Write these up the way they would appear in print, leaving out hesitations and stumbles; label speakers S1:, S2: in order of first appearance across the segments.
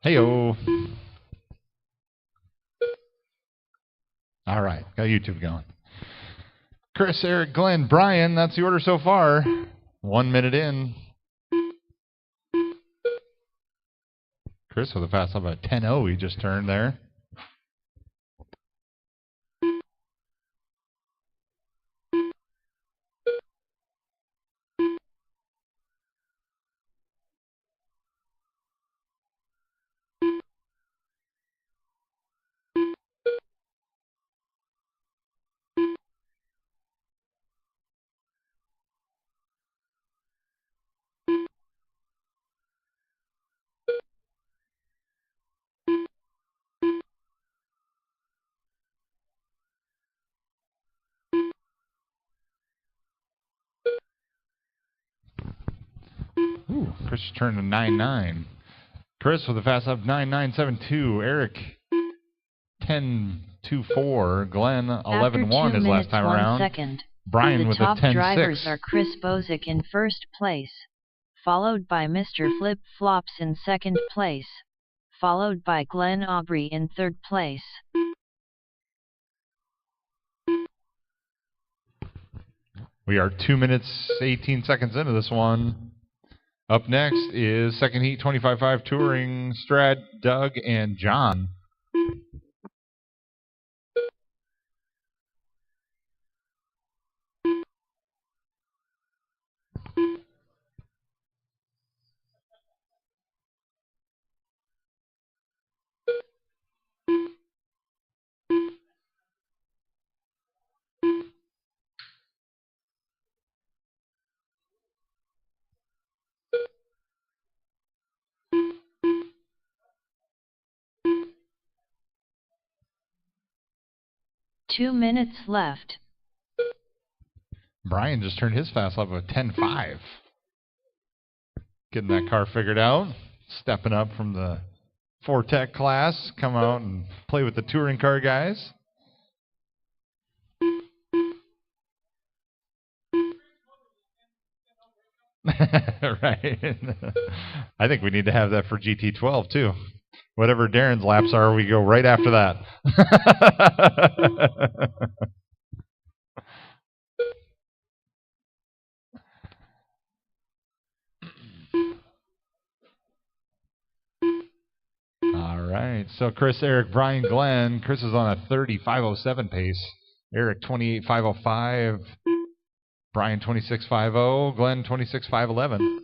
S1: Heyo. All right, got YouTube going. Chris, Eric, Glenn, Brian, that's the order so far. 1 minute in. Chris with a fast lap of 10-0 he just turned there. Ooh, Chris turned to 9-9. Chris with a fast lap of 9-9-7-2. Eric 10-2-4. Glenn 11-1 his last time around.
S2: Second.
S1: Brian with a 10-6.
S2: The top drivers are Chris Bozick in first place, followed by Mr. Flip Flops in second place, followed by Glenn Aubrey in third place.
S1: We are 2 minutes, 18 seconds into this one. Up next is second heat 25-5 touring, Strad, Doug, and John.
S2: Two minutes left.
S1: Brian just turned his fast lap of 10-5. Getting that car figured out. Stepping up from the 4-Tech class. Come out and play with the touring car guys. Right. I think we need to have that for GT12 too. Whatever Darren's laps are, we go right after that. All right. So Chris, Eric, Brian, Glenn. Chris is on a 30.507 pace. Eric 28.505. Brian 26.50. Glenn 26.511.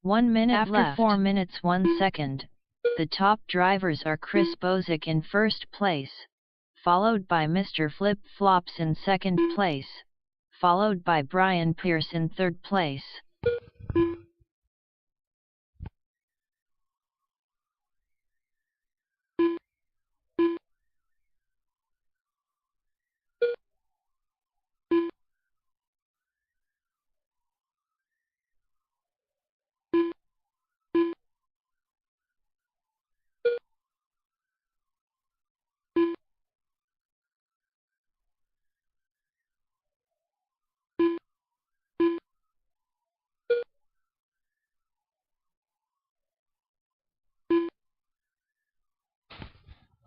S2: One minute after left. 4 minutes 1 second. The top drivers are Chris Bozick in first place, followed by Mr. Flip Flops in second place, followed by Brian Pierce in third place.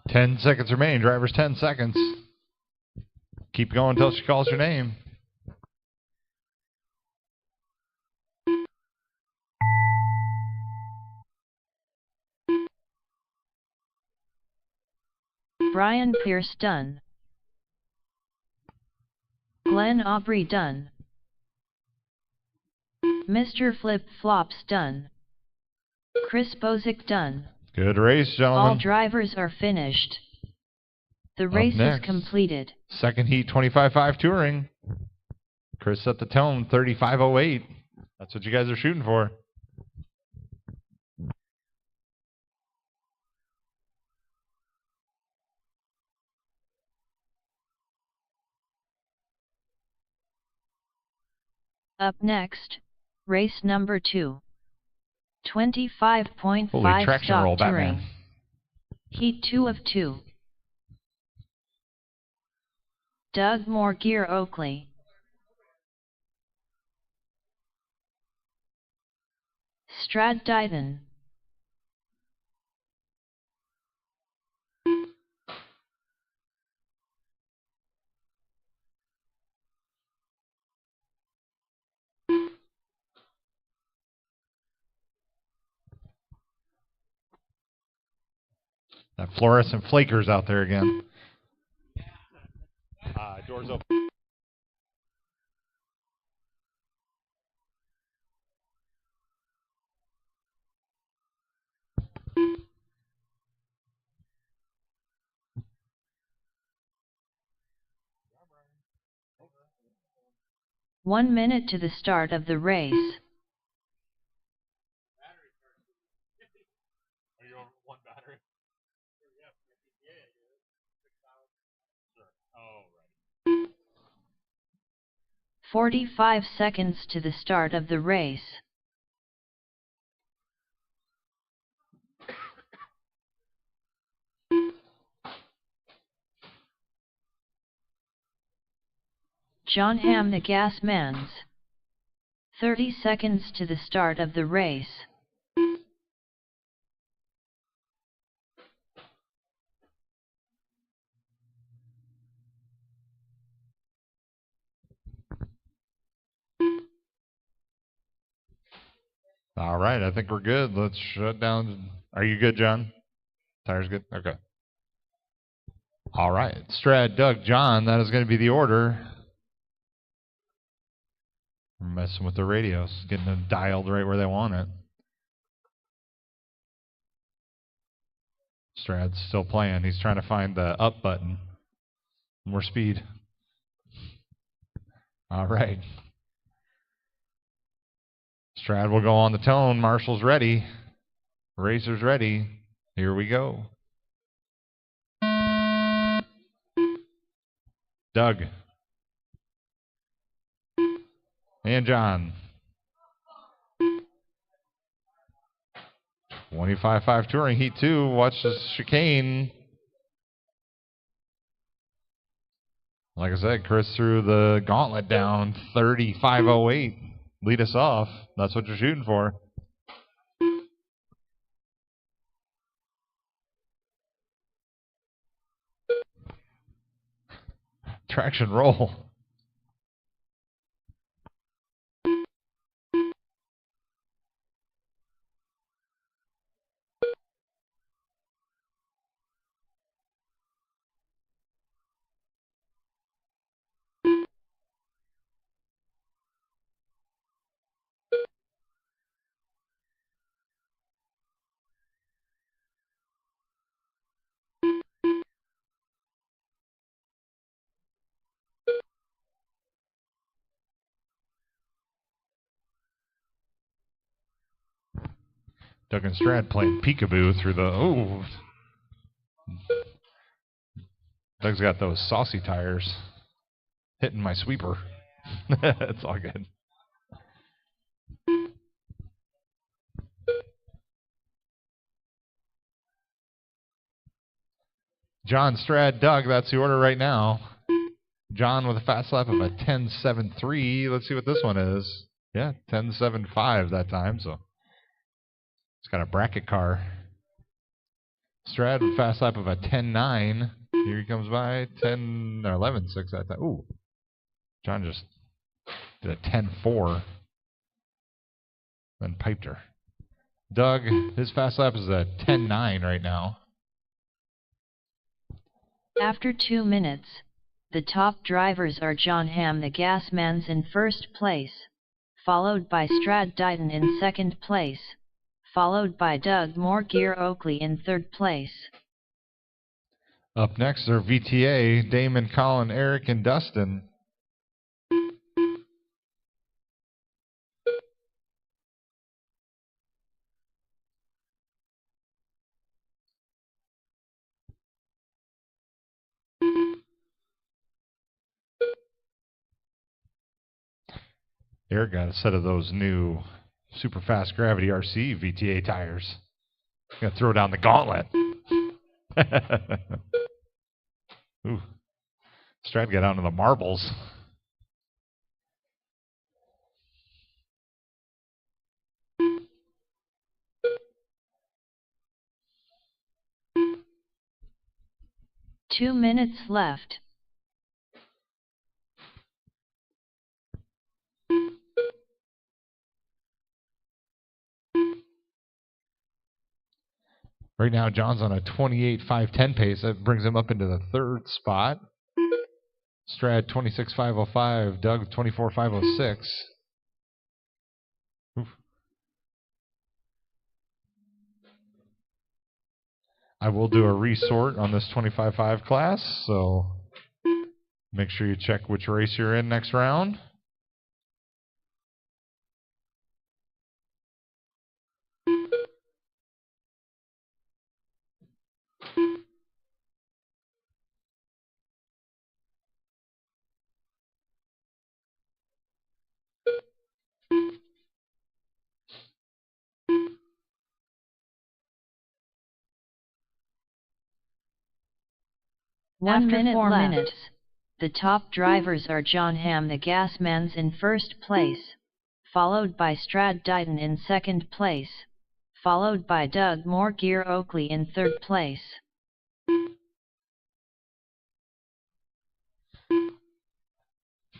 S1: Ten seconds remain. Drivers 10 seconds. Keep going until she calls your name.
S2: Brian Pierce done. Glenn Aubrey done. Mr. Flip Flops done. Chris Bozick done.
S1: Good race, gentlemen.
S2: All drivers are finished. The race is completed.
S1: Second heat 25.5 touring. Chris set the tone 35.08. That's what you guys are shooting for.
S2: Up next, race number 2. 25.5 stock touring. Heat 2 of 2. Doug Moore Gear Oakley, Strad Dighton.
S1: That fluorescent flaker's out there again. Doors open.
S2: One minute to the start of the race.
S1: Are you on one battery?
S2: 45 seconds to the start of the race. John Hamm the Gas Man's. 30 seconds to the start of the race.
S1: All right, I think we're good. Let's shut down. Are you good, John? Tires good? Okay. All right. Strad, Doug, John, that is going to be the order. We're messing with the radios, getting them dialed right where they want it. Strad's still playing. He's trying to find the up button. More speed. All right. Strad will go on the tone. Marshall's ready. Racer's ready. Here we go. Doug. And John. 25-5 Touring Heat 2. Watch the chicane. Like I said, Chris threw the gauntlet down. 35.08. Lead us off. That's what you're shooting for. Traction roll. Doug and Strad playing peekaboo through the... Oh. Doug's got those saucy tires. Hitting my sweeper. It's all good. John, Strad, Doug, that's the order right now. John with a fast lap of a 10.73. Let's see what this one is. Yeah, 10.75 that time, so it's got a bracket car. Strad with a fast lap of a 10.9. Here he comes by 10 or 11.6 that time. Ooh. John just did a 10.4. Then piped her. Doug, his fast lap is a 10.9 right now.
S2: After 2 minutes, the top drivers are John Hamm the Gas Man's in first place, followed by Strad Dighton in second place, followed by Doug Gear Oakley in third place.
S1: Up next are VTA, Damon, Colin, Eric, and Dustin. Eric got a set of those new super fast gravity RC VTA tires. Gonna throw down the gauntlet. Ooh. Strad got onto the marbles.
S2: 2 minutes left.
S1: Right now, John's on a 28.510 pace. That brings him up into the third spot. Strad 26.505. Doug 24.506. Oof. I will do a resort on this 25.5 class, so make sure you check which race you're in next round.
S2: After 4 minutes, the top drivers are John Hamm the Gasman's in first place, followed by Strad Dighton in second place, followed by Doug Moore Gear Oakley in third place.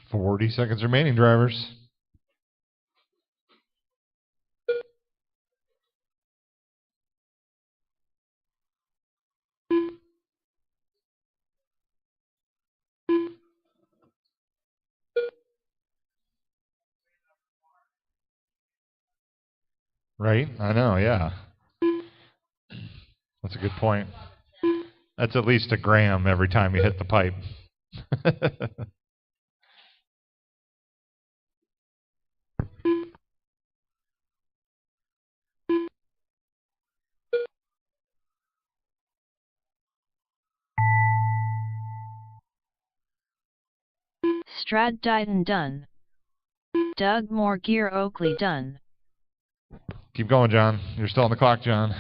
S1: "40 seconds remaining, drivers." Right? I know, yeah. That's a good point. That's at least a gram every time you hit the pipe.
S2: Strad Dighton done. Doug Moore Gear Oakley done.
S1: Keep going, John. You're still on the clock, John.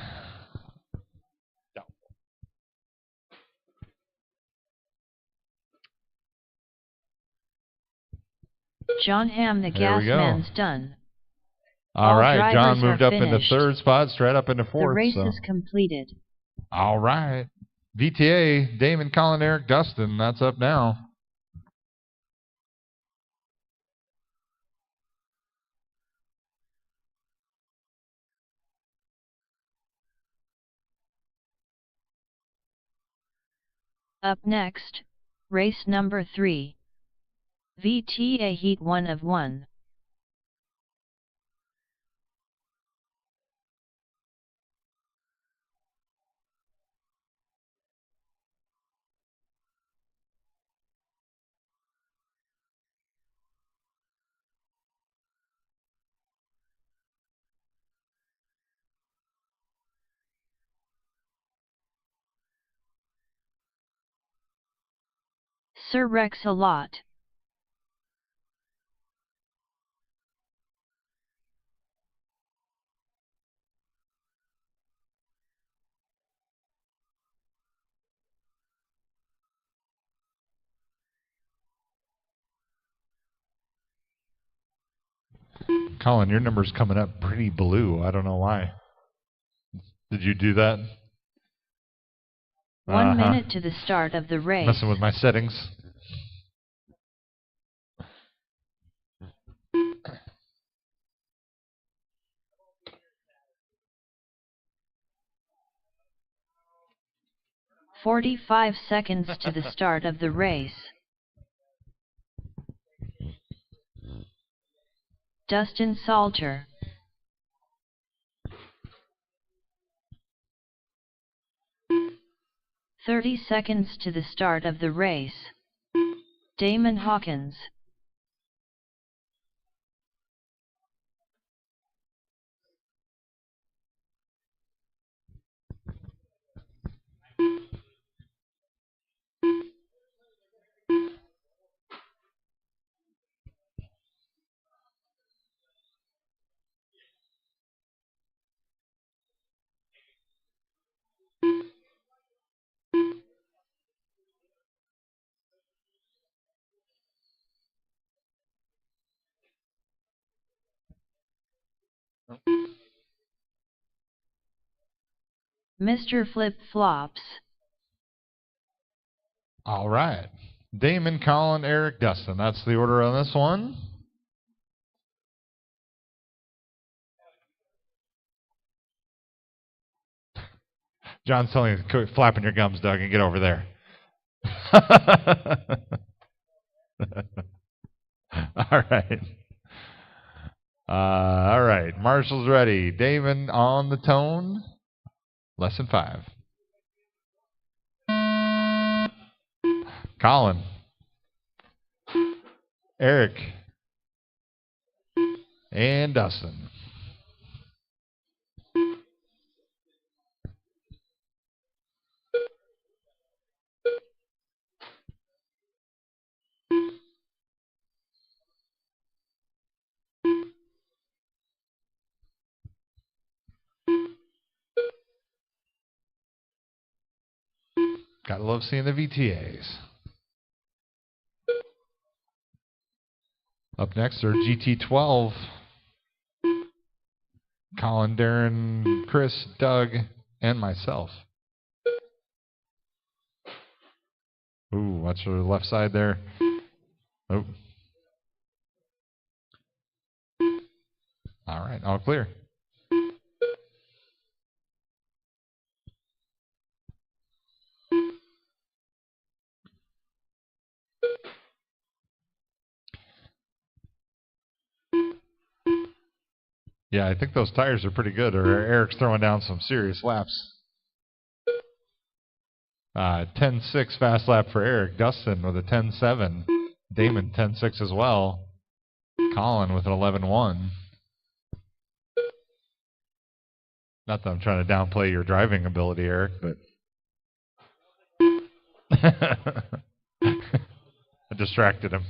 S2: John Hamm the Gasman's done.
S1: All right, John
S2: drivers
S1: moved
S2: are
S1: up into
S2: finished.
S1: third spot, straight up into fourth.
S2: The race
S1: so.
S2: is completed.
S1: All right. VTA, Damon, Colin, Eric, Dustin. That's up now.
S2: Up next, race number 3. VTA Heat 1 of 1. Sir Rex-a-Lot.
S1: Colin, your number's coming up pretty blue. I don't know why. Did you do that?
S2: 1 minute to the start of the race.
S1: Messing with my settings.
S2: "45 seconds to the start of the race. Dustin Salter. "30 seconds to the start of the race. Damon Hawkins. Mr. Flip Flops.
S1: All right. Damon, Colin, Eric, Dustin. That's the order on this one. John's telling you, quit flapping your gums, Doug, and get over there. All right. All right. Marshall's ready. Damon on the tone. Lesson 5. Colin. Eric. And Dustin. Gotta love seeing the VTAs. Up next are GT12. Colin, Darren, Chris, Doug, and myself. Ooh, watch the left side there. Oh. All right, all clear. Yeah, I think those tires are pretty good, or Eric's throwing down some serious laps. 10.6 fast lap for Eric. Dustin with a 10.7. Damon 10.6 as well. Colin with an 11.1. Not that I'm trying to downplay your driving ability, Eric, but I distracted him.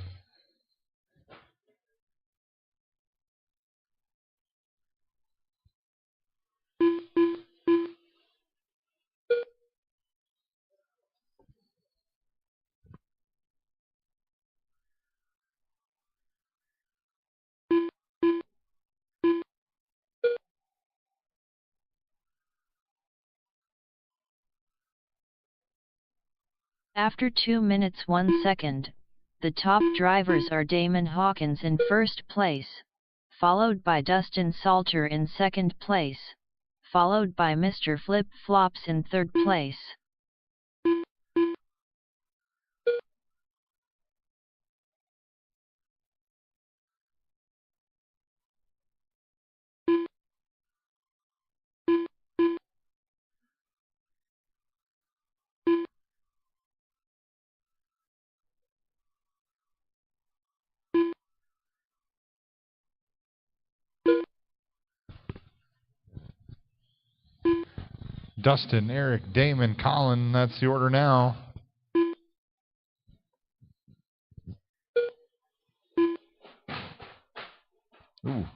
S2: After 2 minutes 1 second, the top drivers are Damon Hawkins in first place, followed by Dustin Salter in second place, followed by Mr. Flip Flops in third place.
S1: Dustin, Eric, Damon, Colin, that's the order now. Ooh.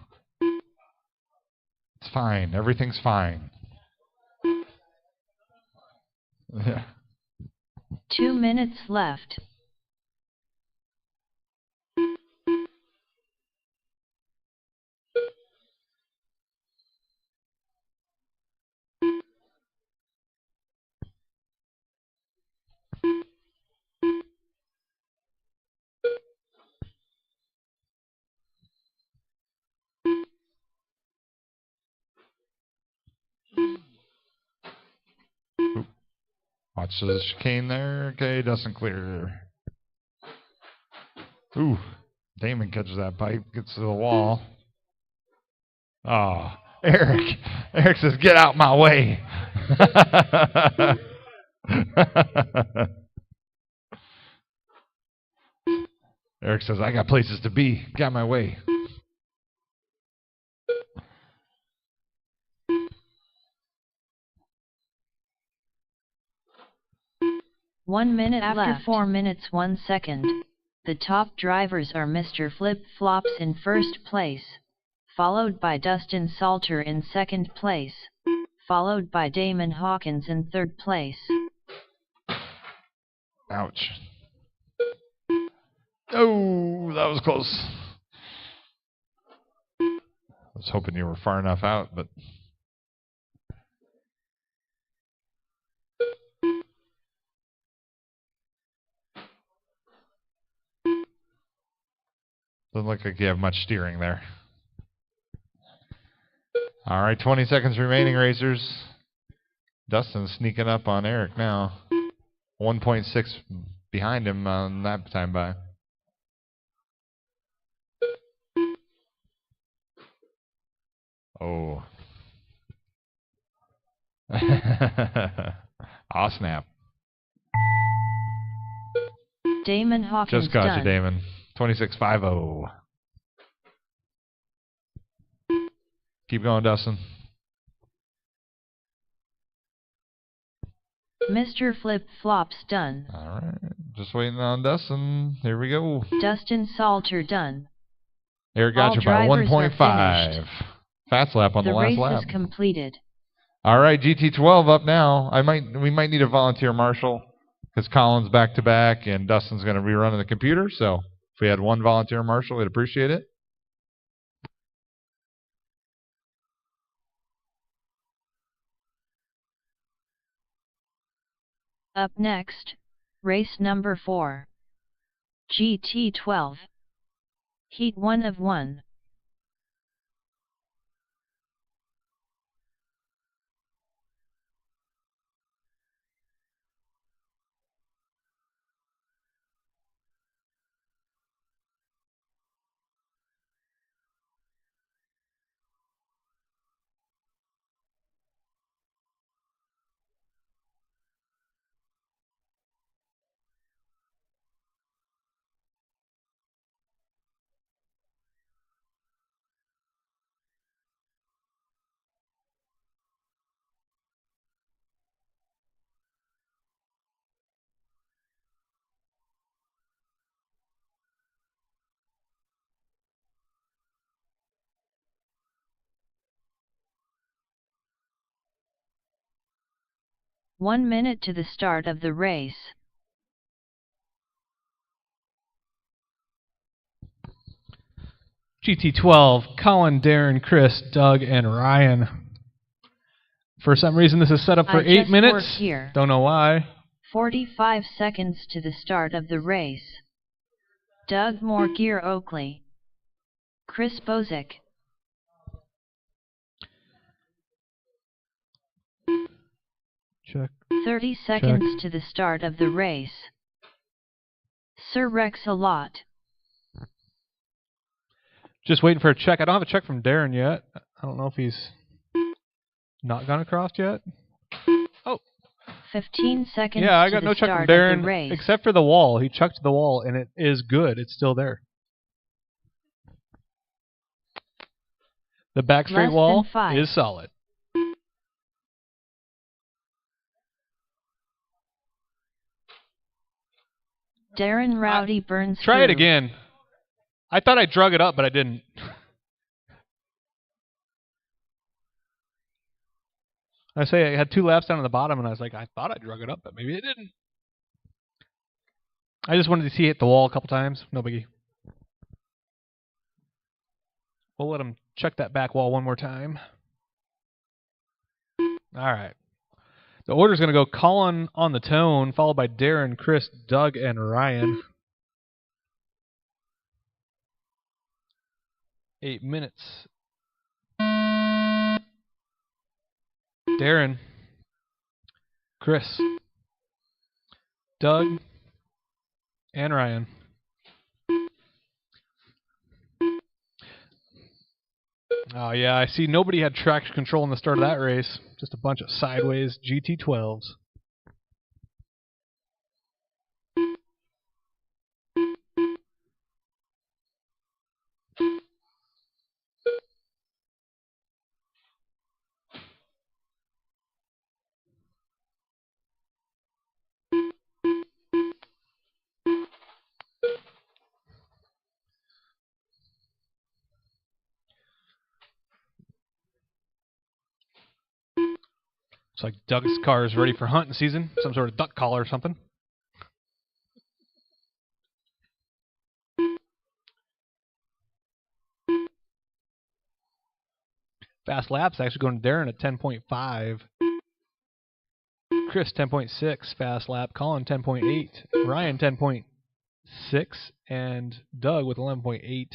S1: It's fine. Everything's fine. Yeah.
S2: 2 minutes left.
S1: Ooh. Watch the chicane there. Okay, Dustin clear. Ooh. Damon catches that pipe, gets to the wall. Oh, Eric. Eric says, get out my way. Eric says, I got places to be. Get out of my way.
S2: One minute after left. 4 minutes 1 second, the top drivers are Mr. Flip Flops in first place, followed by Dustin Salter in second place, followed by Damon Hawkins in third place.
S1: Ouch. Oh, that was close. I was hoping you were far enough out, but... Doesn't look like you have much steering there. All right, 20 seconds remaining, racers. Dustin's sneaking up on Eric now. 1.6 behind him on that time by. Oh. Aw, snap.
S2: Damon Hawkins
S1: Just got
S2: done.
S1: you, Damon. 26.50. Keep going, Dustin.
S2: Mr. Flip Flops done.
S1: All right. Just waiting on Dustin. Here we go.
S2: Dustin Salter done.
S1: Eric got you by 1.5. Fast lap on the last lap.
S2: The race is completed.
S1: All right, GT12 up now. We might need a volunteer marshal because Colin's back to back and Dustin's going to be running the computer. So if we had one volunteer marshal, we'd appreciate it.
S2: Up next, race number 4. GT12. Heat 1 of 1. One minute to the start of the race.
S3: GT12, Colin, Darren, Chris, Doug, and Ryan. For some reason, this is set up for 8 minutes.
S2: Here.
S3: Don't know why.
S2: 45 seconds to the start of the race. Doug Moore-Gear Oakley. Chris Bozick.
S3: Check.
S2: 30 seconds to the start of the race. Sir Rex a lot.
S3: Just waiting for a check. I don't have a check from Darren yet. I don't know if he's not gone across yet. Oh.
S2: 15 seconds
S3: yeah, I got no check from Darren except for the wall. He checked the wall and it is good. It's still there. The back straight wall is solid.
S2: Darren Rowdy burns
S3: Try
S2: through.
S3: it again. I thought I drug it up, but I didn't. I say I had 2 laps down on the bottom, and I was like, I thought I drug it up, but maybe it didn't. I just wanted to see it hit the wall a couple times. No biggie. We'll let him check that back wall one more time. All right. The order's going to go Colin on the tone, followed by Darren, Chris, Doug, and Ryan. 8 minutes. Darren, Chris, Doug, and Ryan. Oh, yeah, I see nobody had traction control in the start of that race. Just a bunch of sideways GT12s. Looks like Doug's car is ready for hunting season. Some sort of duck collar or something. Fast laps actually going to Darren at 10.5. Chris 10.6 fast lap. Colin 10.8. Ryan 10.7. 11.6, and Doug with 11.8.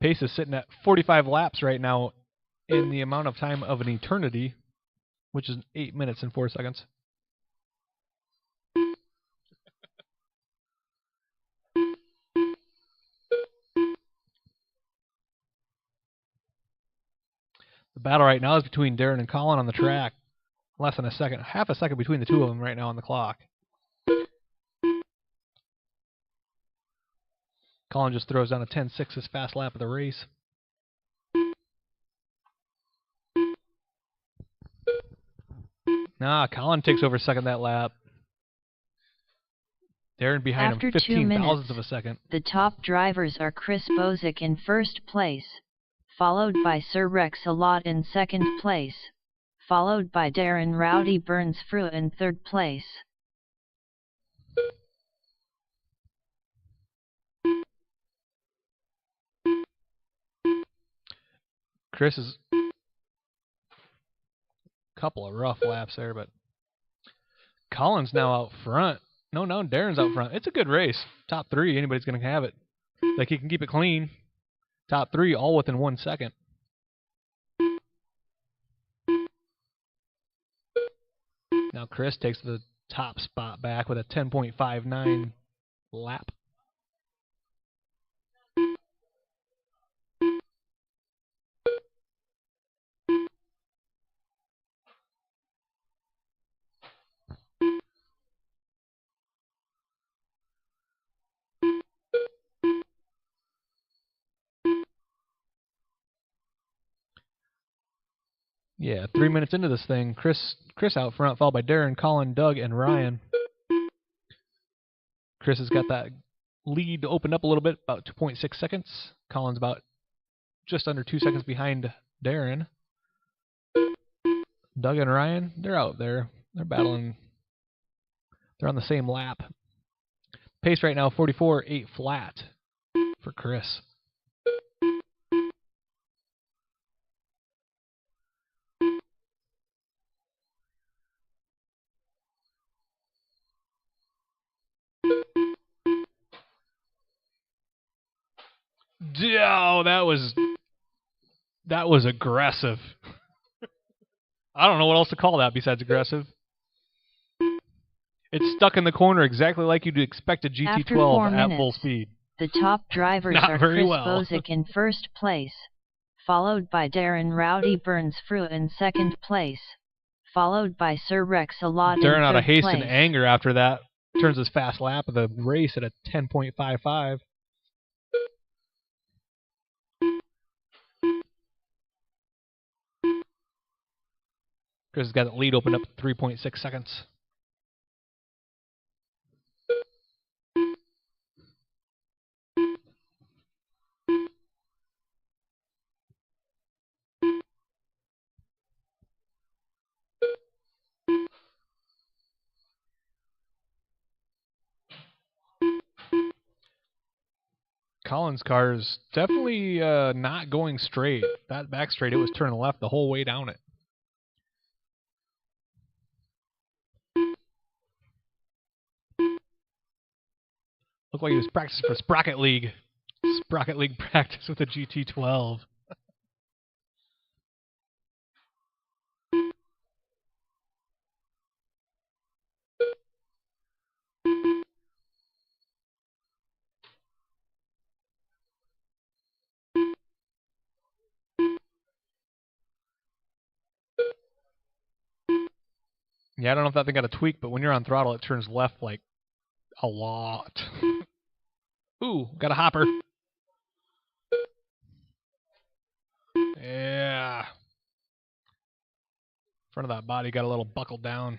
S3: Pace is sitting at 45 laps right now in the amount of time of an eternity, which is 8 minutes and 4 seconds. The battle right now is between Darren and Colin on the track. Less than a second, half a second between the two of them right now on the clock. Colin just throws down a 10.6 his fast lap of the race. Colin takes over second that lap. Darren behind
S2: After
S3: him 15
S2: 2
S3: thousandths
S2: minutes,
S3: of a second.
S2: the top drivers are Chris Bozick in first place, followed by Sir Rex Alot in second place, followed by Darren Rowdy Burns-Frew in third place.
S3: Chris is a couple of rough laps there, but Colin's now out front. No, Darren's out front. It's a good race. Top three, anybody's going to have it. Like, he can keep it clean. Top three, all within 1 second. Now Chris takes the top spot back with a 10.59 lap. Yeah, 3 minutes into this thing, Chris out front, followed by Darren, Colin, Doug, and Ryan. Chris has got that lead opened up a little bit, about 2.6 seconds. Colin's about just under 2 seconds behind Darren. Doug and Ryan, they're out there. They're battling. They're on the same lap. Pace right now, 44.8 flat for Chris. Oh, that was aggressive. I don't know what else to call that besides aggressive. It's stuck in the corner exactly like you'd expect a GT12 at full speed.
S2: The top drivers are Chris Bozick in first place, followed by Darren Rowdy Burns-Frew in second place, followed by Sir Rex Alot in third place.
S3: Darren, out of haste and anger after that, turns his fast lap of the race at a 10.55. Chris has got the lead opened up to 3.6 seconds. Colin's car is definitely not going straight. That back straight, it was turning left the whole way down it. Looked like he was practicing for Sprocket League. Sprocket League practice with a GT12. Yeah, I don't know if that thing got a tweak, but when you're on throttle, it turns left like a lot. Ooh, got a hopper. Yeah. Front of that body got a little buckled down.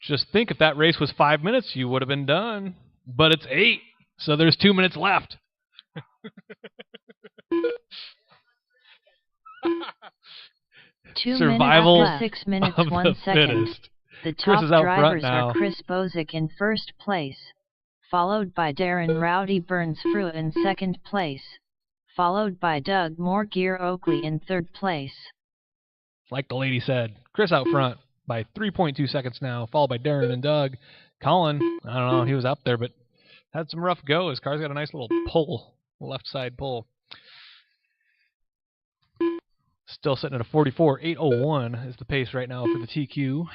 S3: Just think if that race was 5 minutes, you would have been done. But it's 8, so there's 2 minutes left. Survival
S2: minutes, 6 minutes,
S3: of
S2: 1
S3: the
S2: second.
S3: fittest.
S2: The
S3: Chris
S2: top
S3: is out front
S2: drivers
S3: now.
S2: are Chris Bozick in first place, followed by Darren Rowdy Burns-Frew in second place, followed by Doug Moore-Gear Oakley in third place.
S3: Like the lady said, Chris out front by 3.2 seconds now, followed by Darren and Doug. Colin, I don't know, he was up there, but had some rough go. His car's got a nice little pull, left side pull. Still sitting at a 44.801 is the pace right now for the TQ.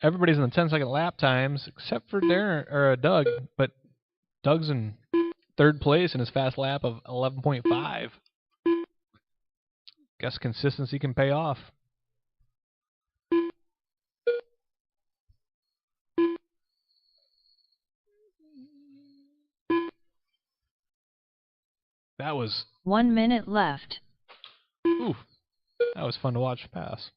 S3: Everybody's in the 10-second lap times except for Darren or Doug, but Doug's in third place in his fast lap of 11.5. Guess consistency can pay off. That was
S2: 1 minute left.
S3: Ooh, that was fun to watch pass.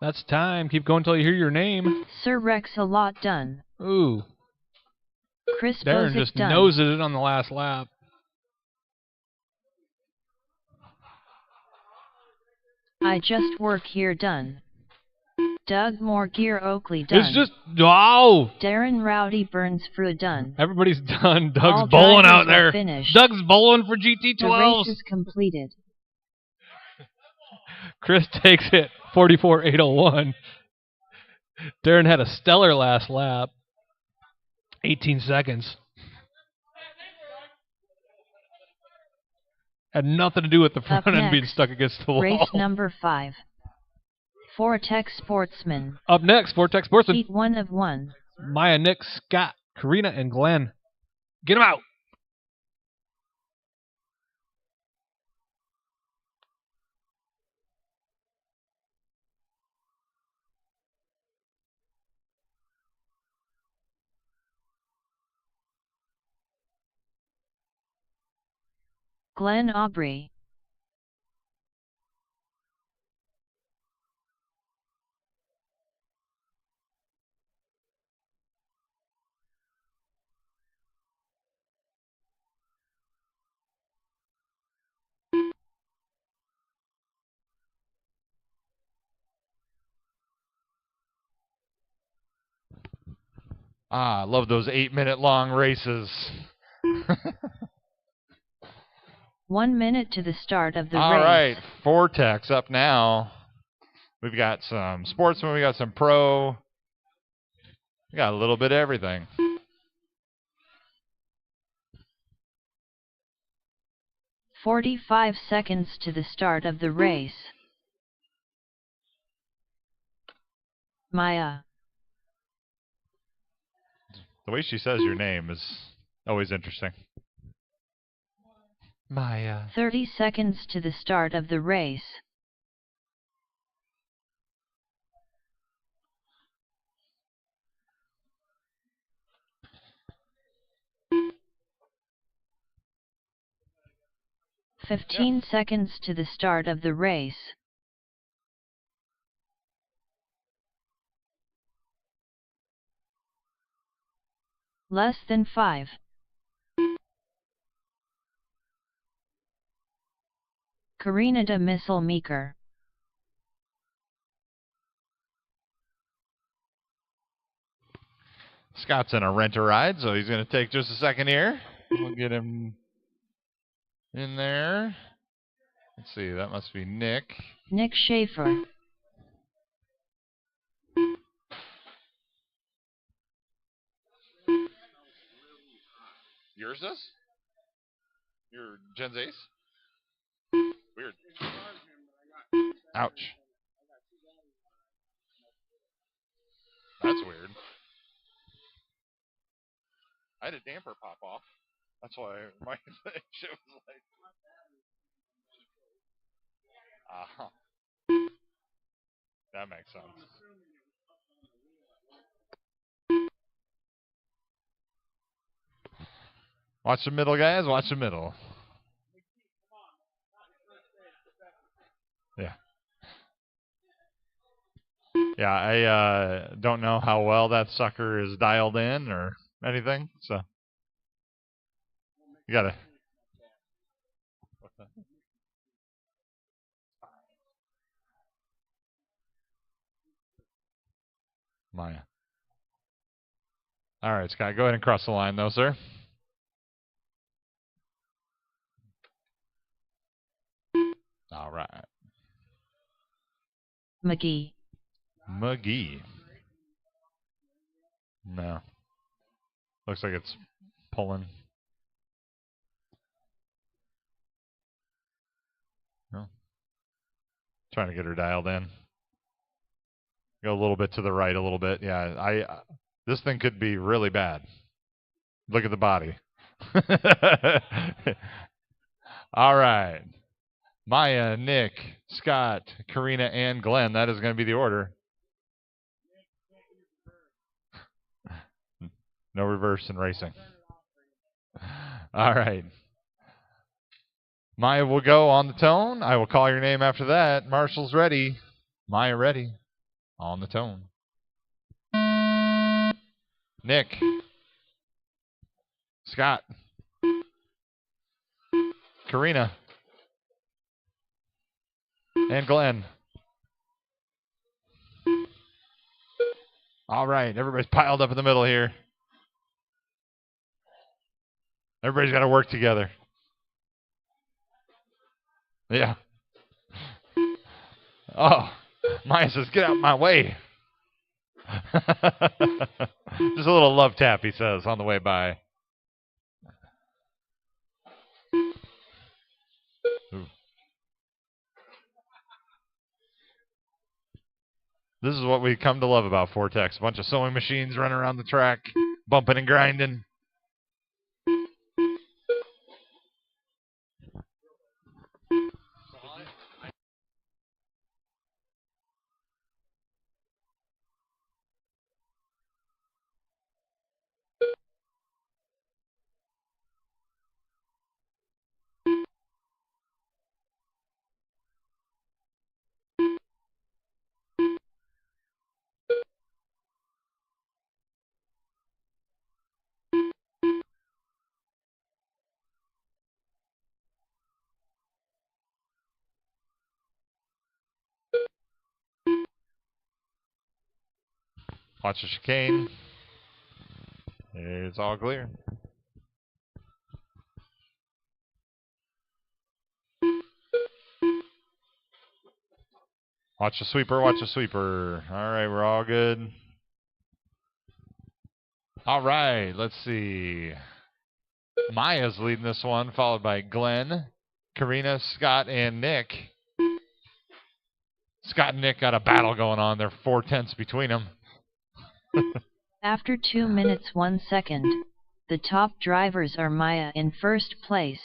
S3: That's time. Keep going until you hear your name.
S2: Sir Rex a lot done.
S3: Ooh.
S2: Chris
S3: Darren
S2: Bozic
S3: just
S2: done.
S3: nosed it on the last lap.
S2: I just work here done. Doug Moore-Gear Oakley done.
S3: It's just, wow.
S2: Darren Rowdy Burns Frew done.
S3: Everybody's done. Doug's
S2: All
S3: bowling
S2: drivers
S3: out
S2: are
S3: there.
S2: finished.
S3: Doug's bowling for
S2: The
S3: GT12s.
S2: race is completed.
S3: Chris takes it 44.801. Darren had a stellar last lap. 18 seconds. Had nothing to do with the front
S2: Up
S3: end being
S2: next,
S3: stuck against the wall.
S2: Race number 5. Fortech Sportsman.
S3: Up next, Vortex Sportsman.
S2: Heat 1 of 1.
S3: Maya, Nick, Scott, Karina, and Glenn. Get them out.
S2: Glenn Aubrey.
S1: I love those 8-minute long races.
S2: 1 minute to the start of the
S1: All
S2: race.
S1: right, Vortex up now. We've got some sportsmen, we got some pro. We got a little bit of everything.
S2: "45 seconds to the start of the race. Maya.
S1: The way she says your name is always interesting. Maya.
S2: 30 seconds to the start of the race.
S1: Yeah.
S2: 15 seconds to the start of the race. Less than 5. Karina de Missile Meeker.
S1: Scott's in a rent-a-ride, so he's going to take just a second here. We'll get him in there. Let's see, that must be Nick.
S2: Nick Schaefer.
S1: Yours is? Your Jen's ace? Weird. Ouch. That's weird. I had a damper pop off. That's why my shit was like. That makes sense. Watch the middle, guys. Watch the middle. Yeah. Yeah, I don't know how well that sucker is dialed in or anything, so you gotta. What's that? Maya. All right, Scott, go ahead and cross the line, though, sir. All right.
S2: McGee.
S1: McGee. No. Looks like it's pulling. No. Trying to get her dialed in. Go a little bit to the right, a little bit. Yeah, this thing could be really bad. Look at the body. All right. Maya, Nick, Scott, Karina, and Glenn. That is going to be the order. No reverse in racing. All right. Maya will go on the tone. I will call your name after that. Marshall's ready. Maya ready. On the tone. Nick. Scott. Karina. And Glenn. All right. Everybody's piled up in the middle here. Everybody's got to work together. Yeah. Oh. Maya says, get out my way. Just a little love tap, he says, on the way by. Ooh. This is what we come to love about Vortex. A bunch of sewing machines running around the track, bumping and grinding. Watch the chicane. It's all clear. Watch the sweeper, watch the sweeper. All right, we're all good. All right, let's see. Maya's leading this one, followed by Glenn, Karina, Scott, and Nick. Scott and Nick got a battle going on. They're 4/10 between them.
S2: After 2 minutes 1 second, the top drivers are Maya in first place,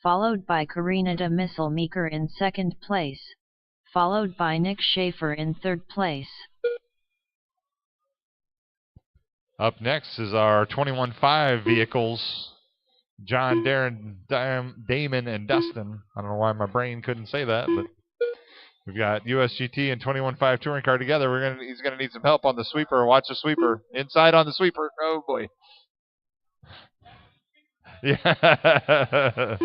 S2: followed by Karina de Misselmeeker in second place, followed by Nick Schaefer in third place.
S1: Up next is our 21.5 vehicles. John, Darren, Damon, and Dustin. I don't know why my brain couldn't say that, but we've got USGT and 21.5 touring car together. He's gonna need some help on the sweeper. Watch the sweeper. Inside on the sweeper. Oh boy. Yeah.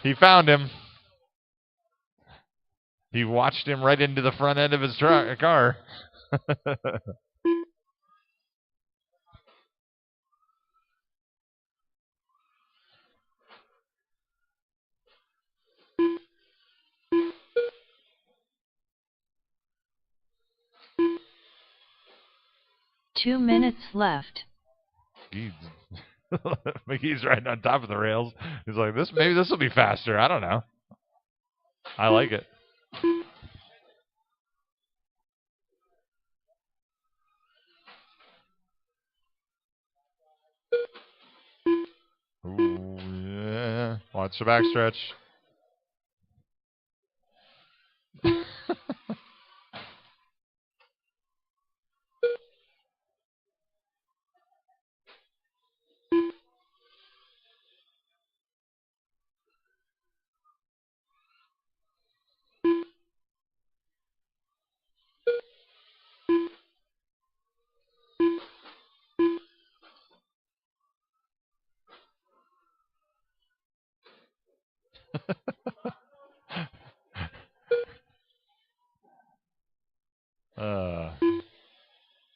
S1: He found him. He watched him right into the front end of his car.
S2: Two minutes left.
S1: Jeez. McGee's riding on top of the rails. He's like, maybe this will be faster. I don't know. I like it. Ooh, yeah. Watch the backstretch.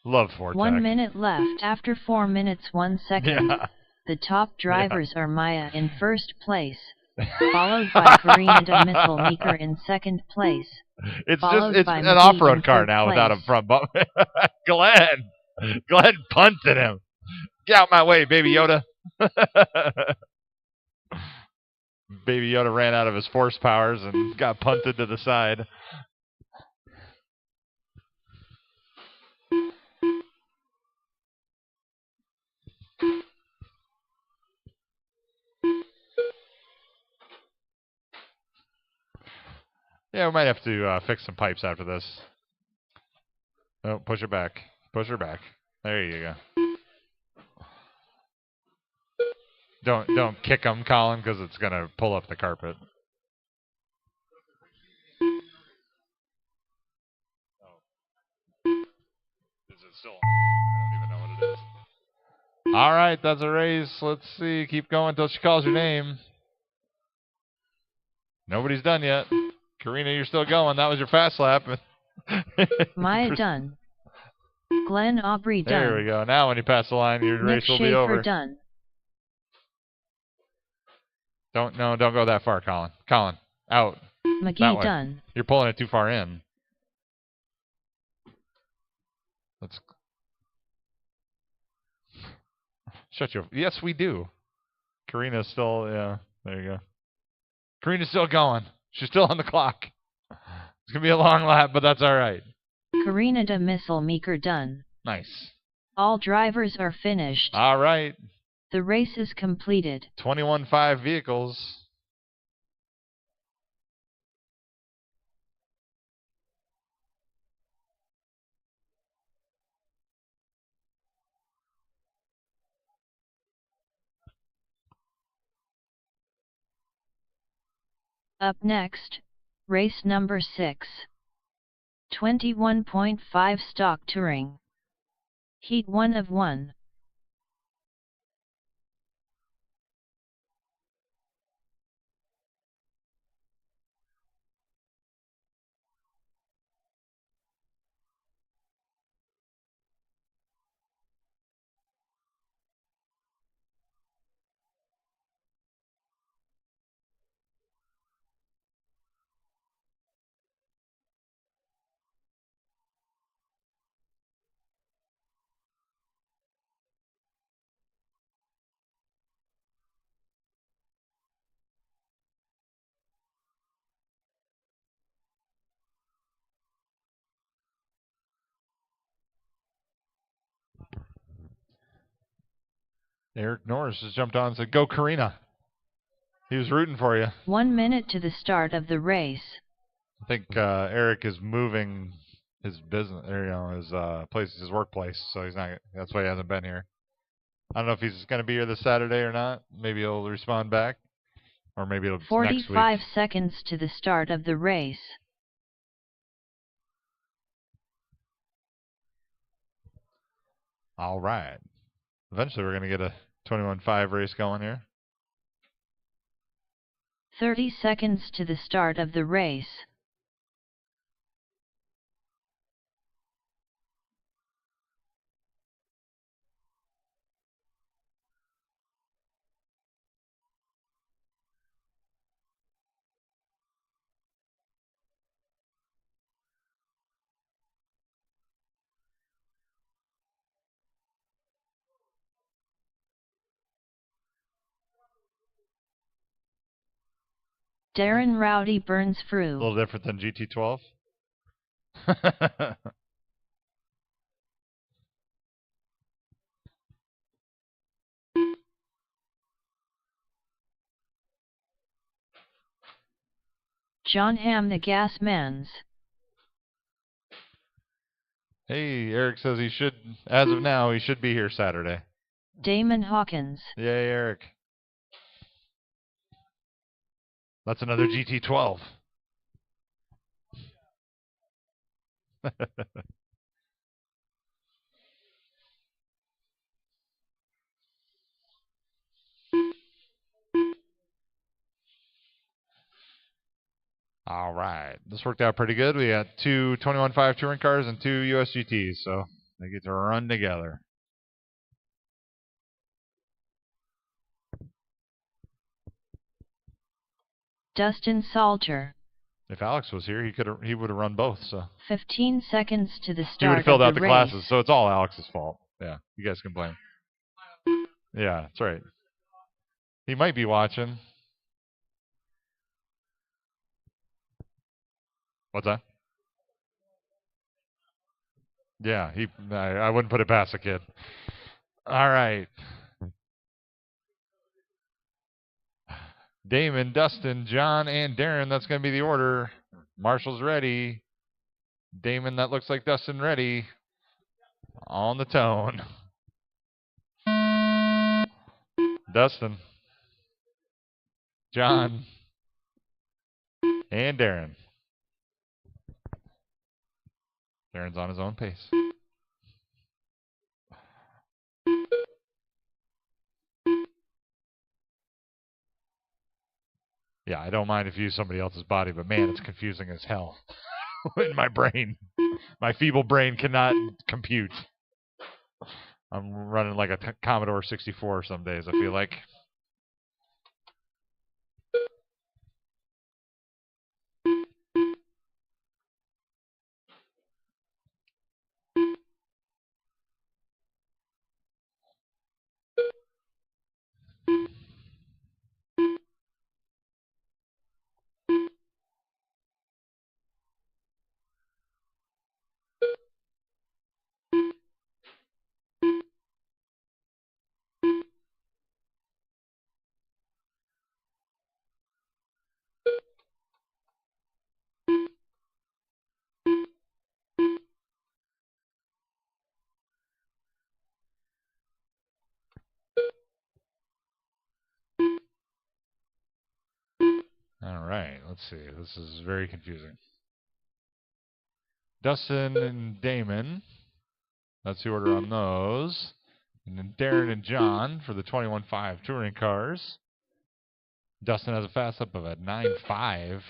S1: Love Vortex.
S2: 1 minute left after 4 minutes 1 second.
S1: Yeah.
S2: The top drivers are Maya in first place, followed by Karina de Missile Meeker in second place.
S1: It's
S2: followed
S1: an
S2: by McGee
S1: off-road
S2: in
S1: car
S2: third
S1: now without a
S2: place.
S1: front bump. Glenn punted him. Get out my way, Baby Yoda. Baby Yoda ran out of his force powers and got punted to the side. Yeah, we might have to fix some pipes after this. Oh, push her back. Push her back. There you go. Don't kick him, Colin, because it's gonna pull up the carpet. Is it still on? I don't even know what it is. All right, that's a race. Let's see. Keep going until she calls your name. Nobody's done yet. Karina, you're still going. That was your fast lap.
S2: Maya done. Glenn Aubrey done.
S1: There we go. Now when you pass the line, your
S2: Nick
S1: race will
S2: Schaefer
S1: be over.
S2: done.
S1: Don't go that far, Colin. Colin, out.
S2: McGee done.
S1: You're pulling it too far in. Let's shut your. Yes, we do. Karina's still. Yeah, there you go. Karina's still going. She's still on the clock. It's gonna be a long lap, but that's all right.
S2: Karina de Missile Meeker done.
S1: Nice.
S2: All drivers are finished.
S1: All right.
S2: The race is completed.
S1: 21.5 vehicles.
S2: Up next, race number 6. 21.5 stock touring. Heat 1 of 1.
S1: Eric Norris just jumped on and said, "Go, Karina." He was rooting for you.
S2: 1 minute to the start of the race.
S1: I think Eric is moving his business, or, his place, his workplace. So he's not. That's why he hasn't been here. I don't know if he's going to be here this Saturday or not. Maybe he'll respond back, or maybe it'll be next week.
S2: 45 seconds to the start of the race.
S1: All right. Eventually, we're going to get a 21.5 race going here.
S2: 30 seconds to the start of the race. Darren Rowdy burns
S1: A
S2: through.
S1: little different than GT12.
S2: John Hamm the Gas Mans.
S1: Hey, Eric says he should, as of now, he should be here Saturday.
S2: Damon Hawkins.
S1: Yay, Eric. That's another GT12. All right. This worked out pretty good. We got two 21.5 touring cars and two USGTs, so they get to run together.
S2: Dustin Salter.
S1: If Alex was here, he would have run both. So
S2: 15 seconds to the
S1: he would have
S2: start
S1: filled
S2: of
S1: out
S2: the
S1: the
S2: race.
S1: classes. So it's all Alex's fault. Yeah, you guys can blame. Yeah, that's right. He might be watching. What's that? Yeah, I wouldn't put it past the kid. All right. Damon, Dustin, John, and Darren. That's going to be the order. Marshall's ready. Damon, that looks like Dustin ready. On the tone. Dustin. John. And Darren. Darren's on his own pace. Yeah, I don't mind if you use somebody else's body, but man, it's confusing as hell in my brain. My feeble brain cannot compute. I'm running like a Commodore 64 some days, I feel like. All right, let's see. This is very confusing. Dustin and Damon. That's the order on those. And then Darren and John for the 21.5 touring cars. Dustin has a fast lap of a 9.5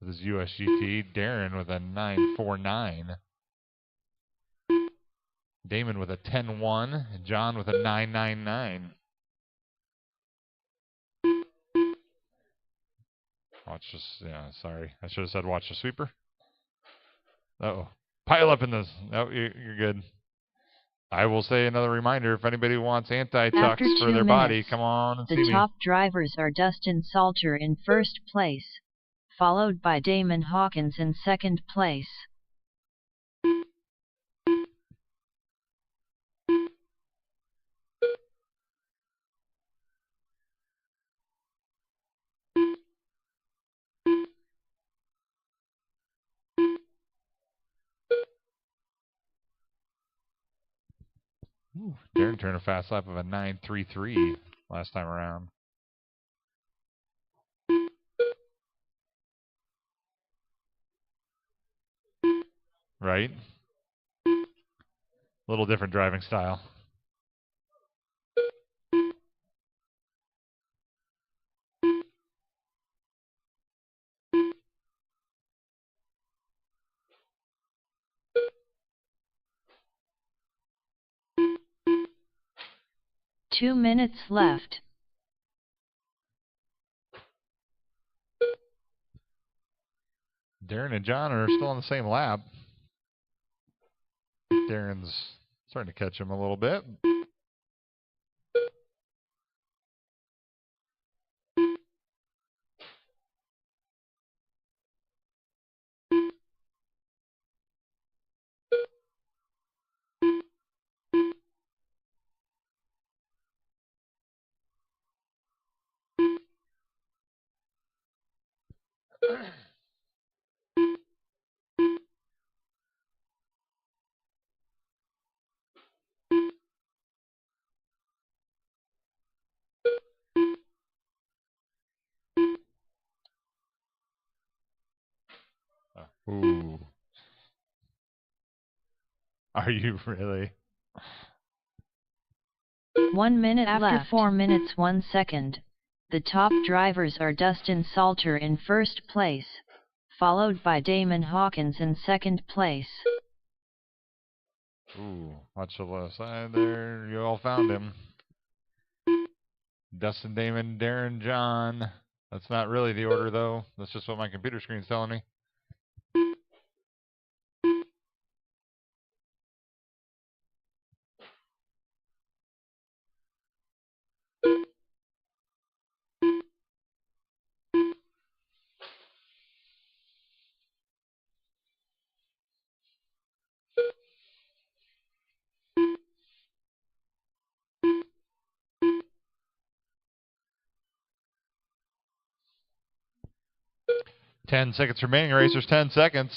S1: with his USGT. Darren with a 9.49. Damon with a 10.1. And John with a 9.99. Watch this. Yeah, sorry. I should have said watch the sweeper. Uh-oh. Pile up in this. No, you're good. I will say another reminder, if anybody wants anti-tux for their body, come on and see me.
S2: The top drivers are Dustin Salter in first place, followed by Damon Hawkins in second place.
S1: Ooh, Darren turned a fast lap of a 9.33 last time around. Right? A little different driving style.
S2: Two minutes left.
S1: Darren and John are still on the same lap. Darren's starting to catch him a little bit. Ooh. Are you really?
S2: 1 minute
S4: After
S2: left. 4 minutes 1 second. The top drivers are Dustin Salter in first place, followed by Damon Hawkins in second place.
S1: Ooh, watch the left side there. You all found him. Dustin, Damon, Darren, John. That's not really the order, though. That's just what my computer screen's telling me. Ten seconds remaining, racers. 10 seconds.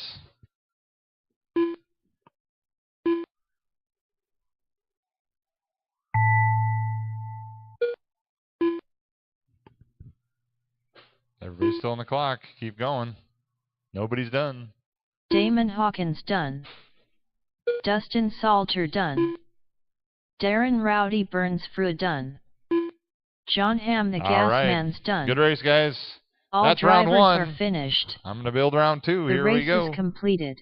S1: Everybody's still on the clock. Keep going. Nobody's done.
S2: Damon Hawkins done. Dustin Salter done. Darren Rowdy Burns Frew done. John Hamm the Gasman's done.
S1: Good race, guys.
S2: All
S1: That's
S2: drivers
S1: round 1.
S2: are finished.
S1: I'm going to build round 2.
S2: The
S1: Here
S2: race
S1: we go.
S2: is completed.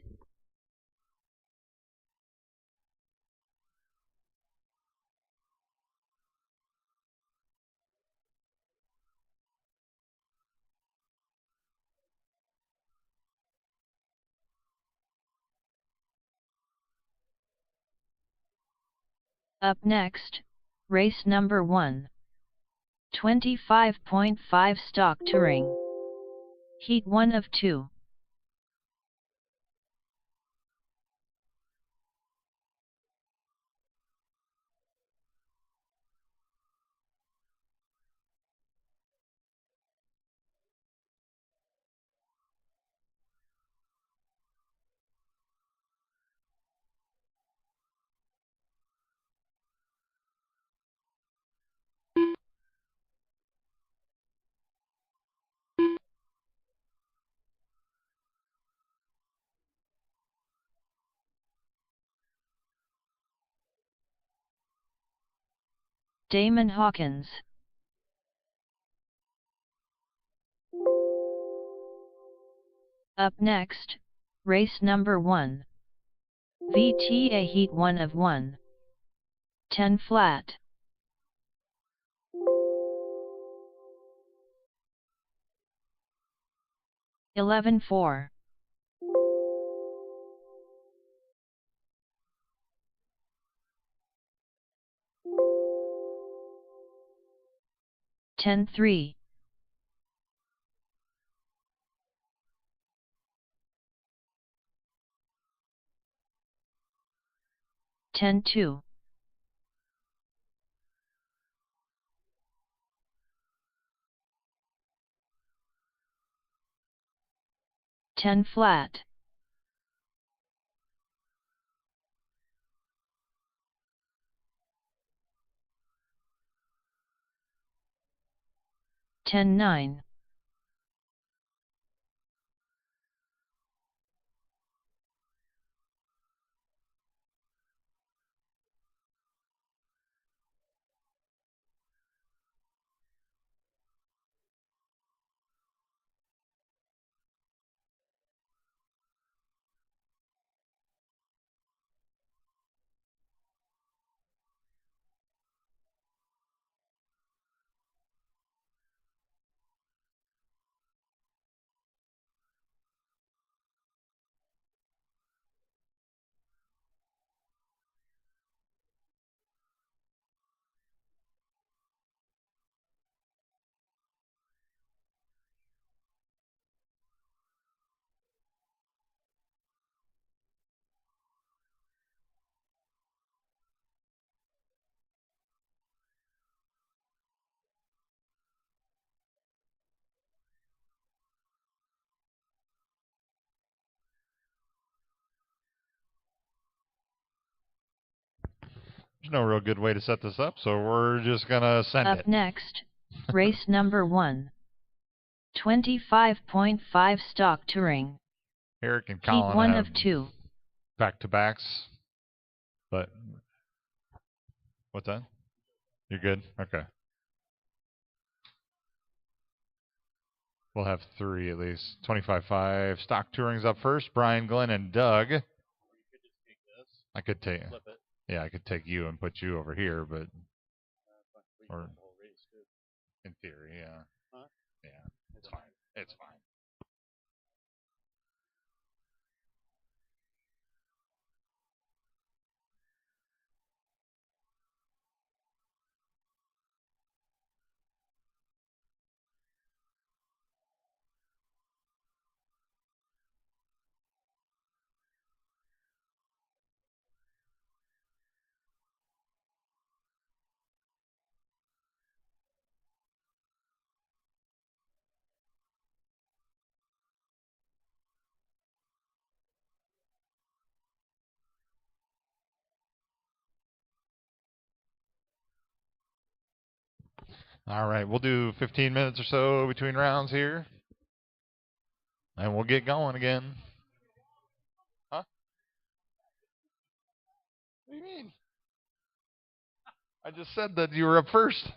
S2: Up next, race number 1. 25.5 stock touring. Heat 1 of 2. Damon Hawkins. Up next, race number 1. VTA Heat 1 of 1. 10 flat. 11-4. 10-3. 10-2. 10 flat. 10-9.
S1: There's no real good way to set this up, so we're just gonna send it.
S2: Up next, race number 1. 25.5 stock touring.
S1: Eric and
S2: Heat
S1: Colin
S2: 1
S1: have
S2: of 2.
S1: back-to-backs, but what's that? You're good? Okay. We'll have 3 at least. 25.5. Stock touring's up first. Brian, Glenn, and Doug. I could take. Yeah, I could take you and put you over here, but or in theory, yeah. Yeah, it's fine. It's fine. All right, we'll do 15 minutes or so between rounds here, and we'll get going again. Huh? What do you mean? I just said that you were up first.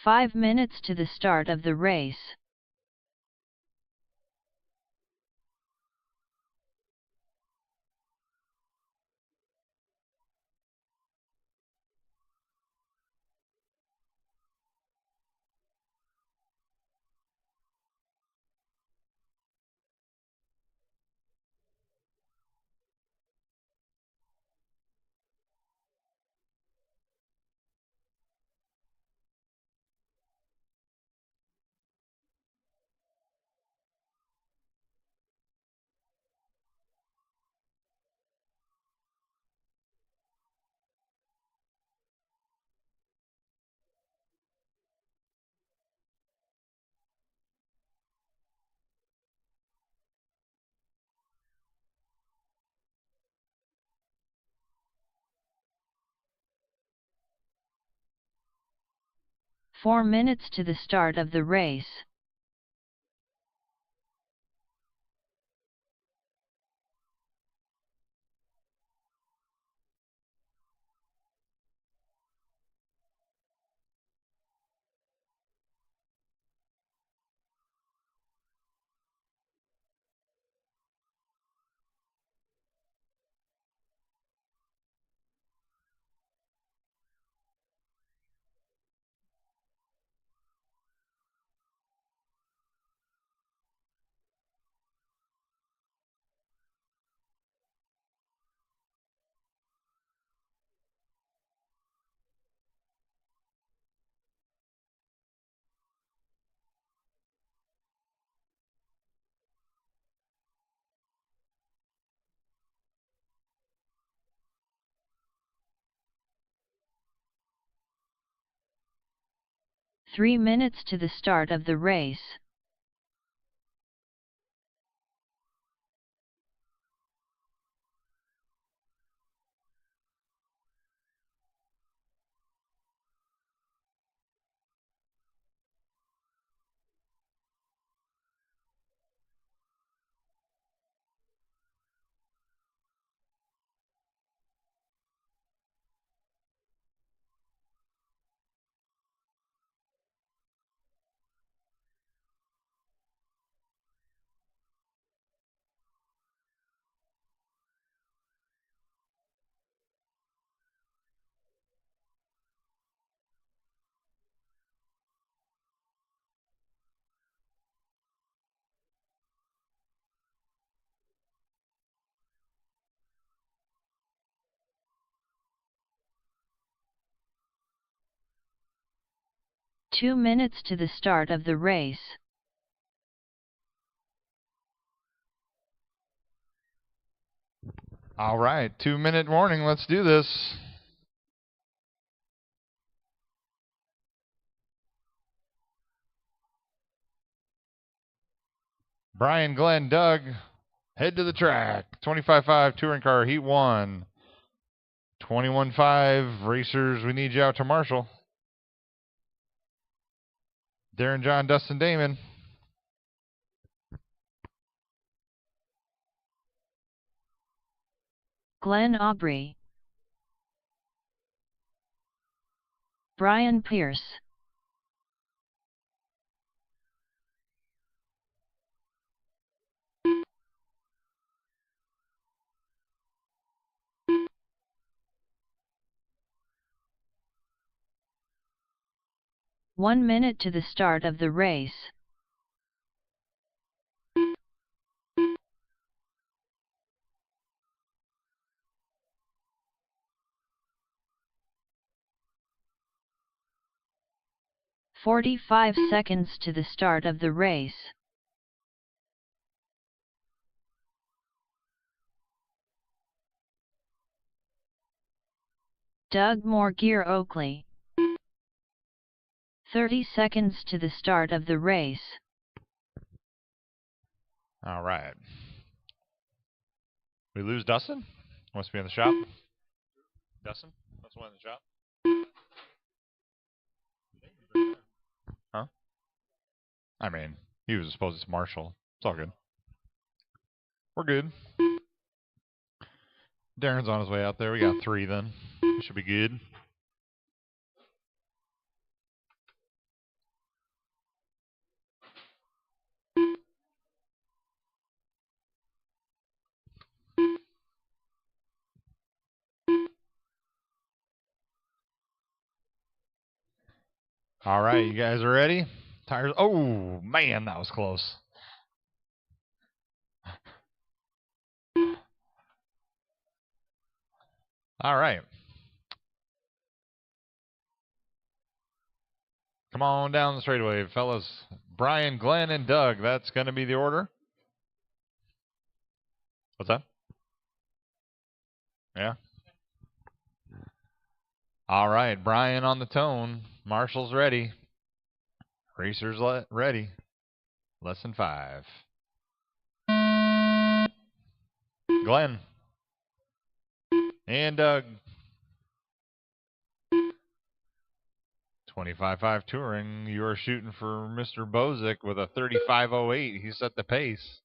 S2: 5 minutes to the start of the race. Four minutes to the start of the race. Three minutes to the start of the race. Two minutes to the start of the race.
S1: All right, 2-minute warning. Let's do this. Brian, Glenn, Doug, head to the track. 25.5 touring car, heat 1. 21.5 racers, we need you out to Marshall. Darren, John, Dustin, Damon.
S2: Glenn Aubrey. Brian Pierce. One minute to the start of the race. "45 seconds to the start of the race. Doug Moore, Gear Oakley. 30 seconds to the start of the race.
S1: All right. We lose Dustin? Wants to be in the shop? Dustin? Wants to be in the shop? Huh? I mean, he was supposed to Marshall. It's all good. We're good. Darren's on his way out there. We got 3 then. We should be good. All right, you guys are ready? Tires. Oh, man, that was close. All right. Come on down the straightaway, fellas. Brian, Glenn, and Doug. That's going to be the order. What's that? Yeah. All right, Brian on the tone. Marshall's ready. Racers ready. Less than 5. Glenn. And Doug. 25.5 touring. You are shooting for Mr. Bozick with a 35.08. He set the pace.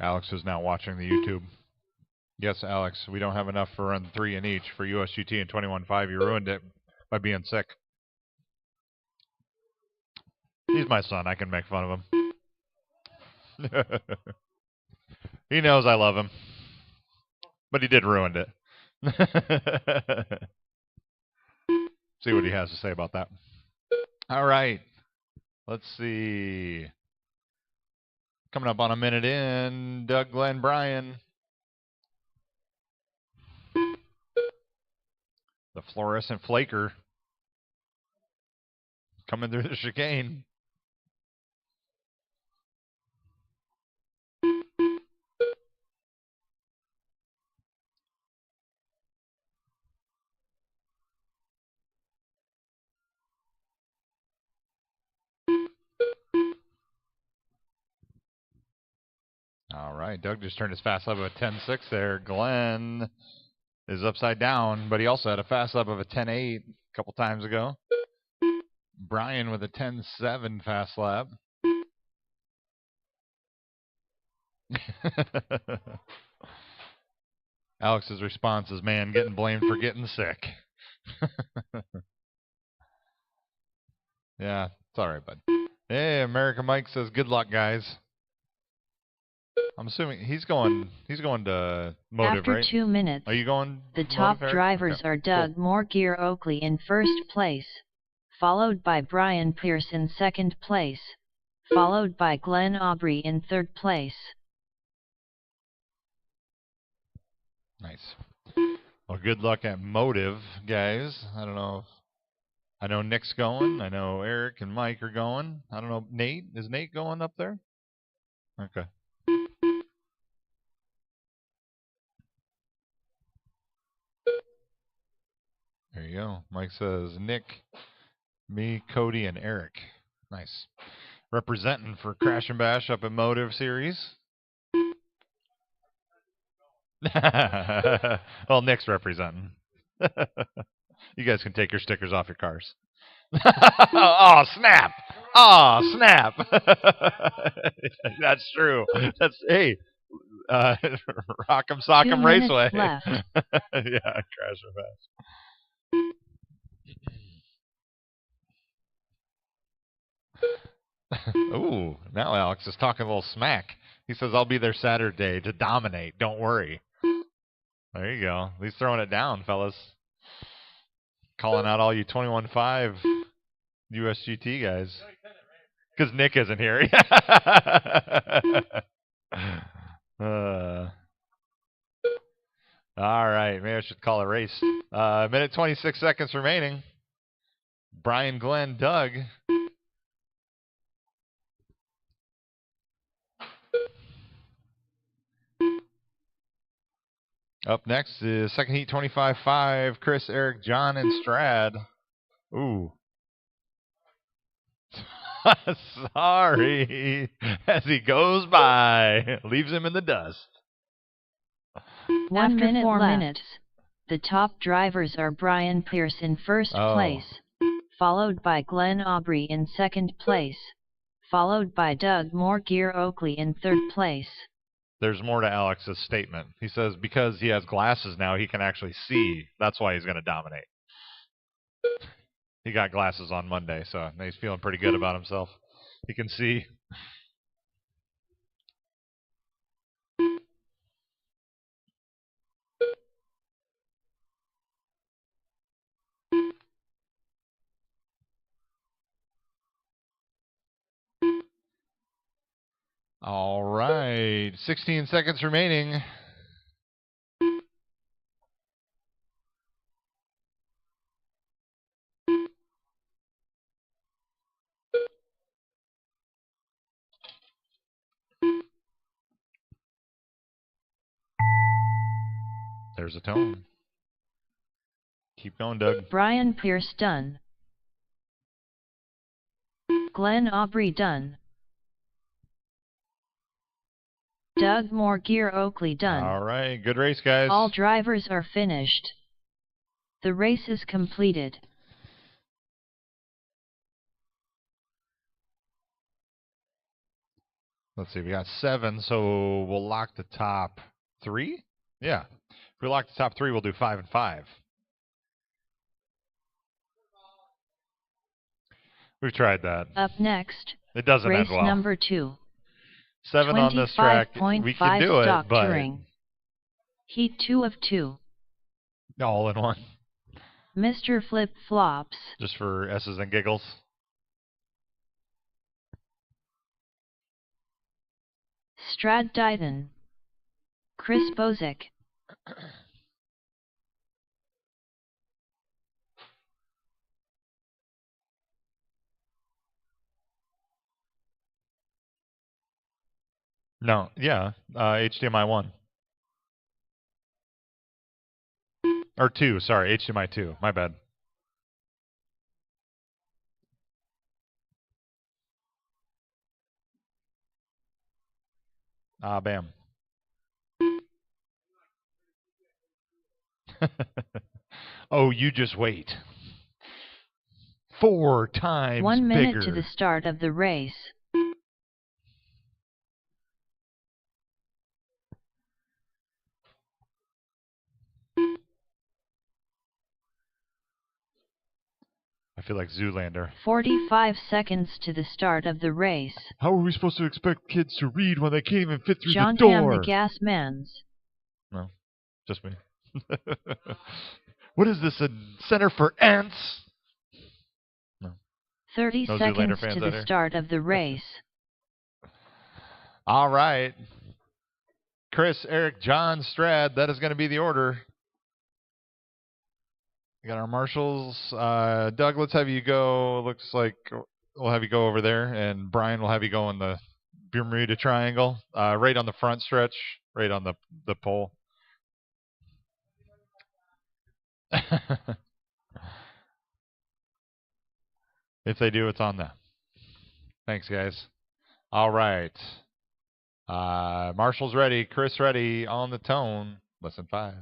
S1: Alex is now watching the YouTube. Yes, Alex, we don't have enough for run 3 in each for USGT and 21.5. You ruined it by being sick. He's my son. I can make fun of him. He knows I love him. But he did ruin it. See what he has to say about that. All right. Let's see. Coming up on a minute in, Doug, Glenn, Brian. The fluorescent flaker coming through the chicane. All right, Doug just turned his fast lap of a 10.6 there. Glenn is upside down, but he also had a fast lap of a 10.8 a couple times ago. Brian with a 10.7 fast lap. Alex's response is, man, getting blamed for getting sick. Yeah, it's all right, bud. Hey, American Mike says, good luck, guys. I'm assuming he's going to Motive,
S2: After
S1: right?
S2: 2 minutes,
S1: Are you going
S2: the top
S1: Motive,
S2: drivers
S1: okay,
S2: are Doug Moore-Gear Oakley in first place, followed by Brian Pierce in second place, followed by Glenn Aubrey in third place.
S1: Nice. Well, good luck at Motive, guys. I don't know. I know Nick's going. I know Eric and Mike are going. I don't know. Nate? Is Nate going up there? Okay. There you go. Mike says Nick, me, Cody, and Eric. Nice. Representing for Crash and Bash up at Motive Series. Well, Nick's representing. You guys can take your stickers off your cars. Oh, snap! Oh, snap! That's true. That's, hey, Rock'em Sock'em
S2: 2 minutes
S1: Raceway.
S2: left.
S1: Yeah, Crash and Bash. Ooh, now Alex is talking a little smack. He says, I'll be there Saturday to dominate. Don't worry. There you go. He's throwing it down, fellas. Calling out all you 21.5 USGT guys. Because Nick isn't here. All right. Maybe I should call a race. Minute 26 seconds remaining. Brian, Glenn, Doug. Up next is second heat 25.5. Chris, Eric, John, and Strad. Ooh. Sorry. As he goes by, leaves him in the dust.
S2: After 4 minutes, the top drivers are Brian Pierce in first place, followed by Glenn Aubrey in second place, followed by Doug Moore-Gear Oakley in third place.
S1: There's more to Alex's statement. He says because he has glasses now, he can actually see. That's why he's going to dominate. He got glasses on Monday, so he's feeling pretty good about himself. You can see. All right, 16 seconds remaining. There's a tone. Keep going, Doug.
S2: Brian Pierce done. Glenn Aubrey done. Doug Moore Gear Oakley done.
S1: All right, good race, guys.
S2: All drivers are finished. The race is completed.
S1: Let's see, we got 7, so we'll lock the top 3? Yeah. If we lock the top 3, we'll do 5 and 5. We've tried that.
S2: Up next,
S1: It doesn't
S2: race
S1: end well.
S2: number 2.
S1: 7 on this track, we can do it,
S2: stock
S1: but
S2: touring. Heat 2 of 2.
S1: all in one.
S2: Mr. Flip Flops.
S1: Just for S's and giggles.
S2: Strad Dighton. Chris Bozick.
S1: No, yeah, HDMI 1. Or 2, sorry, HDMI 2. My bad. Bam. Oh, you just wait. 4 times
S2: 1 minute
S1: bigger.
S2: to the start of the race.
S1: I feel like Zoolander.
S2: 45 seconds to the start of the race.
S1: How are we supposed to expect kids to read when they can't even fit through
S2: John
S1: the door?
S2: Hamm, the gas mans.
S1: No, just me. What is this, a center for ants? No.
S2: 30
S1: No
S2: seconds
S1: Zoolander fans
S2: to
S1: out
S2: the
S1: here?
S2: start of the race.
S1: All right. Chris, Eric, John, Strad, that is going to be the order. We got our marshals. Doug, let's have you go. Looks like we'll have you go over there, and Brian will have you go in the Bermuda Triangle, right on the front stretch, right on the pole. If they do, it's on them. Thanks, guys. All right. Marshall's ready. Chris ready. On the tone. Lesson 5.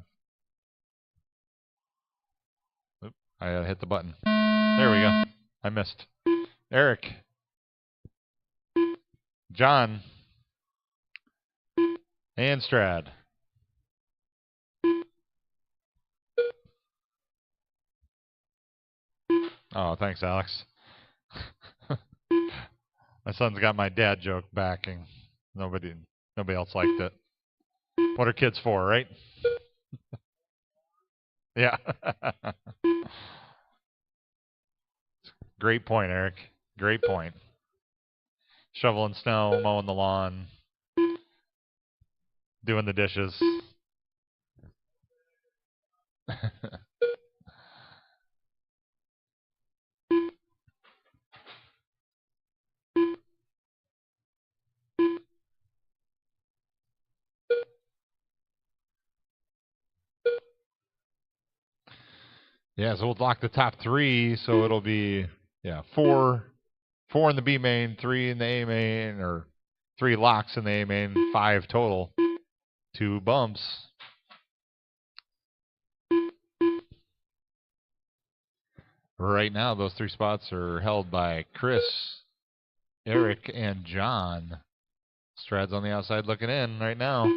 S1: Oop, I hit the button. There we go. I missed. Eric. John. And Strad. Oh, thanks, Alex. My son's got my dad joke backing. Nobody else liked it. What are kids for, right? Yeah. Great point, Eric. Great point. Shoveling snow, mowing the lawn, doing the dishes. Yeah, so we'll lock the top 3, so it'll be 4 in the B main, 3 in the A main, or 3 locks in the A main, 5 total. 2 bumps. Right now, those 3 spots are held by Chris, Eric, and John. Strad's on the outside looking in right now.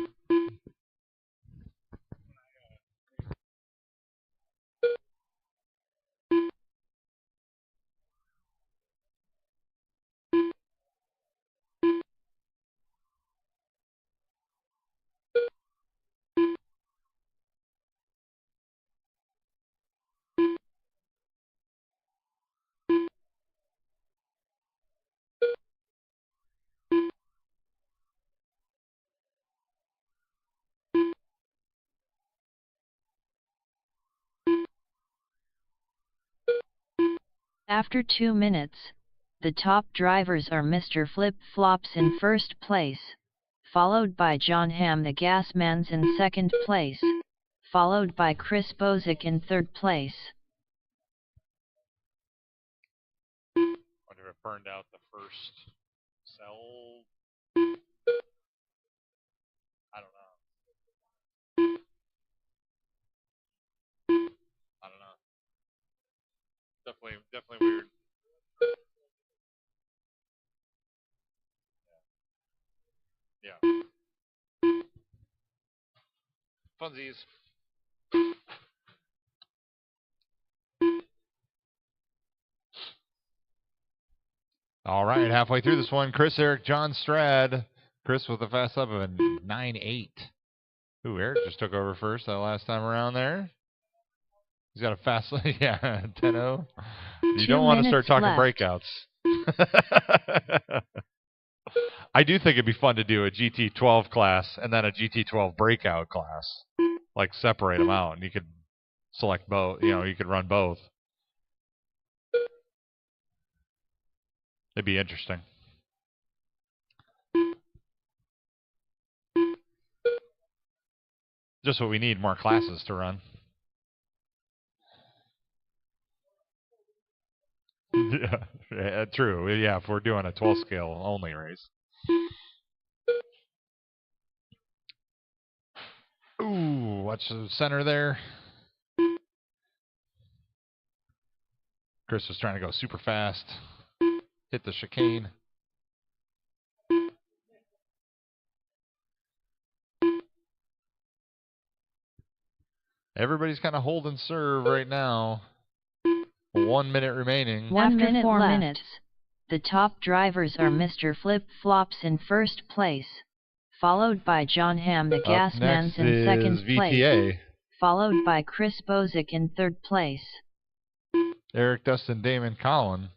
S2: After 2 minutes, the top drivers are Mr. Flip Flops in first place, followed by John Hamm the Gasmans in second place, followed by Chris Bozick in third place.
S1: Wonder if it burned out the first cell. I don't know. I don't know. Definitely weird. Yeah. Funsies. All right, halfway through this one, Chris, Eric, John, Strad. Chris with a fast lap of a 9.8. Ooh, Eric just took over first that last time around there. He's got a fast lap. Yeah, 10-0. You don't want to start talking breakouts. I do think it'd be fun to do a GT12 class and then a GT12 breakout class. Like separate them out, and you could select both. You know, you could run both. It'd be interesting. Just what we need, more classes to run. Yeah, true. Yeah, if we're doing a 12 scale only race. Ooh, watch the center there. Chris was trying to go super fast. Hit the chicane. Everybody's kind of holding serve right now. 1 minute remaining.
S2: After 4 minutes, the top drivers are Mr. Flip Flops in first place, followed by John Hamm the Gasmans in second place, followed by Chris Bozick in third place.
S1: Eric, Dustin, Damon, Colin.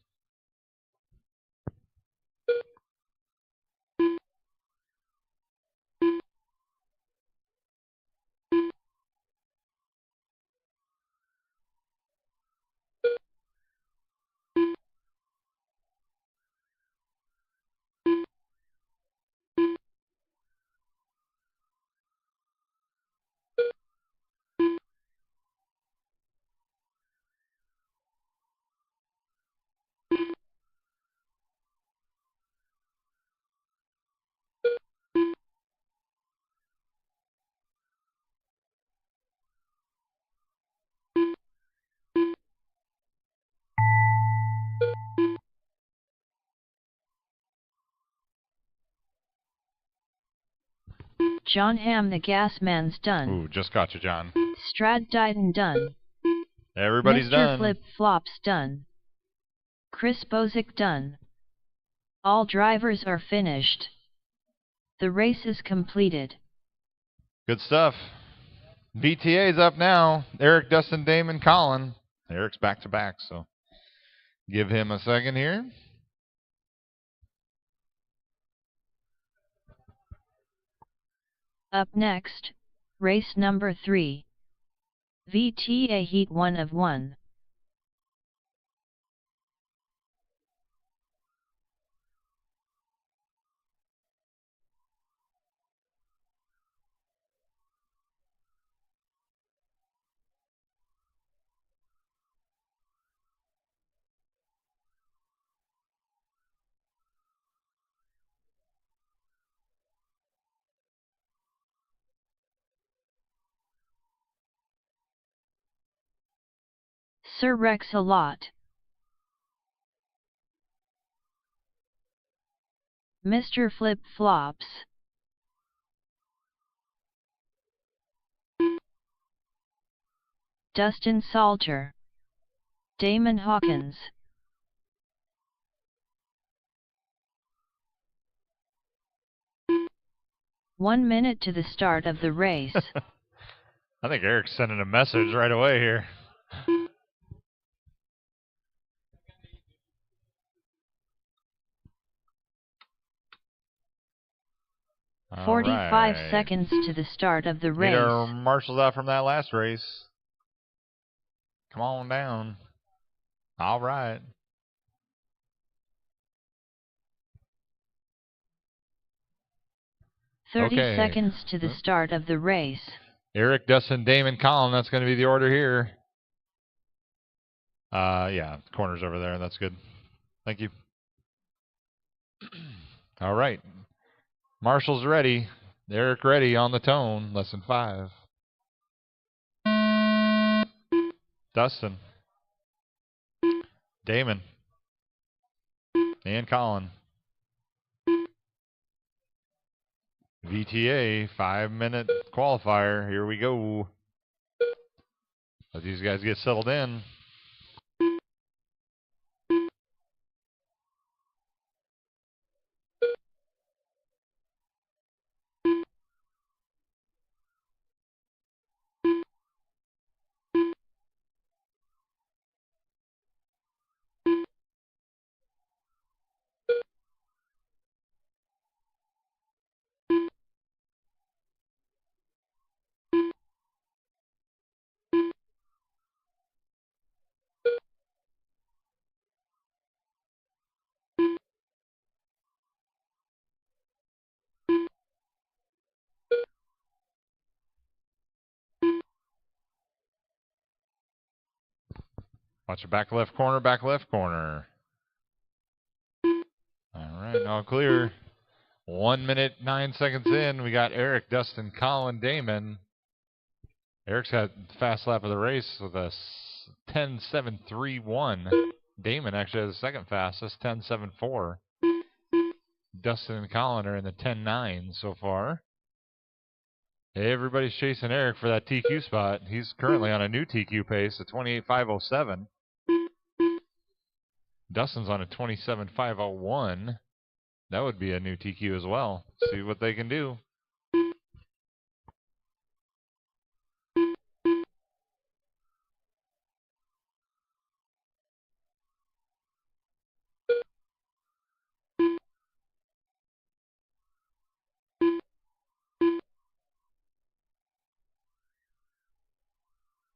S2: John Hamm the Gasman's done.
S1: Ooh, just got you, John.
S2: Strad Dighton done.
S1: Everybody's done.
S2: Mr. Flip Flops done. Chris Bozick done. All drivers are finished. The race is completed.
S1: Good stuff. VTA's up now. Eric, Dustin, Damon, Colin. Eric's back to back, so give him a second here.
S2: Up next, race number 3. VTA Heat 1 of 1. Sir Rex-a-Lot. Mr. Flip Flops. Dustin Salter. Damon Hawkins. One minute to the start of the race.
S1: I think Eric's sending a message right away here. All
S2: 45
S1: right.
S2: seconds to the start of the race.
S1: Need our marshals out from that last race. Come on down. All right.
S2: 30
S1: Okay.
S2: seconds to the start of the race.
S1: Eric, Dustin, Damon, Colin. That's going to be the order here. Yeah, corner's over there. That's good. Thank you. All right. Marshall's ready. Eric ready on the tone. Lesson 5. Dustin. Damon. And Colin. VTA 5-minute qualifier. Here we go. As these guys get settled in. Watch your back left corner, back left corner. All right, all clear. 1 minute, 9 seconds in. We got Eric, Dustin, Colin, Damon. Eric's got the fast lap of the race with a 10.731. Damon actually has the second fastest, 10.74. Dustin and Colin are in the 10.9 so far. Everybody's chasing Eric for that TQ spot. He's currently on a new TQ pace, a 28.507. Dustin's on a 27.501. That would be a new TQ as well. See what they can do.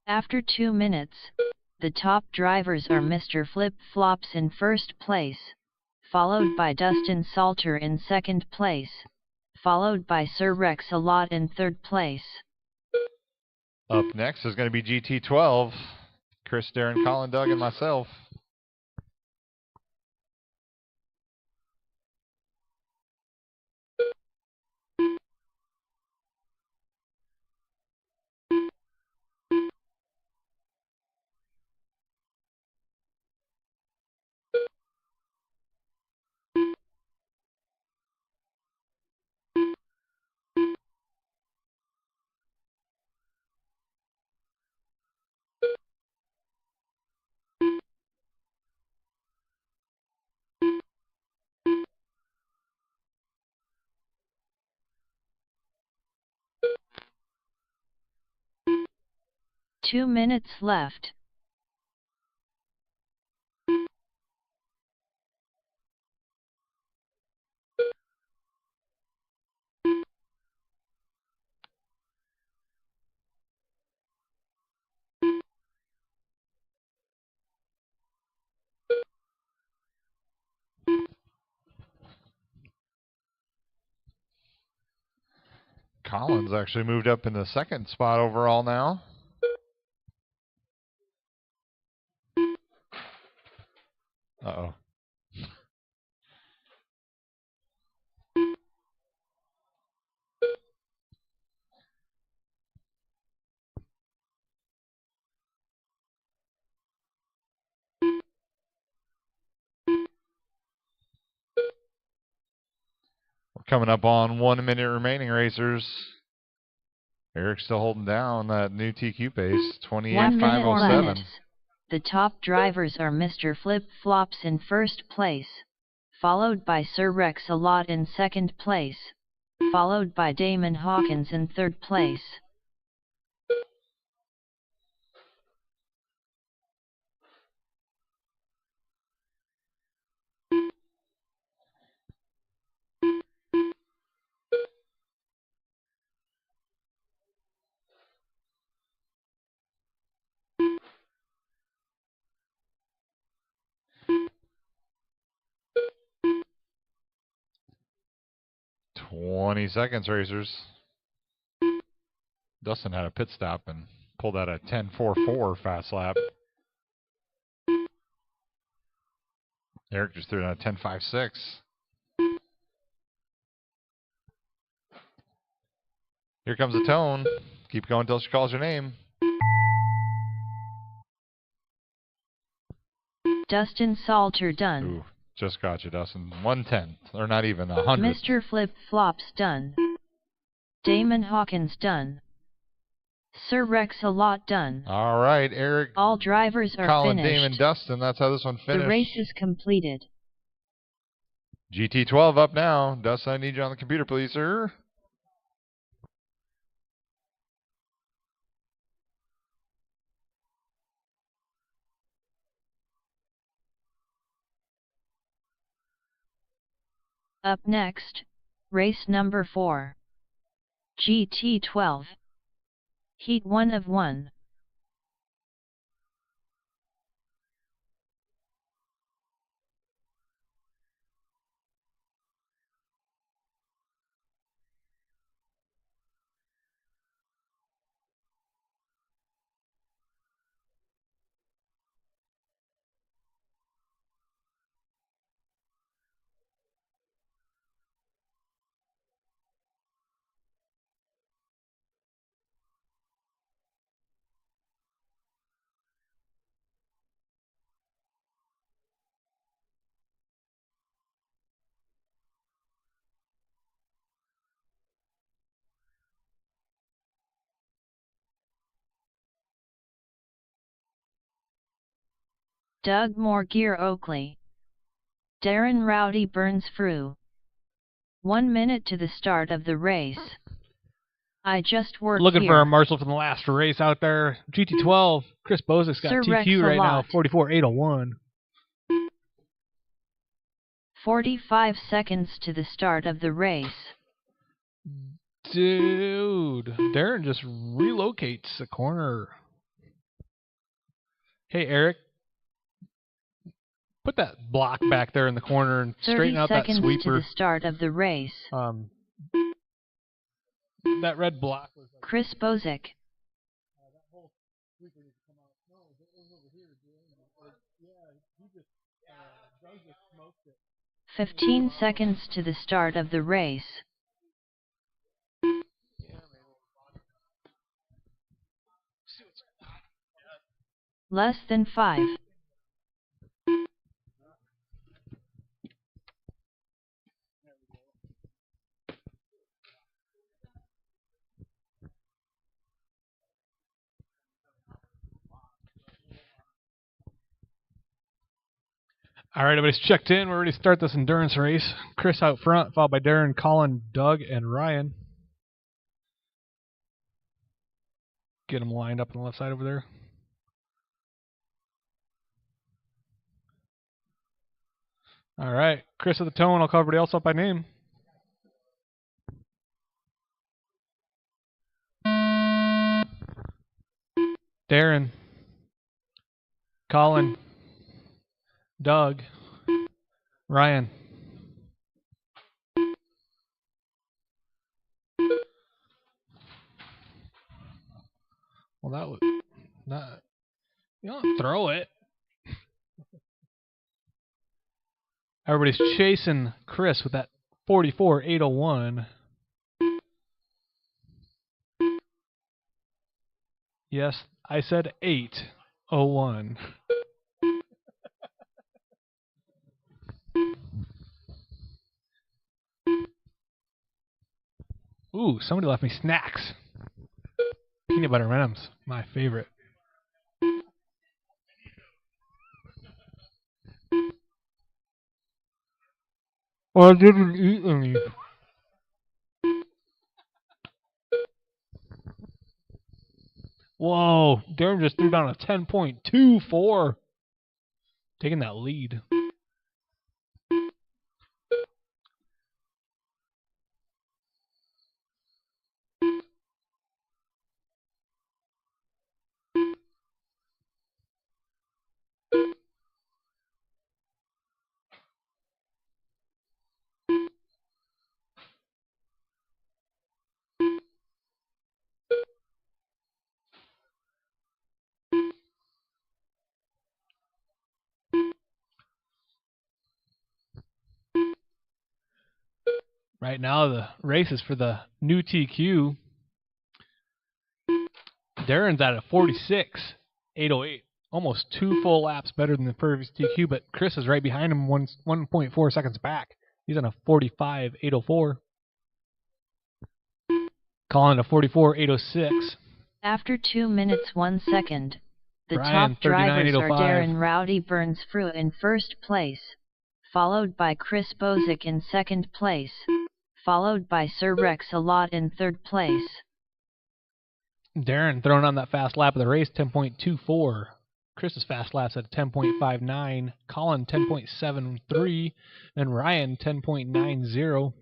S2: After 2 minutes, the top drivers are Mr. Flip Flops in first place, followed by Dustin Salter in second place, followed by Sir Rex-A-Lot in third place.
S1: Up next is going to be GT12. Chris, Darren, Colin, Doug, and myself.
S2: Two minutes left.
S1: Colin's actually moved up in the second spot overall now. Uh-oh. We're coming up on 1 minute remaining, racers. Eric's still holding down that new TQ pace, 28.507.
S2: The top drivers are Mr. Flip Flops in first place, followed by Sir Rex-A-Lot in second place, followed by Damon Hawkins in third place.
S1: 20 seconds, racers. Dustin had a pit stop and pulled out a 10.44 fast lap. Eric just threw down a 10.56. Here comes the tone. Keep going until she calls your name.
S2: Dustin Salter done.
S1: Ooh, just got you, Dustin. 110, or not even 100.
S2: Mr. Flip Flops done. Damon Hawkins done. Sir Rex a lot done.
S1: All right, Eric.
S2: All drivers are
S1: Colin,
S2: finished.
S1: Damon, Dustin. That's how this one finished.
S2: The race is completed.
S1: GT12 up now. Dustin, I need you on the computer, please, sir.
S2: Up next, race number 4. GT12. Heat 1 of 1. Doug Moore Gear Oakley. Darren Rowdy Burns Frew. 1 minute to the start of the race. I just worked
S3: Looking
S2: here.
S3: for a Marshall from the last race out there. GT12. Chris Bozik's got
S2: Sir
S3: TQ
S2: Rex
S3: right now.
S2: Alot.
S3: 44.801.
S2: 45 seconds to the start of the race.
S3: Dude, Darren just relocates the corner. Hey, Eric. Put that block back there in the corner and straighten out that
S2: 30 seconds
S3: sweeper.
S2: to the start of the race.
S3: That red block was
S2: Chris Bozik. 15 seconds to the start of the race. Less than 5.
S3: All right, everybody's checked in. We're ready to start this endurance race. Chris out front, followed by Darren, Colin, Doug, and Ryan. Get them lined up on the left side over there. All right, Chris at the tone. I'll call everybody else up by name. Darren, Colin, Doug, Ryan. Well, that would not. You don't throw it. Everybody's chasing Chris with that 44.801. Yes, I said 801. Ooh, somebody left me snacks. Peanut butter M&Ms, my favorite. I didn't eat any. Whoa, Darren just threw down a 10.24. Taking that lead. Right now, the race is for the new TQ. Darren's at a 46.808. Almost 2 full laps better than the previous TQ, but Chris is right behind him, 1.4 seconds back. He's on a 45.804. Colin a 44.806.
S2: After 2 minutes 1 second, the
S3: Brian,
S2: top drivers are
S3: 39.805.
S2: Darren Rowdy Burns-Fruit in first place, followed by Chris Bozick in second place, followed by Sir Rex Alot in third place.
S3: Darren throwing on that fast lap of the race, 10.24. Chris's fast lap's at 10.59. Colin, 10.73. And Ryan, 10.90. I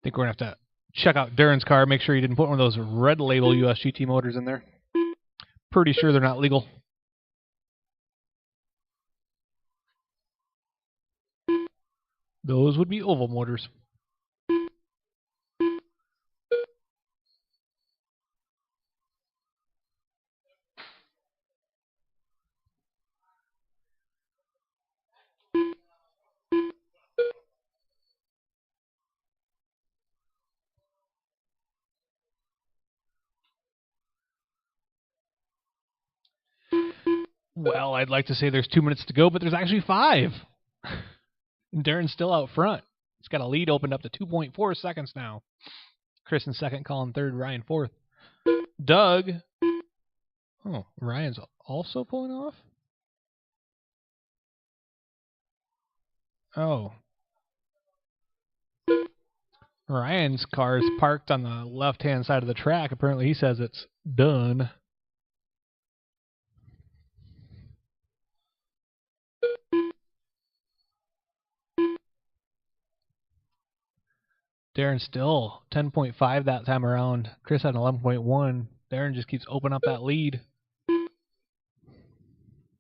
S3: think we're going to have to check out Darren's car, make sure he didn't put one of those red label USGT motors in there. Pretty sure they're not legal. Those would be oval motors. Well, I'd like to say there's 2 minutes to go, but there's actually 5. And Darren's still out front. He's got a lead opened up to 2.4 seconds now. Chris in second, Colin third, Ryan fourth. Doug. Oh, Ryan's also pulling off? Oh. Ryan's car is parked on the left-hand side of the track. Apparently he says it's done. Darren still 10.5 that time around. Chris had an 11.1. Darren just keeps opening up that lead.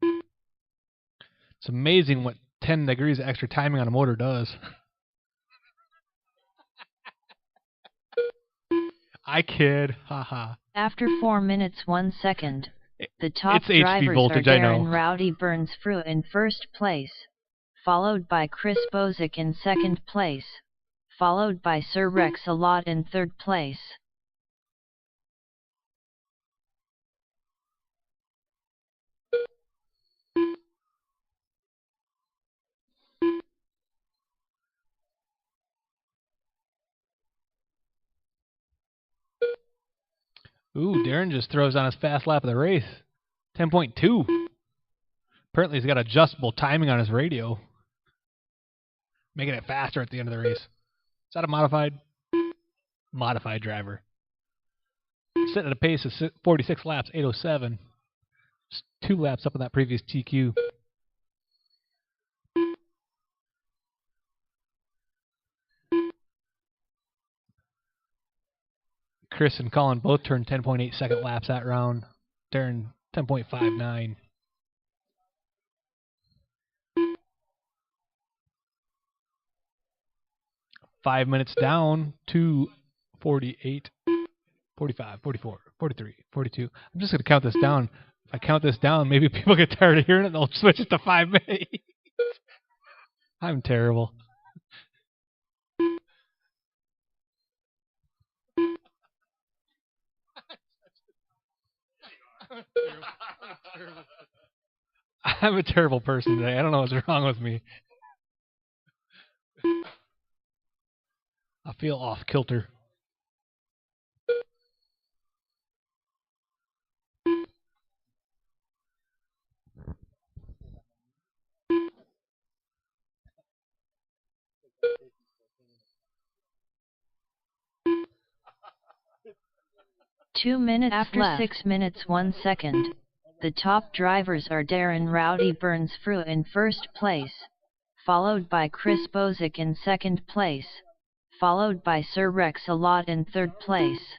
S3: It's amazing what 10 degrees of extra timing on a motor does. I kid. Haha.
S2: After 4 minutes 1 second, the top
S3: It's HV
S2: drivers
S3: voltage,
S2: are
S3: I know.
S2: Darren Rowdy Burns-Fruit in first place, followed by Chris Bozick in second place, followed by Sir Rex Alot in third place.
S3: Ooh, Darren just throws on his fast lap of the race. 10.2. Apparently he's got adjustable timing on his radio, making it faster at the end of the race. Is that a modified? Modified driver. Sitting at a pace of 46 laps, 807. Just 2 laps up on that previous TQ. Chris and Colin both turned 10.8 second laps that round. Darren 10.59. Five minutes down to 48, 45, 44, 43, 42. I'm just going to count this down. If I count this down, maybe people get tired of hearing it and they'll switch it to 5 minutes. I'm terrible. I'm a terrible person today. I don't know what's wrong with me. I feel off kilter.
S2: After left. 6 minutes 1 second, the top drivers are Darren Rowdy Burns-Fruit in first place, followed by Chris Bozick in second place, followed by Sir Rex Alot in third place.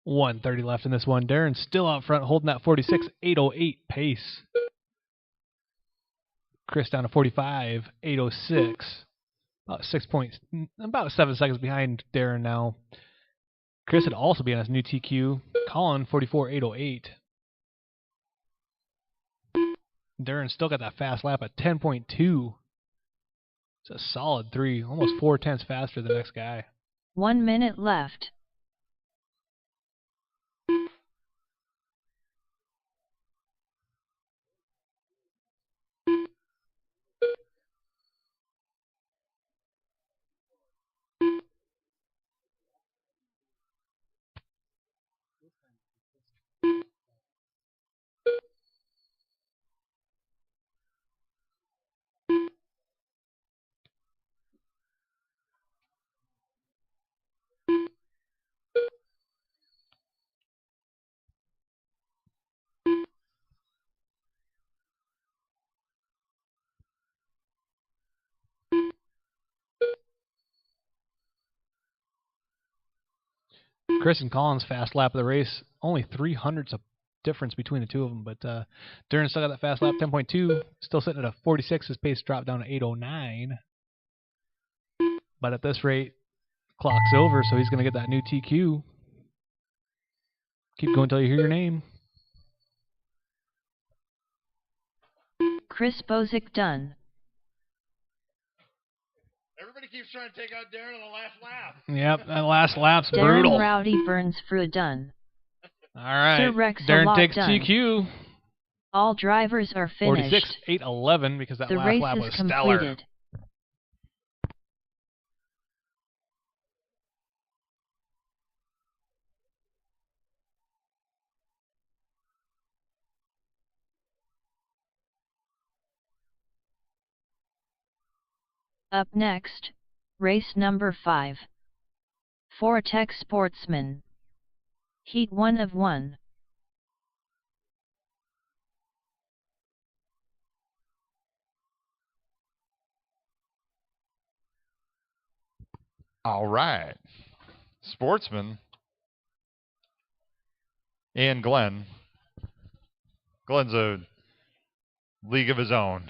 S3: .130 left in this one. Darren's still out front, holding that 46.808 pace. Chris down to 45.806. About 6 points, about 7 seconds behind Darren now. Chris would also be on his new TQ. Colin 44.808. Darren still got that fast lap at 10.2. It's a solid 3, almost 4/10 faster than the next guy.
S2: 1 minute left.
S3: Chris and Colin's fast lap of the race, only 300ths of difference between the two of them, but Darren still got that fast lap, 10.2, still sitting at a 46. His pace dropped down to 8:09. But at this rate, clock's over, so he's going to get that new TQ. Keep going until you hear your name.
S2: Chris Bozick done.
S1: Everybody keeps trying to take out Darren on the last lap.
S3: Yep, that last lap's
S2: Darren
S3: brutal.
S2: Rowdy burns through done.
S3: All right,
S2: Sir Rex
S3: Darren takes
S2: done.
S3: TQ.
S2: All drivers are finished.
S3: 46.811 because that
S2: The
S3: last
S2: race
S3: lap
S2: is
S3: was stellar.
S2: completed. Up next, race number 5. Tech Sportsman. Heat 1 of 1.
S1: All right. Sportsman and Glenn. Glenn's a league of his own.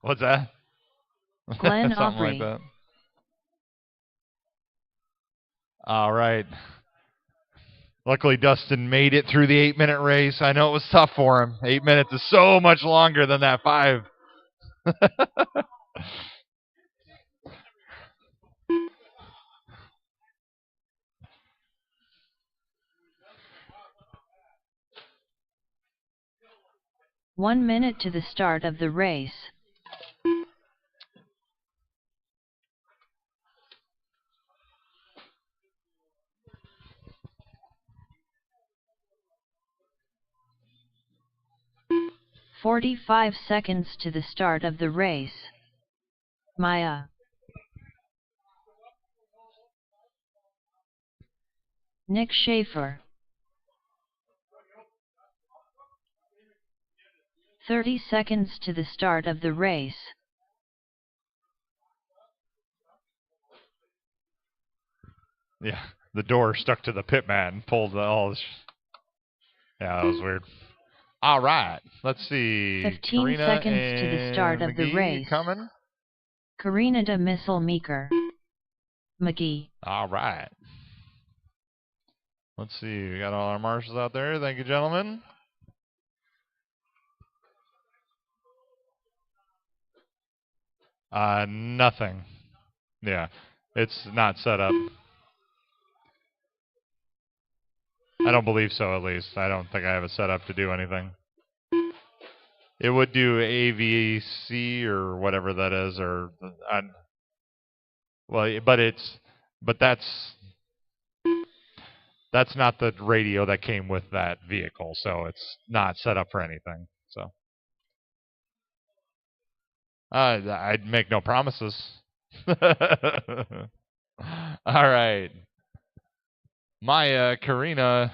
S1: What's that?
S2: Glenn
S1: Something
S2: Aubrey.
S1: like that. All right. Luckily, Dustin made it through the 8-minute race. I know it was tough for him. 8 minutes is so much longer than that 5.
S2: One minute to the start of the race. "45 seconds to the start of the race. Maya. Nick Schaefer. 30 seconds to the start of the race.
S1: Yeah, the door stuck to the pit mat and pulled all this. Yeah, that was weird. All right, let's see.
S2: 15
S1: Karina
S2: seconds to the start of the
S1: McGee
S2: race.
S1: Coming.
S2: Karina de Missile Meeker. McGee.
S1: All right. Let's see. We got all our marshals out there. Thank you, gentlemen. Nothing. Yeah, it's not set up. I don't believe so, at least. I don't think I have it set up to do anything. It would do AVC or whatever that is, or well, but that's not the radio that came with that vehicle, so it's not set up for anything. So I'd make no promises. All right. Maya, Karina,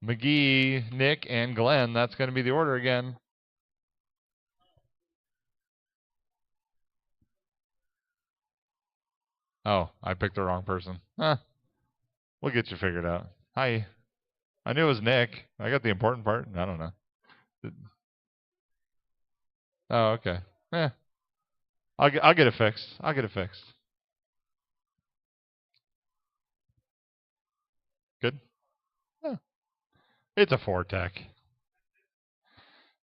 S1: McGee, Nick, and Glenn. That's going to be the order again. Oh, I picked the wrong person. We'll get you figured out. Hi. I knew it was Nick. I got the important part. I don't know. Oh, okay. Yeah. I'll get it fixed. I'll get it fixed. Good. Yeah. It's a 4-tech.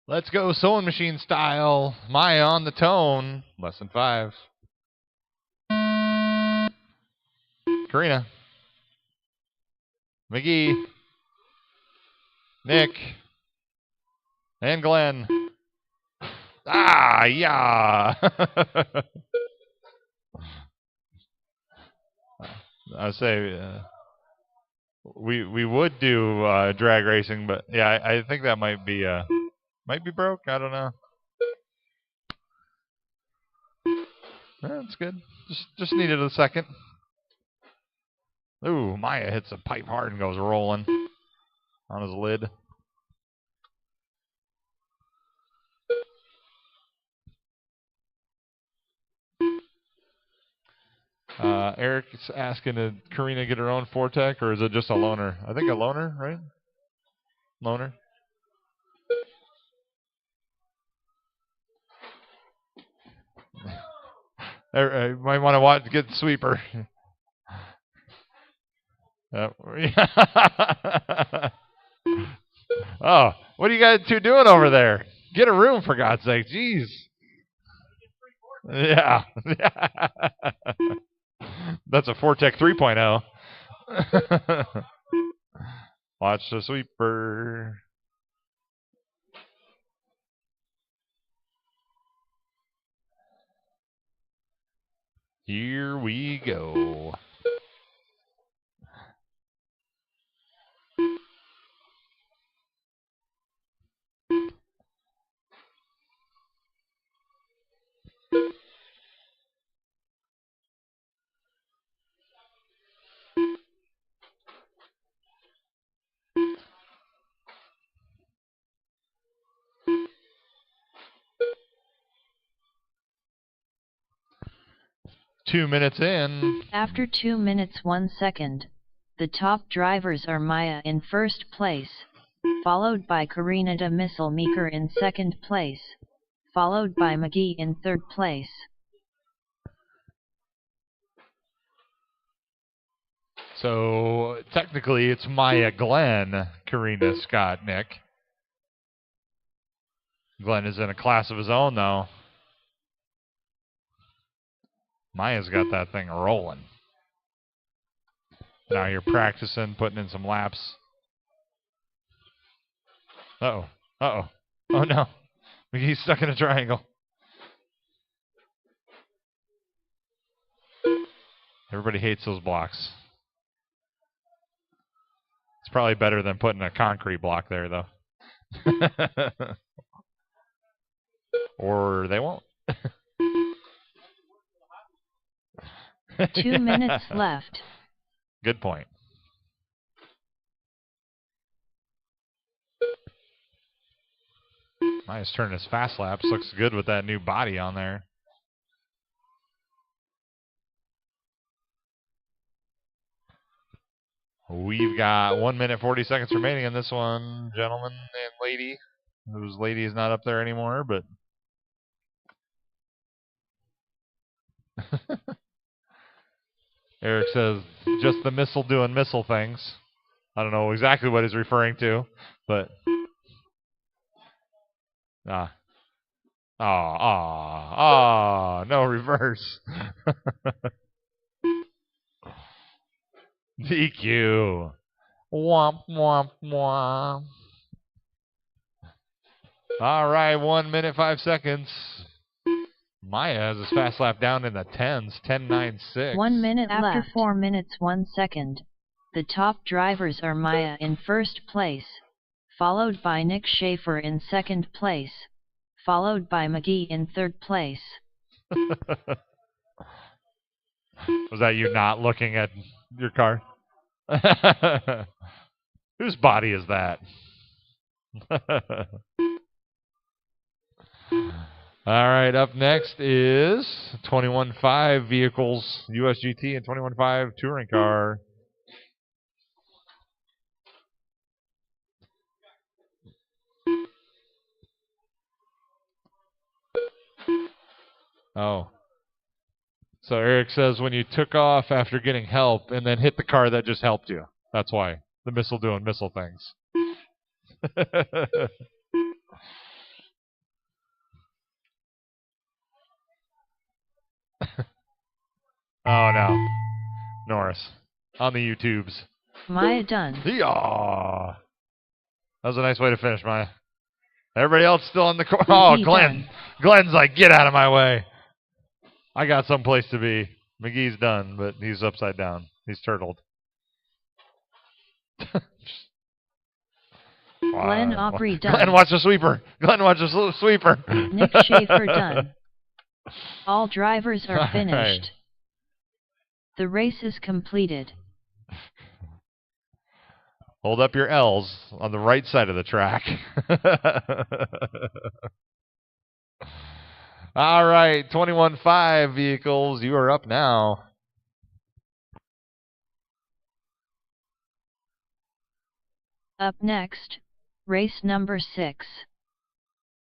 S1: Let's go sewing machine style. Maya on the tone. Less than 5. Karina. McGee. Nick. And Glenn. Ah, yeah. I say we would do drag racing, but yeah, I think that might be broke. I don't know. That's good. Just needed a second. Ooh, Maya hits a pipe hard and goes rolling on his lid. Eric's asking, did Karina get her own 4-tech, or is it just a loaner? I think a loaner, right? Loaner. Might want to get the sweeper. Oh, what are you guys two doing over there? Get a room, for God's sake. Jeez. Yeah. That's a 4-tech 3.0. Watch the sweeper. Here we go. Two minutes in.
S2: After 2 minutes 1 second, the top drivers are Maya in first place, followed by Karina de Missile Meeker in second place, followed by McGee in third place.
S1: So technically it's Maya, Glenn, Karina, Scott, Nick. Glenn is in a class of his own, though. Maya's got that thing rolling. Now you're practicing, putting in some laps. Uh-oh. Uh-oh. Oh, no. He's stuck in a triangle. Everybody hates those blocks. It's probably better than putting a concrete block there, though. Or they won't.
S2: 2 minutes left.
S1: Good point. Maya's turning his fast laps. Looks good with that new body on there. We've got 1 minute 40 seconds remaining in this one, gentlemen and lady. Whose lady is not up there anymore, but Eric says just the missile doing missile things. I don't know exactly what he's referring to, but no reverse. DQ. Womp, womp, womp. All right, 1 minute 5 seconds. Maya has his fast lap down in the 10s, 10.96.
S2: 1 minute after left. 4 minutes 1 second. The top drivers are Maya in first place, followed by Nick Schaefer in second place, followed by McGee in third place.
S1: Was that you not looking at your car? Whose body is that? All right, up next is 21.5 vehicles, USGT, and 21.5 touring car. Oh. So Eric says when you took off after getting help and then hit the car that just helped you. That's why. The missile doing missile things. Oh, no. Norris. On the YouTubes.
S2: Maya done.
S1: Yeah. That was a nice way to finish, Maya. Everybody else still in the corner. Oh, Glenn.
S2: Done.
S1: Glenn's like, get out of my way. I got someplace to be. McGee's done, but he's upside down. He's turtled.
S2: Glenn Aubrey done.
S1: Glenn, watch the sweeper. Glenn, watch the sweeper.
S2: Nick Schaefer done. All drivers are finished.
S1: Right.
S2: The race is completed.
S1: Hold up your L's on the right side of the track. All right, 21.5 vehicles. You are up now.
S2: Up next, race number 6.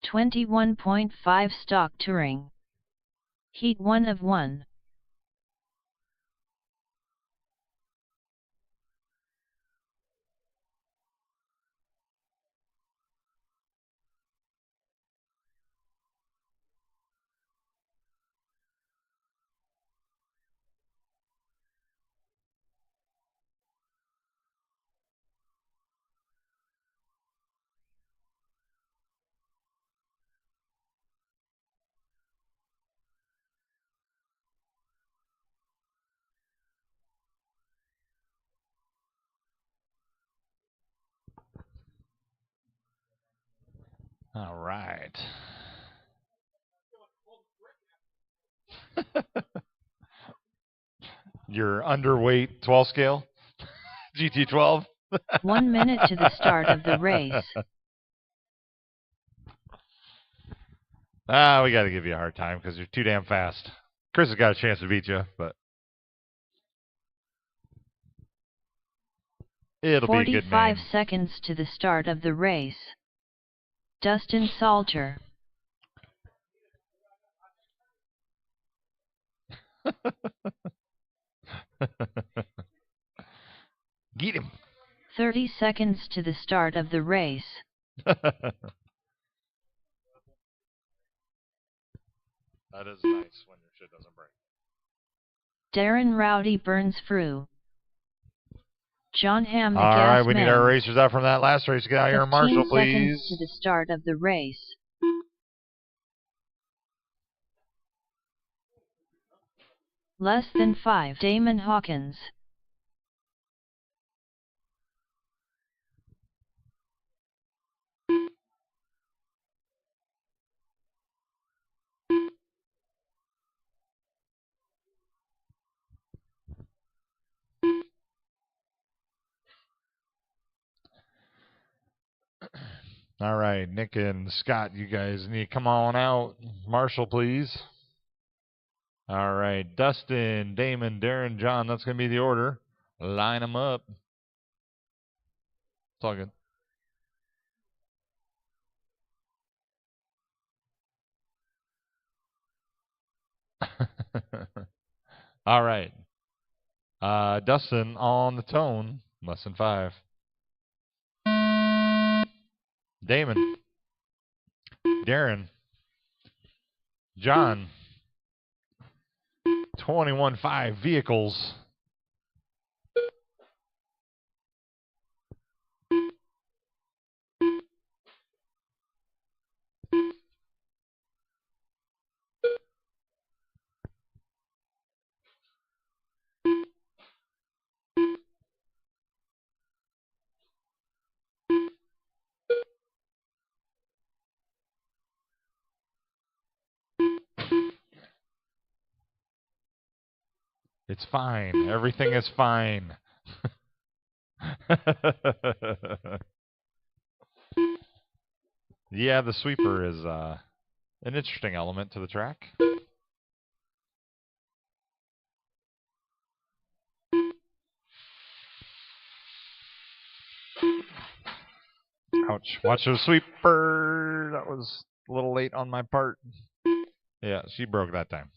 S2: 21.5 stock touring. Heat 1 of 1.
S1: All right. Your underweight 12 scale? GT12?
S2: 1 minute to the start of the race.
S1: We got to give you a hard time because you're too damn fast. Chris has got a chance to beat you, but it'll be a good
S2: 45
S1: name.
S2: seconds to the start of the race. Dustin Salter.
S1: Get him.
S2: 30 seconds to the start of the race.
S1: That is nice when your shit doesn't break.
S2: Darren Rowdy burns through. John Hamm the
S1: All
S2: gas
S1: right, we
S2: man.
S1: need our racers out from that last race. Get out here,
S2: 15
S1: Marshall,
S2: seconds
S1: please.
S2: to the start of the race. Less than 5. Damon Hawkins.
S1: All right, Nick and Scott, you guys need to come on out. Marshall, please. All right, Dustin, Damon, Darren, John, that's going to be the order. Line them up. It's all good. All right. Dustin on the tone. Less than 5. Damon. Darren. John. 21.5 vehicles. It's fine. Everything is fine. Yeah, the sweeper is an interesting element to the track. Ouch. Watch the sweeper. That was a little late on my part. Yeah, she broke that time.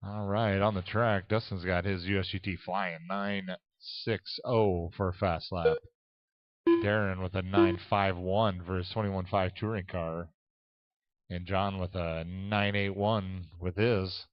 S1: All right, on the track, Dustin's got his USGT flying 9.60 for a fast lap. Darren with a 9.51 for his 21.5 touring car. And John with a 9.81 with his.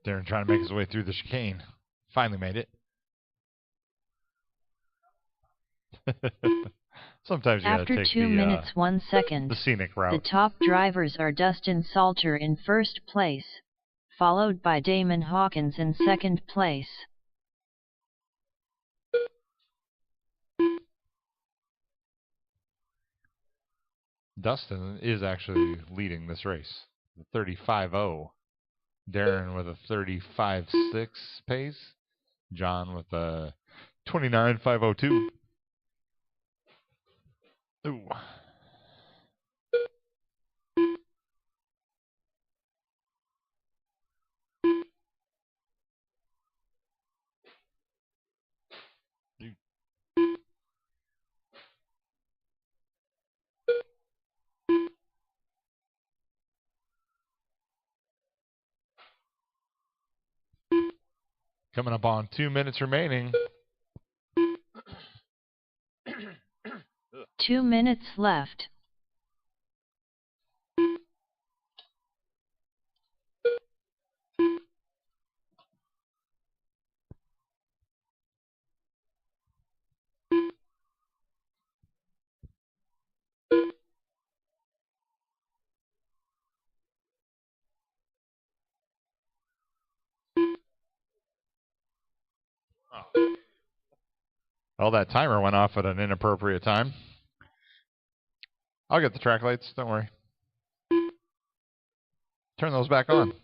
S1: Darren trying to make his way through the chicane. Finally made it. Sometimes you gotta
S2: After
S1: take
S2: 2 minutes 1 second,
S1: the scenic route.
S2: the top drivers are Dustin Salter in first place, followed by Damon Hawkins in second place.
S1: Dustin is actually leading this race. 35.0. Darren with a 35.6 pace. John with a 29.502. Ooh. Coming up on 2 minutes remaining.
S2: 2 minutes left.
S1: Well, that timer went off at an inappropriate time. I'll get the track lights. Don't worry. Turn those back on.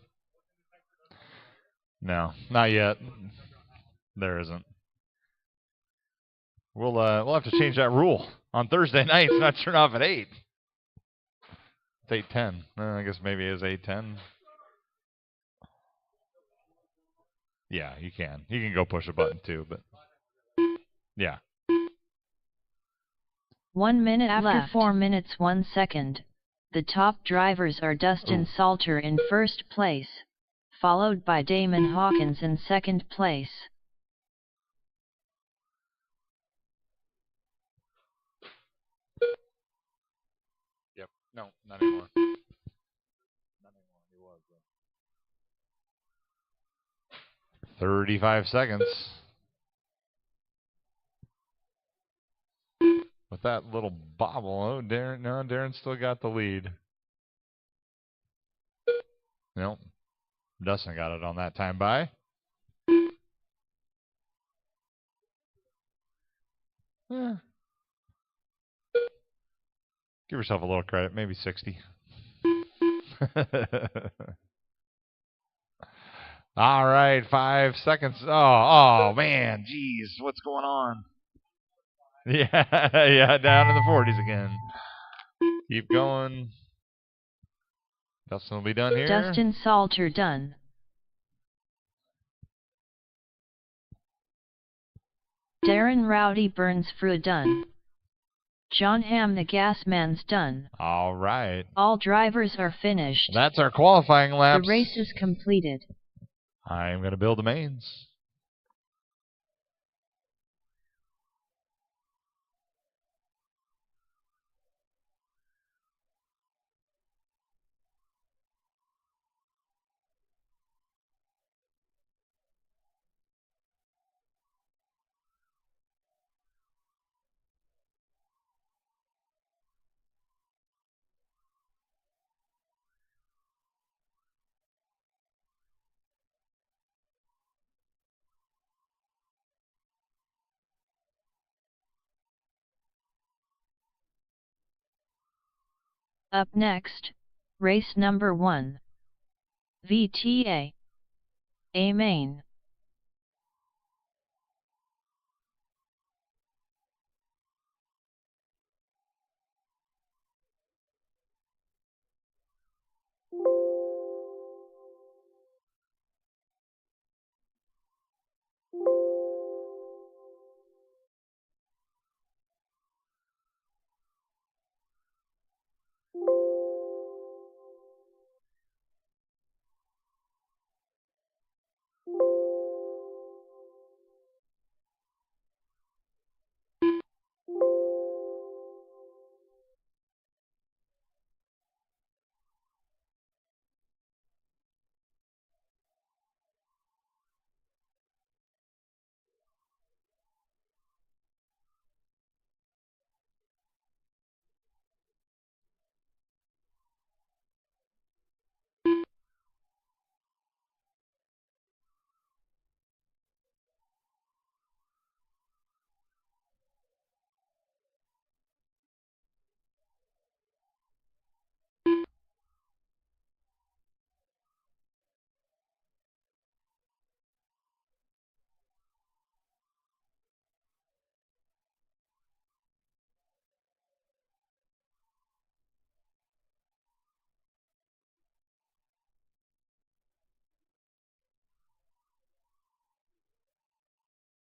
S1: No, not yet. There isn't. We'll have to change that rule on Thursday nights. Not turn off at 8. It's 8:10. I guess maybe it is 8:10. Yeah, you can. You can go push a button too, but yeah.
S2: 1 minute after left. 4 minutes 1 second. The top drivers are Dustin Salter in first place, followed by Damon Hawkins in second place.
S1: Yep. No, not anymore. Not anymore. He was. 35 seconds. With that little bobble. Oh, Darren. No, Darren still got the lead. Nope. Dustin got it on that time by. Give yourself a little credit. Maybe 60. All right, 5 seconds. Oh, man. Jeez, what's going on? Yeah, yeah, down in the 40s again. Keep going. Dustin will be done here.
S2: Dustin Salter done. Darren Rowdy Burns Frew done. John Hamm the Gasman's done.
S1: All right.
S2: All drivers are finished.
S1: That's our qualifying laps.
S2: The race is completed.
S1: I'm going to build the mains.
S2: Up next, race number 1. VTA. A main.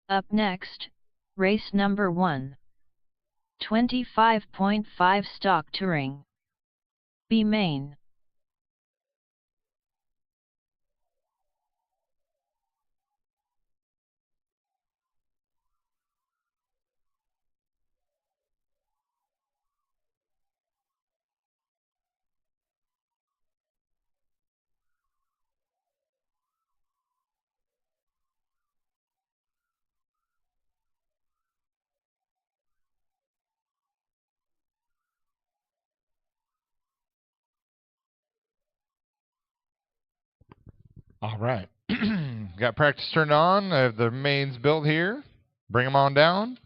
S2: Up next, race number 1. 25.5 stock touring. B main.
S1: All right. Got practice turned on. I have the mains built here. Bring them on down.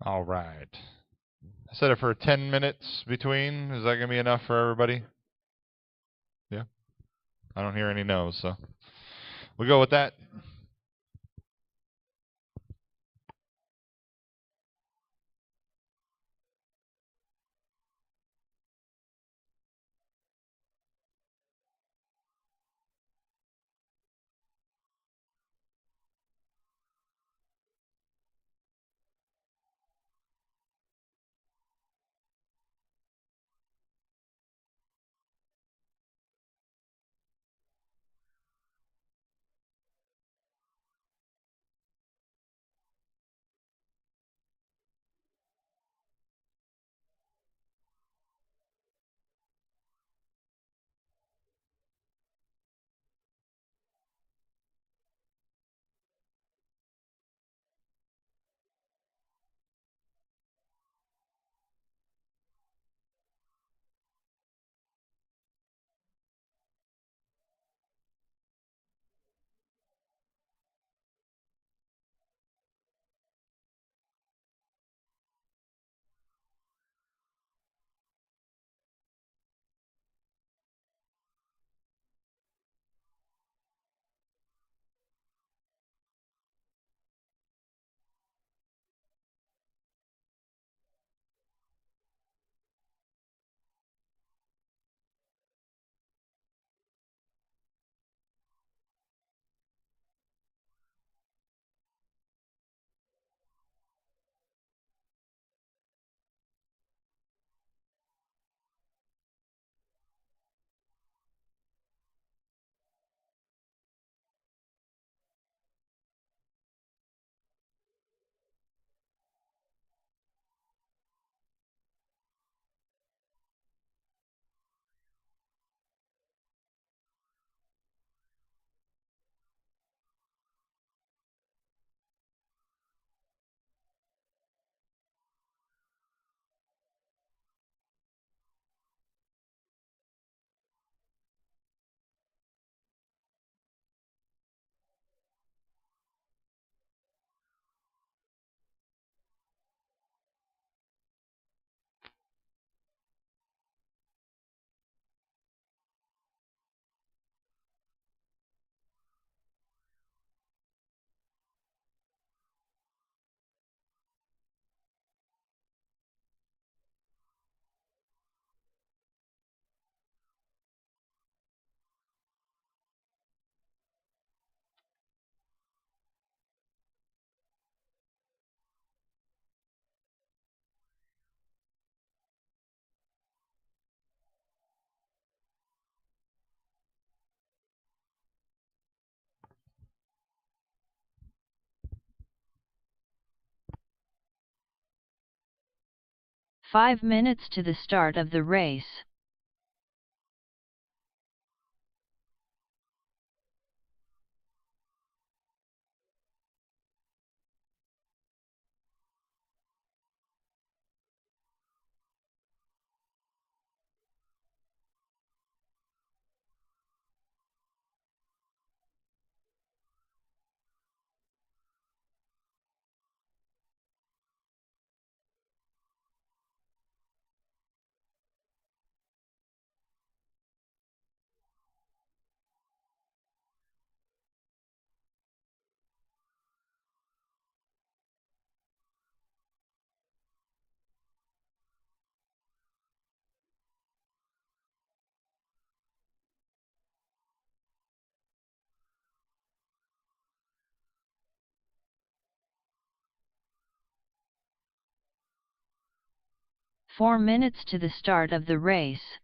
S1: All right. I set it for 10 minutes between. Is that going to be enough for everybody? Yeah. I don't hear any no's, so we'll go with that.
S2: 5 minutes to the start of the race. Four minutes to the start of the race.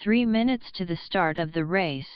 S2: Three minutes to the start of the race.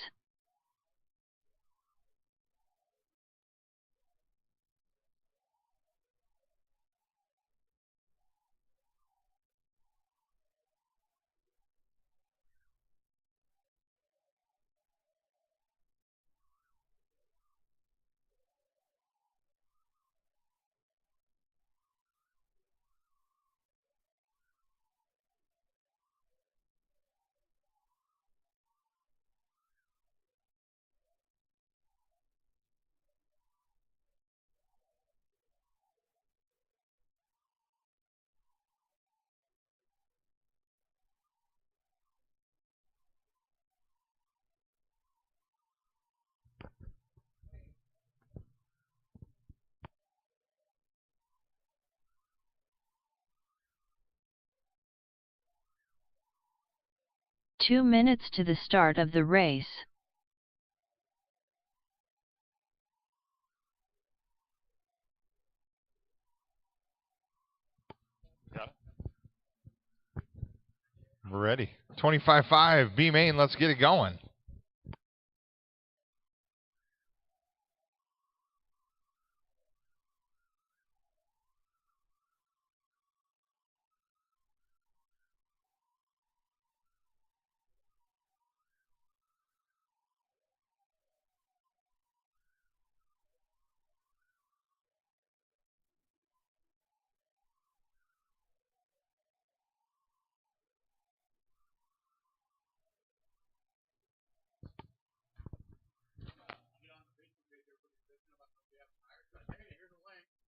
S2: Two minutes to the start of the race.
S1: We're ready. 25.5, B main, let's get it going.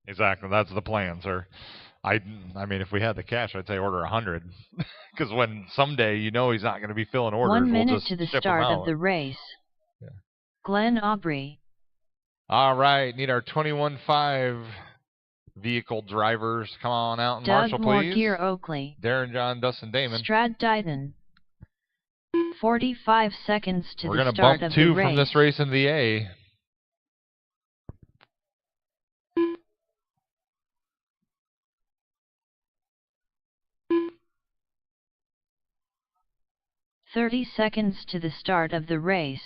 S1: Exactly, that's the plan, sir. I mean, if we had the cash, I'd say order 100, because when someday you know he's not going to be filling orders,
S2: 1 minute
S1: we'll just
S2: to the
S1: ship
S2: start
S1: them out.
S2: of the race.
S1: Yeah.
S2: Glenn Aubrey.
S1: All right, need our 21.5 vehicle drivers. Come on out and
S2: Doug
S1: marshal, please.
S2: Gear Oakley.
S1: Darren, John, Dustin, Damon.
S2: Strad Dighton. 45 seconds to
S1: We're
S2: the start of the race.
S1: We're going to bump 2 from this race in the A.
S2: $30 to the start of the race.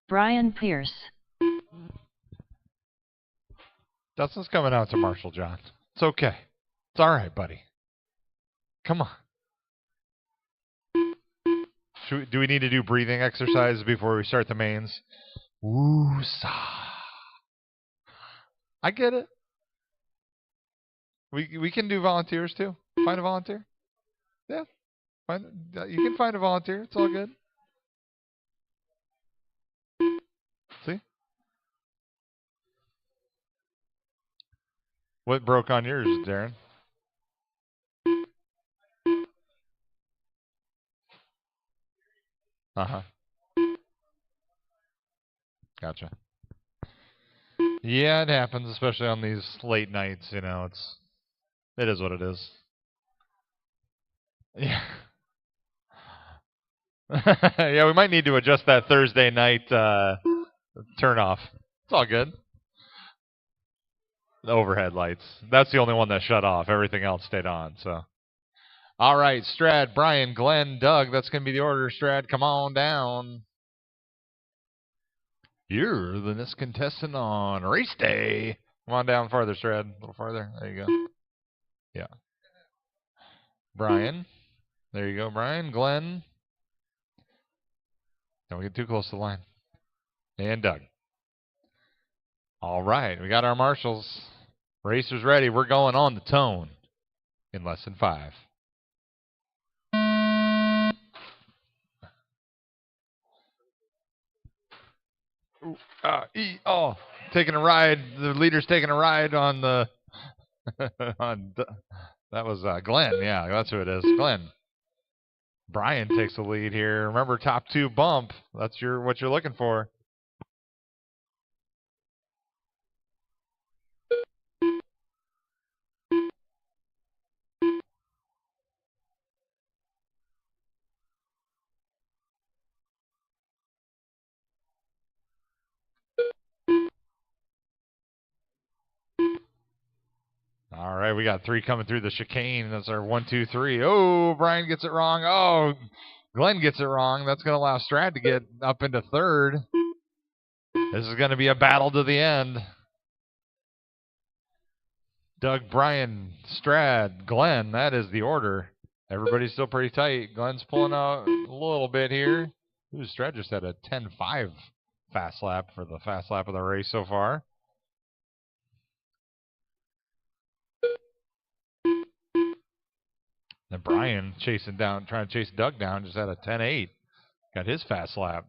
S2: Brian Pierce.
S1: Dustin's coming out to Marshall, John. It's okay. It's all right, buddy. Come on. Do we need to do breathing exercises before we start the mains? Woo-sa. I get it. We can do volunteers too. Find a volunteer. Yeah. You can find a volunteer. It's all good. See? What broke on yours, Darren? Uh-huh. Gotcha. Yeah, it happens, especially on these late nights, you know, it is what it is. Yeah. Yeah, we might need to adjust that Thursday night turn off. It's all good. The overhead lights. That's the only one that shut off. Everything else stayed on, so. All right, Strad, Brian, Glenn, Doug, that's going to be the order, Strad. Come on down. You're the next contestant on race day. Come on down farther, Strad. A little farther. There you go. Yeah. Brian. There you go, Brian. Glenn. Don't get too close to the line. And Doug. All right, we got our marshals. Racers ready. We're going on the tone in less than 5. Taking a ride. The leader's taking a ride on the. That was Glenn. Yeah, that's who it is. Glenn. Brian takes the lead here. Remember, top 2 bump. That's what you're looking for. All right, we got 3 coming through the chicane. That's our 1, 2, 3. Oh, Brian gets it wrong. Oh, Glenn gets it wrong. That's going to allow Strad to get up into 3rd. This is going to be a battle to the end. Doug, Brian, Strad, Glenn. That is the order. Everybody's still pretty tight. Glenn's pulling out a little bit here. Ooh, Strad just had a 10.5 fast lap for the fast lap of the race so far. Then Brian trying to chase Doug down, just had a 10.8. Got his fast lap.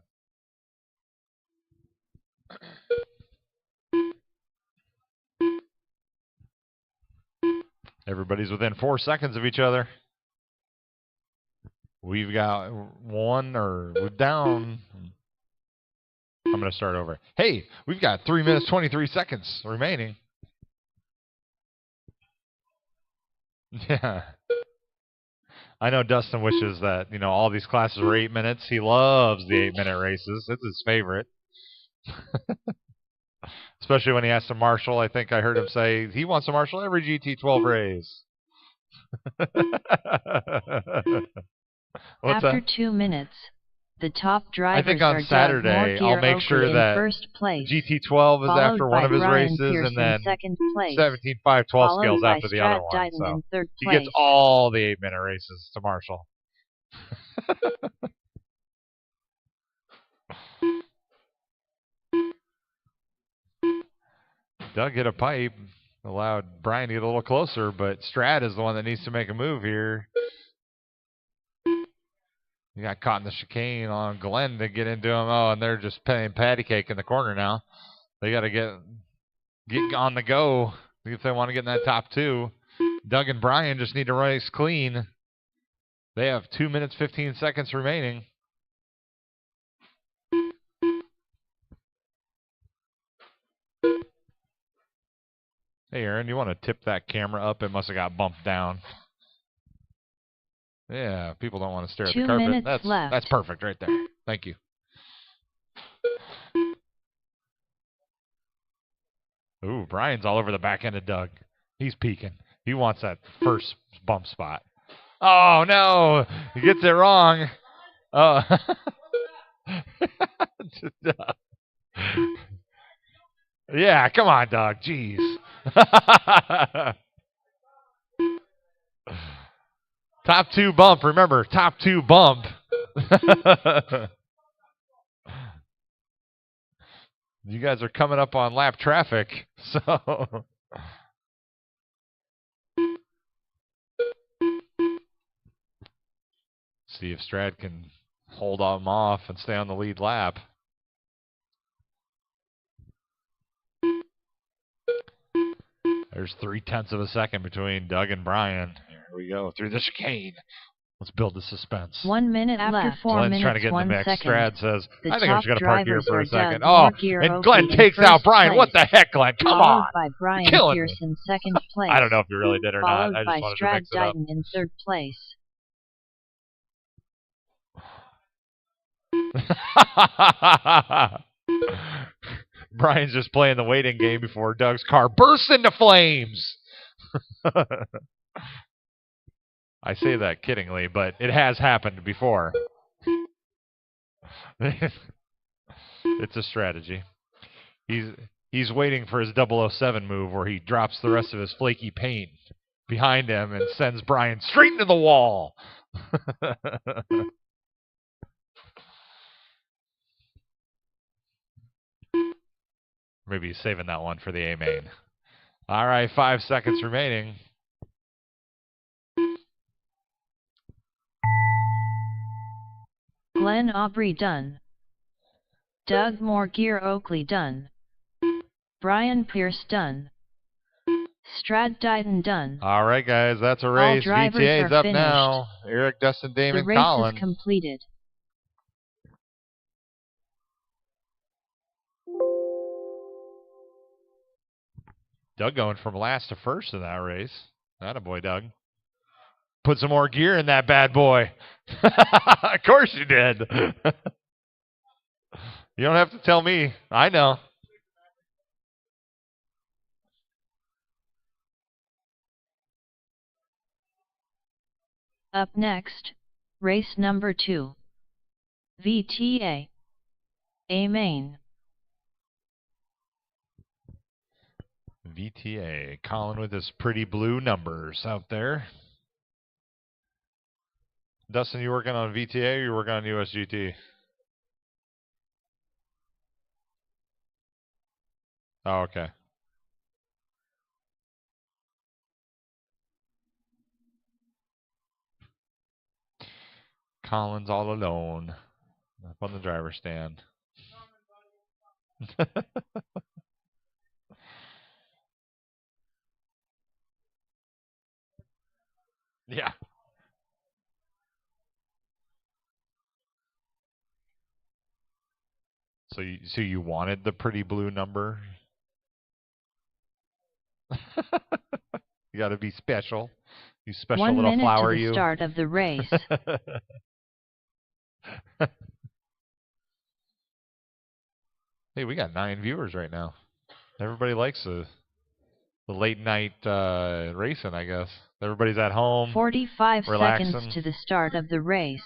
S1: Everybody's within 4 seconds of each other. We've got we're down. I'm going to start over. Hey, we've got 3 minutes, 23 seconds remaining. Yeah. I know Dustin wishes that, all these classes were 8 minutes. He loves the 8-minute races. It's his favorite. Especially when he has to marshal. I think I heard him say he wants to marshal every GT12 race.
S2: After 2 minutes, the top drivers
S1: I think on Saturday I'll make sure that
S2: first place,
S1: GT12 is after one of his
S2: Brian
S1: races,
S2: Pearson
S1: and then
S2: second place,
S1: 17, 5, 12 scales after the other one.
S2: Dyden
S1: So
S2: in third
S1: he
S2: place.
S1: gets all the 8-minute races to marshal. Doug hit a pipe, allowed Brian to get a little closer, but Strad is the one that needs to make a move here. He got caught in the chicane on Glenn to get into him. Oh, and they're just playing patty cake in the corner now. They got to get on the go if they want to get in that top 2. Doug and Brian just need to race clean. They have 2 minutes, 15 seconds remaining. Hey, Aaron, you want to tip that camera up? It must have got bumped down. Yeah, people don't want to stare at the
S2: 2
S1: carpet.
S2: minutes left.
S1: That's perfect right there. Thank you. Ooh, Brian's all over the back end of Doug. He's peeking. He wants that first bump spot. Oh, no. He gets it wrong. Oh. Yeah, come on, Doug. Jeez. Top 2 bump. Remember, top 2 bump. You guys are coming up on lap traffic, so. See if Strad can hold them off and stay on the lead lap. There's 0.3 of a second between Doug and Brian. Here we go through the chicane. Let's build the suspense.
S2: 1 minute after 4
S1: Glenn's
S2: minutes,
S1: trying to get in the
S2: 1
S1: mix.
S2: second.
S1: Strad says,
S2: The
S1: I think I'm
S2: top
S1: just going to park here
S2: drivers
S1: for
S2: are
S1: a second.
S2: Doug
S1: Oh,
S2: Morgier
S1: and
S2: Oakley
S1: Glenn
S2: in
S1: takes out
S2: first
S1: Brian.
S2: place,
S1: What the heck, Glenn? Come
S2: followed
S1: on.
S2: by Brian
S1: killing
S2: Pierce
S1: me.
S2: in second place.
S1: I don't know if you really did or
S2: followed
S1: not. I
S2: by
S1: just wanted to
S2: Strad
S1: mix it up.
S2: Dighton in third place.
S1: Brian's just playing the waiting game before Doug's car bursts into flames. I say that kiddingly, but it has happened before. It's a strategy. He's waiting for his 007 move where he drops the rest of his flaky paint behind him and sends Brian straight into the wall. Maybe he's saving that one for the A-main. All right, 5 seconds remaining.
S2: Glenn Aubrey done. Doug Morgier Oakley done. Brian Pierce done. Strad Dighton done.
S1: All right, guys, that's a race. VTA's up now. Eric, Dustin, Damon,
S2: the race
S1: Colin.
S2: is completed.
S1: Doug going from last to first in that race. Attaboy, Doug. Put some more gear in that bad boy. Of course you did. You don't have to tell me. I know.
S2: Up next, race number 2. VTA. A-main.
S1: VTA. Colin with his pretty blue numbers out there. Dustin, you working on VTA or you working on USGT? Oh, okay. Colin's all alone up on the driver's stand. Yeah. So you wanted the pretty blue number? You got to be special. You special
S2: 1
S1: little
S2: minute
S1: flower,
S2: to the
S1: you.
S2: start of the race.
S1: Hey, we got 9 viewers right now. Everybody likes the late night racing, I guess. Everybody's at home.
S2: 45
S1: relaxing.
S2: seconds to the start of the race.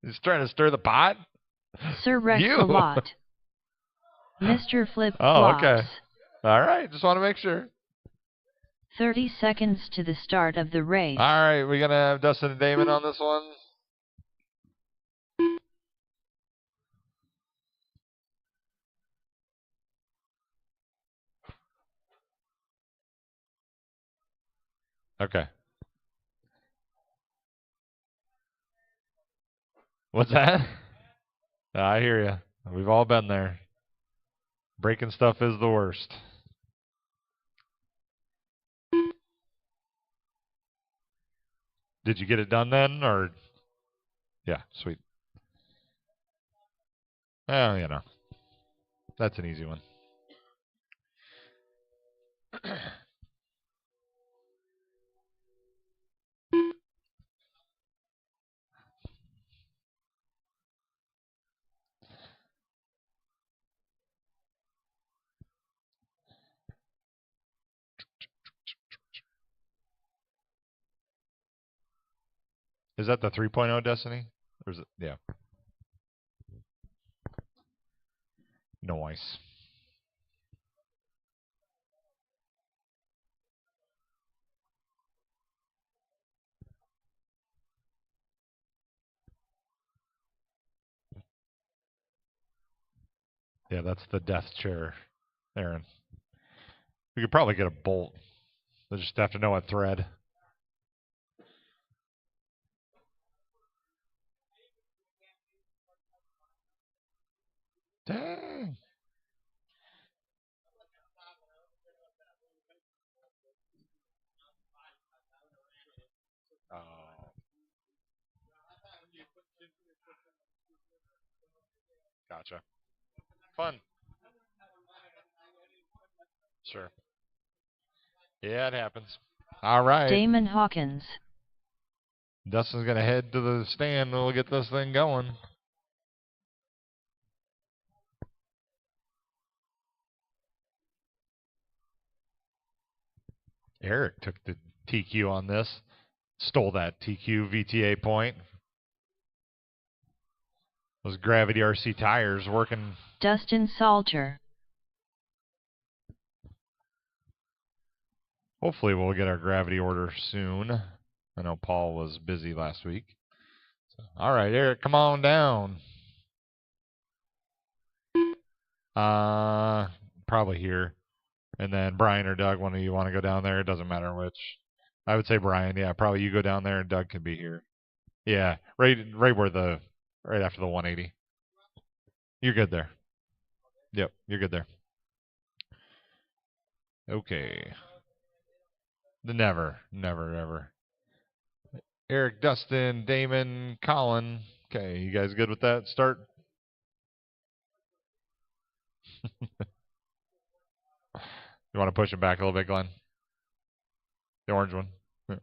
S1: He's trying to stir the pot?
S2: Sir Rex
S1: You.
S2: a lot. Mr. Flip
S1: Oh,
S2: Flops.
S1: okay. All right, just want to make sure.
S2: 30 seconds to the start of the race.
S1: All right, we're going to have Dustin and Damon on this one. Okay. What's that? I hear you. We've all been there. Breaking stuff is the worst. Did you get it done then, or? Yeah, sweet. Well, you know, that's an easy one. Is that the 3.0 Destiny? Or is it? Yeah. Nice. Yeah, that's the death chair, Aaron. We could probably get a bolt. They just have to know what thread. Dang. Oh. Gotcha. Fun. Sure. Yeah, it happens. All right.
S2: Damon Hawkins.
S1: Dustin's going to head to the stand and we'll get this thing going. Eric took the TQ on this. Stole that TQ VTA point. Those Gravity RC tires working.
S2: Dustin Salter.
S1: Hopefully we'll get our Gravity order soon. I know Paul was busy last week. So, all right, Eric, come on down. Probably here. And then Brian or Doug, one of you want to go down there? It doesn't matter which. I would say Brian. Yeah, probably you go down there and Doug can be here. Yeah, right after the 180. You're good there. Yep, you're good there. Okay. Never, ever. Eric, Dustin, Damon, Colin. Okay, you guys good with that start? You want to push it back a little bit, Glenn? The orange one. Yeah.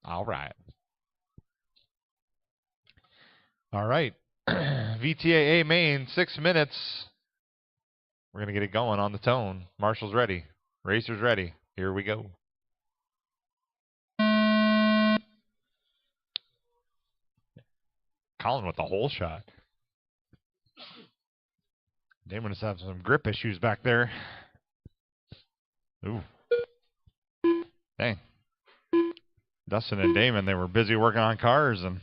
S1: All right. All right. VTA A main, 6 minutes. We're going to get it going on the tone. Marshall's ready. Racer's ready. Here we go. Colin with the hole shot. Damon has had some grip issues back there. Ooh. Dang. Dustin and Damon, they were busy working on cars and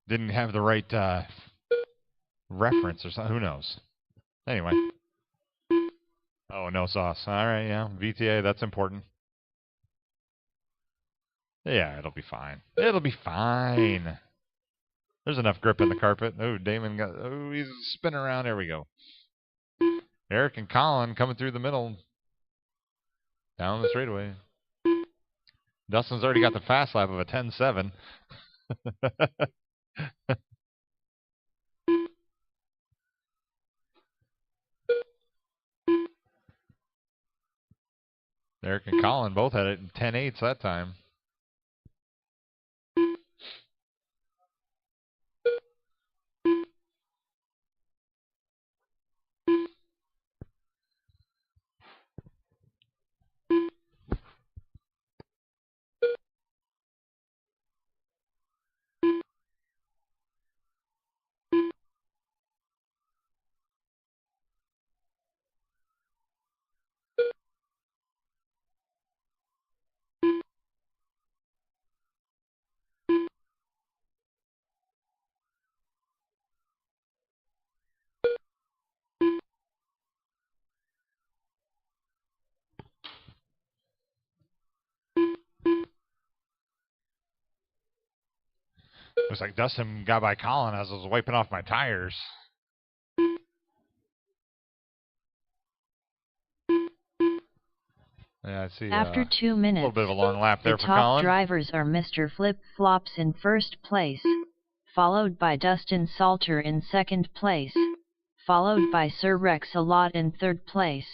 S1: didn't have the right reference or something. Who knows? Anyway. Oh, no sauce. All right, yeah. VTA, that's important. Yeah, it'll be fine. It'll be fine. There's enough grip in the carpet. Oh, Damon got... Oh, he's spinning around. There we go. Eric and Colin coming through the middle. Down the straightaway. Dustin's already got the fast lap of a 10.7. Eric and Colin both had it in 10.8s that time. Looks like Dustin got by Colin as I was wiping off my tires. Yeah, I see.
S2: After 2 minutes,
S1: a little bit of a long lap there
S2: the
S1: for
S2: top
S1: Colin.
S2: drivers are Mr. Flip Flops in first place, followed by Dustin Salter in second place, followed by Sir Rex a Lot in third place.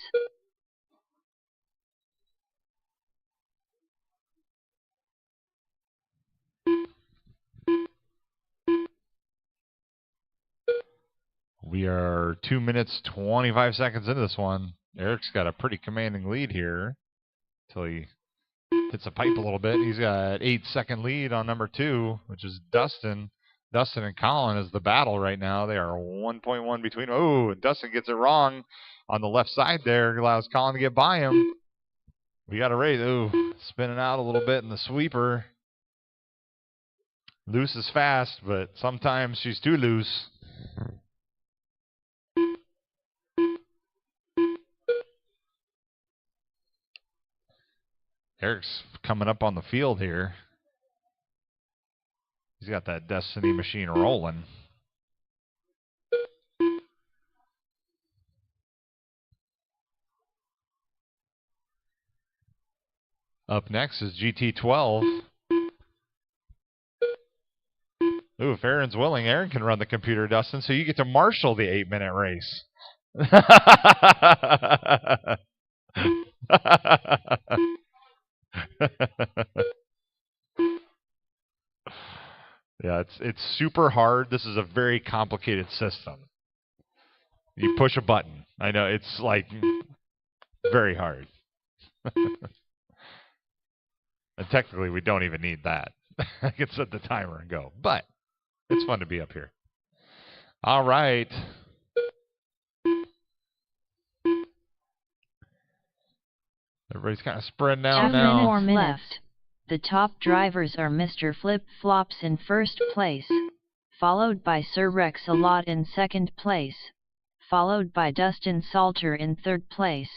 S1: We are 2 minutes, 25 seconds into this one. Eric's got a pretty commanding lead here until he hits a pipe a little bit. He's got 8-second lead on number 2, which is Dustin. Dustin and Colin is the battle right now. They are 1.1 between. Oh, Dustin gets it wrong on the left side there. Allows Colin to get by him. We got a race. Oh, spinning out a little bit in the sweeper. Loose is fast, but sometimes she's too loose. Eric's coming up on the field here. He's got that Destiny machine rolling. Up next is GT12. Ooh, if Aaron's willing, Aaron can run the computer, Dustin, so you get to marshal the 8-minute race. Yeah, it's super hard. This is a very complicated system. You push a button. I know, it's like very hard. And technically, we don't even need that. I can set the timer and go. But it's fun to be up here. All right. Everybody's kind of spreading out
S2: 2
S1: now.
S2: 4 minutes left. The top drivers are Mr. Flip Flops in first place, followed by Sir Rex-A-Lot in second place, followed by Dustin Salter in third place.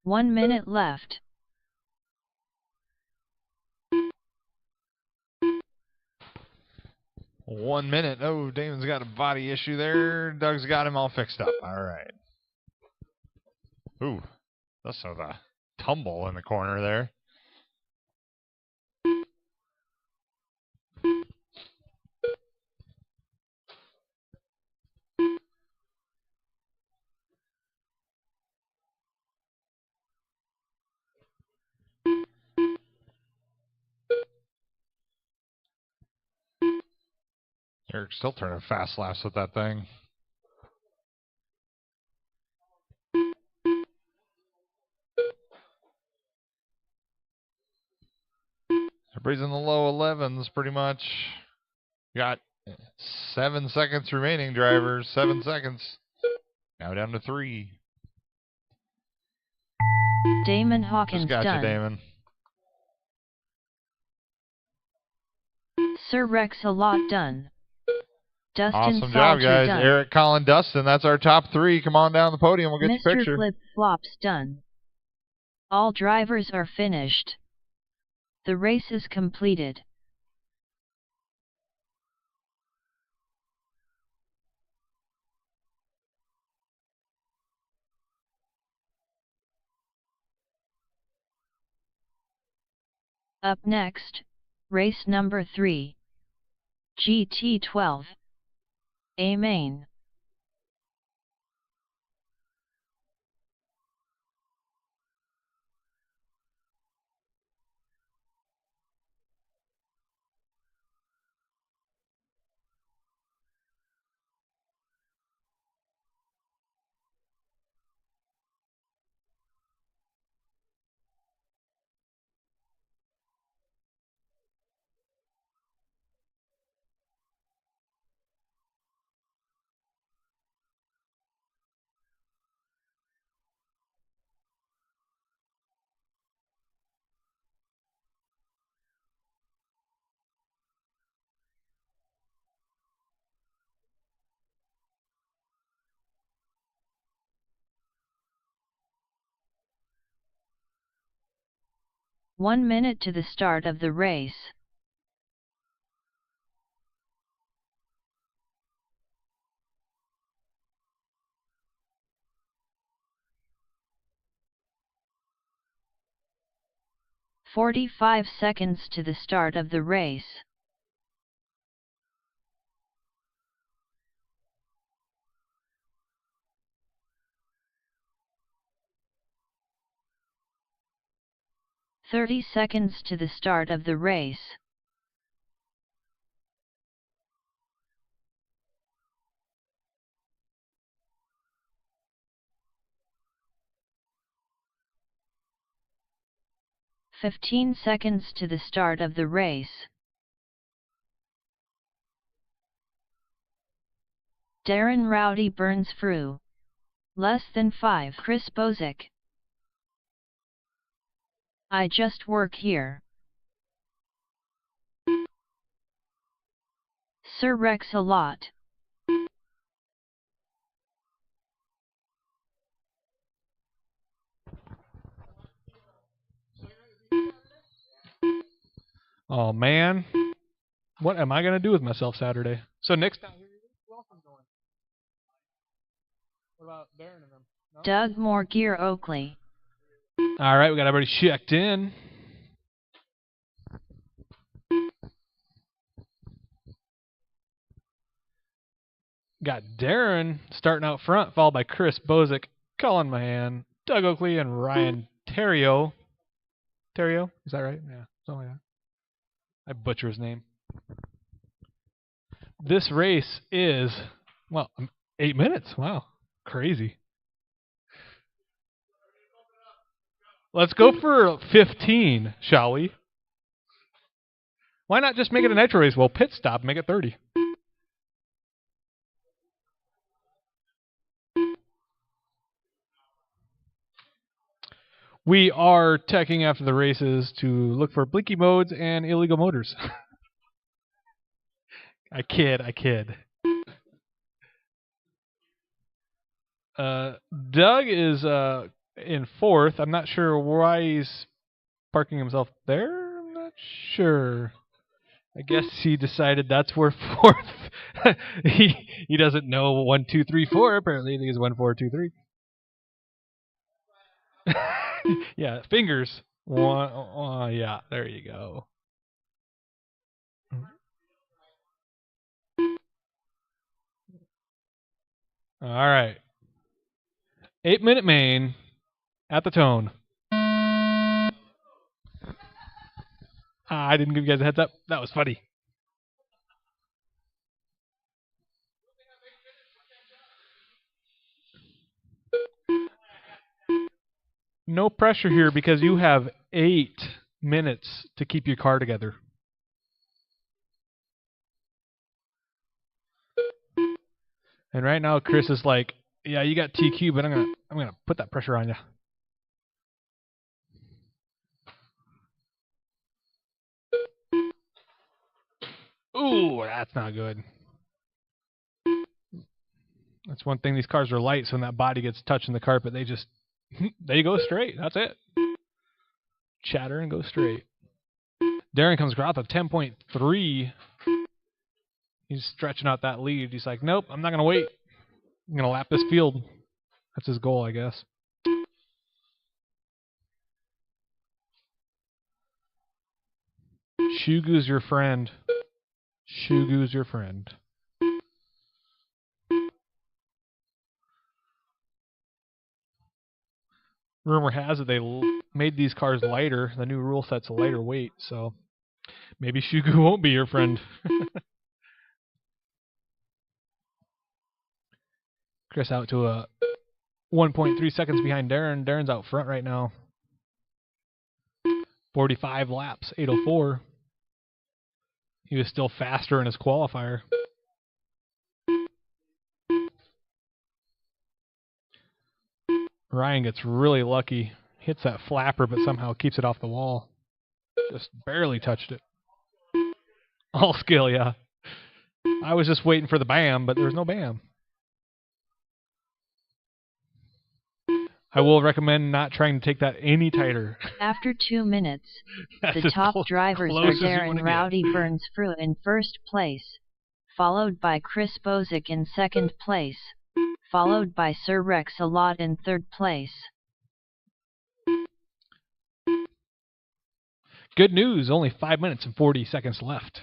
S2: One minute left.
S1: One minute. Oh, Damon's got a body issue there. Doug's got him all fixed up. All right. Ooh, that's sort of a tumble in the corner there. Eric's still turning fast laps with that thing. Everybody's in the low 11s pretty much. Got 7 seconds remaining, drivers. 7 seconds. Now down to 3.
S2: Damon Hawkins
S1: Just got
S2: done.
S1: you, Damon.
S2: Sir Rex-A-Lot done. Dustin
S1: Awesome
S2: Salter
S1: job, guys.
S2: done.
S1: Eric, Colin, Dustin. That's our top 3. Come on down the podium. We'll get
S2: Mr.
S1: your picture.
S2: Flip Flops done. All drivers are finished. The race is completed. Up next, race number 3. GT12. A main. One minute to the start of the race. 45 seconds to the start of the race. "30 seconds to the start of the race. "15 seconds to the start of the race. Darren Rowdy burns through. Less than 5. Chris Bozick. I just work here. Sir Rex a lot.
S3: Oh man, what am I gonna do with myself Saturday? So Nick's not here. Who else is going? What about Darren and them? No?
S2: Doug Moore-Gear Oakley.
S3: All right, we got everybody checked in. Got Darren starting out front, followed by Chris Bozick, Cullen Mahan, Doug Oakley, and Ryan Terrio. Terrio? Is that right? Yeah, something like that. I butcher his name. This race is, well, 8 minutes. Wow. Crazy. Let's go for 15, shall we? Why not just make it a nitro race? Well, pit stop, make it 30. We are teching after the races to look for blinky modes and illegal motors. I kid. Doug is in fourth. I'm not sure why he's parking himself there. I'm not sure. I guess he decided that's where fourth. he doesn't know 1, 2, 3, 4. Apparently, he thinks 1, 4, 2, 3. Yeah, fingers. One. Oh, yeah, there you go. All right. 8-minute main at the tone. I didn't give you guys a heads up. That was funny. No pressure here because you have 8 minutes to keep your car together. And right now Chris is like, yeah, you got TQ, but I'm gonna put that pressure on you. Ooh, that's not good. That's one thing. These cars are light, so when that body gets touching the carpet, they go straight. That's it. Chatter and go straight. Darren comes across with 10.3. He's stretching out that lead. He's like, nope, I'm not going to wait. I'm going to lap this field. That's his goal, I guess. Shugu's your friend. Shugu's your friend. Rumor has it they made these cars lighter. The new rule set's a lighter weight, so maybe Shugu won't be your friend. Chris out to a 1.3 seconds behind Darren. Darren's out front right now. 45 laps, 8:04. He was still faster in his qualifier. Ryan gets really lucky. Hits that flapper, but somehow keeps it off the wall. Just barely touched it. All skill, yeah. I was just waiting for the bam, but there was no bam. I will recommend not trying to take that any tighter.
S2: After 2 minutes, the top drivers are Darren Rowdy Burns Frew in first place, followed by Chris Bozick in second place, followed by Sir Rex a lot in third place.
S3: Good news, only 5 minutes and 40 seconds left.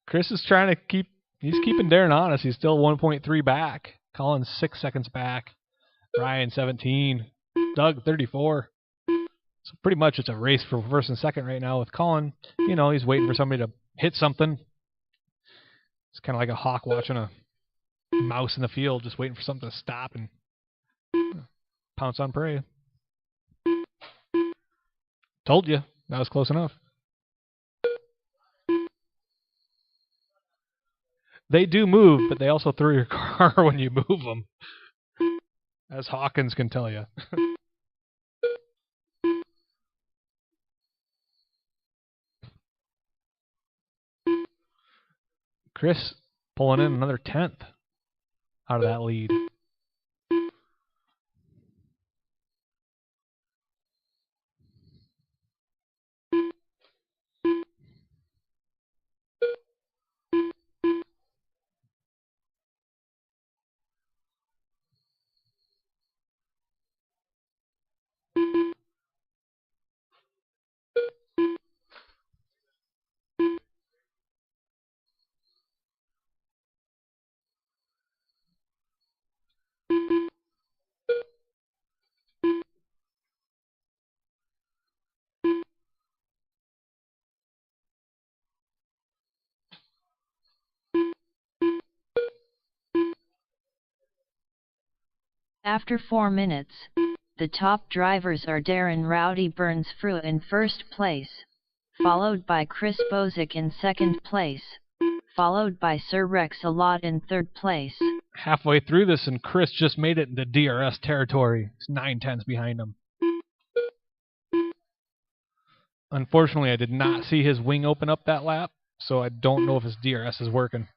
S3: Chris is trying to he's keeping Darren honest. He's still 1.3 back. Colin's 6 seconds back. Ryan 17. Doug 34. So pretty much it's a race for first and second right now with Colin. You know, he's waiting for somebody to hit something. It's kind of like a hawk watching a mouse in the field, just waiting for something to stop and pounce on prey. Told you. That was close enough. They do move, but they also throw your car when you move them. As Hawkins can tell you. Chris pulling in another 10th out of that lead.
S2: After 4 minutes, the top drivers are Darren Rowdy Burns Frew in first place, followed by Chris Bozick in second place, followed by Sir Rex Alot in third place.
S3: Halfway through this, and Chris just made it into DRS territory. He's 9/10 behind him. Unfortunately, I did not see his wing open up that lap, so I don't know if his DRS is working.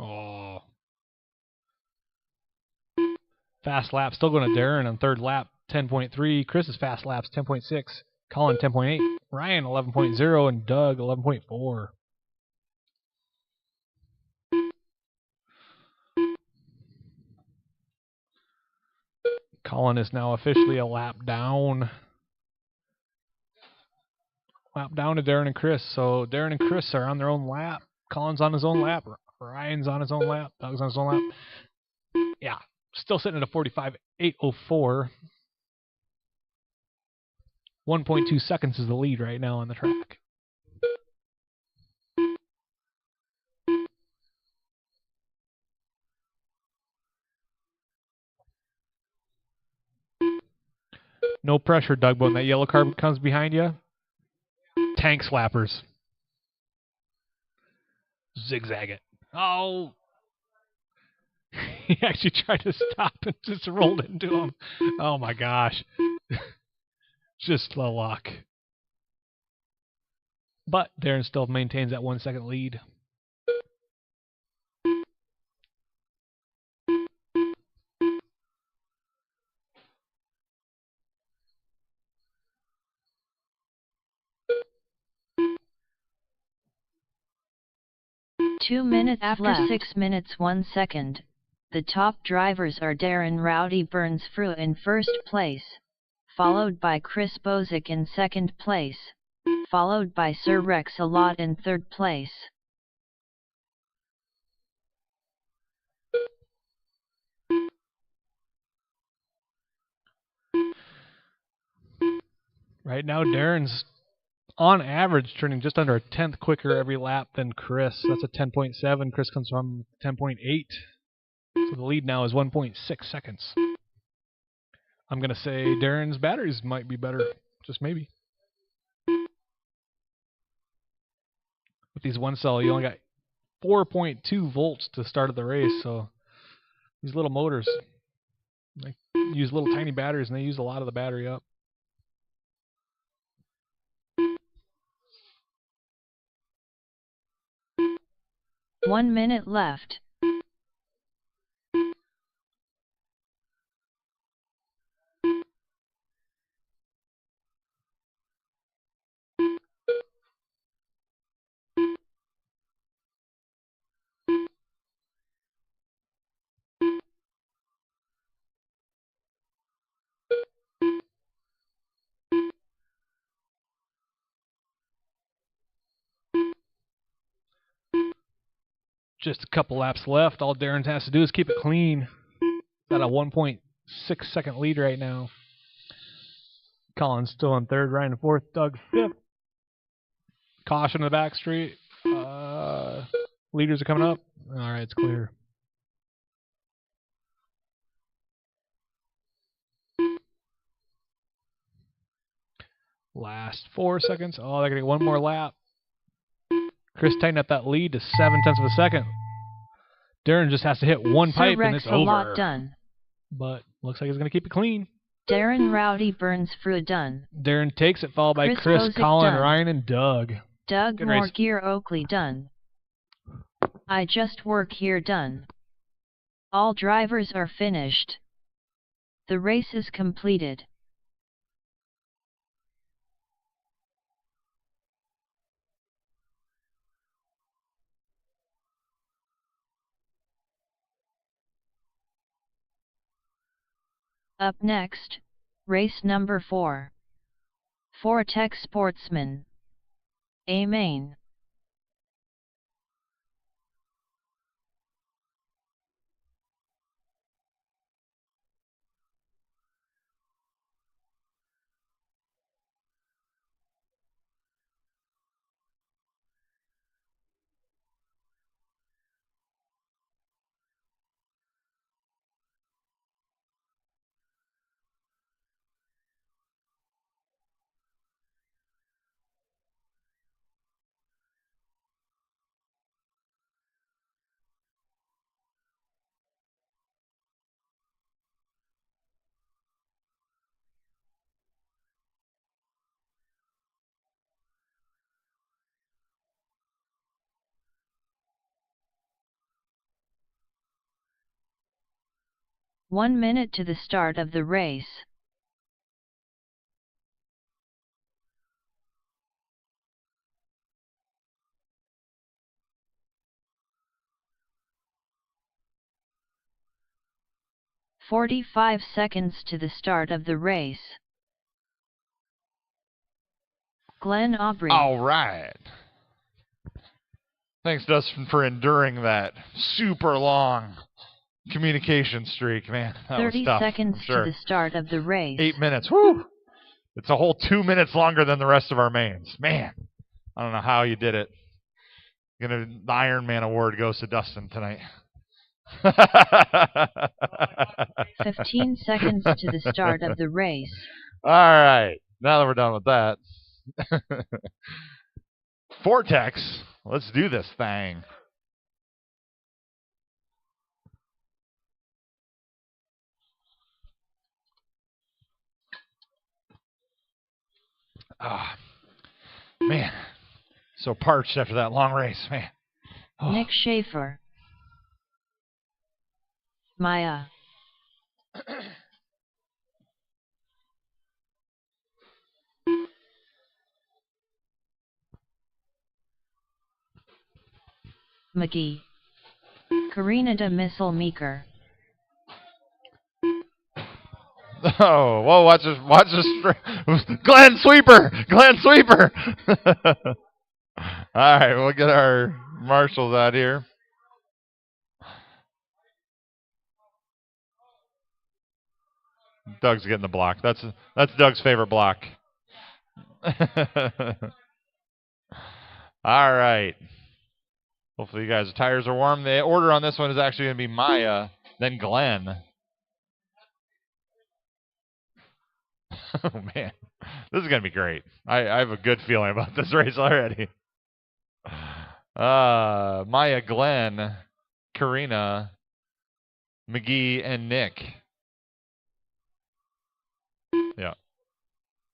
S3: Oh. Fast lap, still going to Darren on third lap, 10.3. Chris's fast laps, 10.6. Colin, 10.8. Ryan, 11.0. And Doug, 11.4. Colin is now officially a lap down. Lap down to Darren and Chris. So Darren and Chris are on their own lap. Colin's on his own lap. Ryan's on his own lap. Doug's on his own lap. Yeah, still sitting at a 45.804. 1.2 seconds is the lead right now on the track. No pressure, Doug, but when that yellow car comes behind you, tank slappers. Zigzag it. Oh! He actually tried to stop and just rolled into him. Oh my gosh. Just the luck. But Darren still maintains that 1 second lead.
S2: Two minutes after left. 6 minutes 1 second. The top drivers are Darren Rowdy Burns Frew in first place, followed by Chris Bozick in second place, followed by Sir Rex Alot in third place.
S3: Right now, Darren's on average turning just under a 10th quicker every lap than Chris. That's a 10.7. Chris comes from 10.8. So the lead now is 1.6 seconds. I'm going to say Darren's batteries might be better. Just maybe. With these one cell, you only got 4.2 volts to start of the race. So these little motors, they use little tiny batteries, and they use a lot of the battery up.
S2: One minute left.
S3: Just a couple laps left. All Darren has to do is keep it clean. Got a 1.6 second lead right now. Colin's still in third, Ryan in fourth, Doug fifth. Caution in the back street. Leaders are coming up. All right, it's clear. Last 4 seconds. Oh, they're going to get one more lap. Chris tightened up that lead to 0.7 of a second. Darren just has to hit one pipe and it's over.
S2: Lot done.
S3: But looks like he's going to keep it clean.
S2: Darren Rowdy Burns Fru done.
S3: Darren takes it, followed by Chris,
S2: Bosick
S3: Colin,
S2: done.
S3: Ryan, and Doug.
S2: Doug
S3: Good race.
S2: Morgear Oakley done. I just work here done. All drivers are finished. The race is completed. Up next, race number 4. Tech Sportsman. A main. One minute to the start of the race. "45 seconds to the start of the race. Glenn Aubrey.
S1: All right. Thanks, Dustin, for enduring that super long communication streak, man. That
S2: 30
S1: was tough,
S2: seconds
S1: sure.
S2: to the start of the race.
S1: 8 minutes. Whew! It's a whole 2 minutes longer than the rest of our mains. Man, I don't know how you did it. The Iron Man award goes to Dustin tonight.
S2: 15 seconds to the start of the race.
S1: All right. Now that we're done with that. Vortex. Let's do this thing. Ah, man. So parched after that long race, man. Oh.
S2: Nick Schaefer. Maya. McGee. Karina de Missile Meeker.
S1: Oh, whoa, watch this. Glenn Sweeper! Glenn Sweeper! All right, we'll get our marshals out here. Doug's getting the block. That's Doug's favorite block. All right. Hopefully you guys' tires are warm. The order on this one is actually going to be Maya, then Glenn. Oh, man. This is going to be great. I have a good feeling about this race already. Maya, Glenn, Karina, McGee, and Nick. Yeah.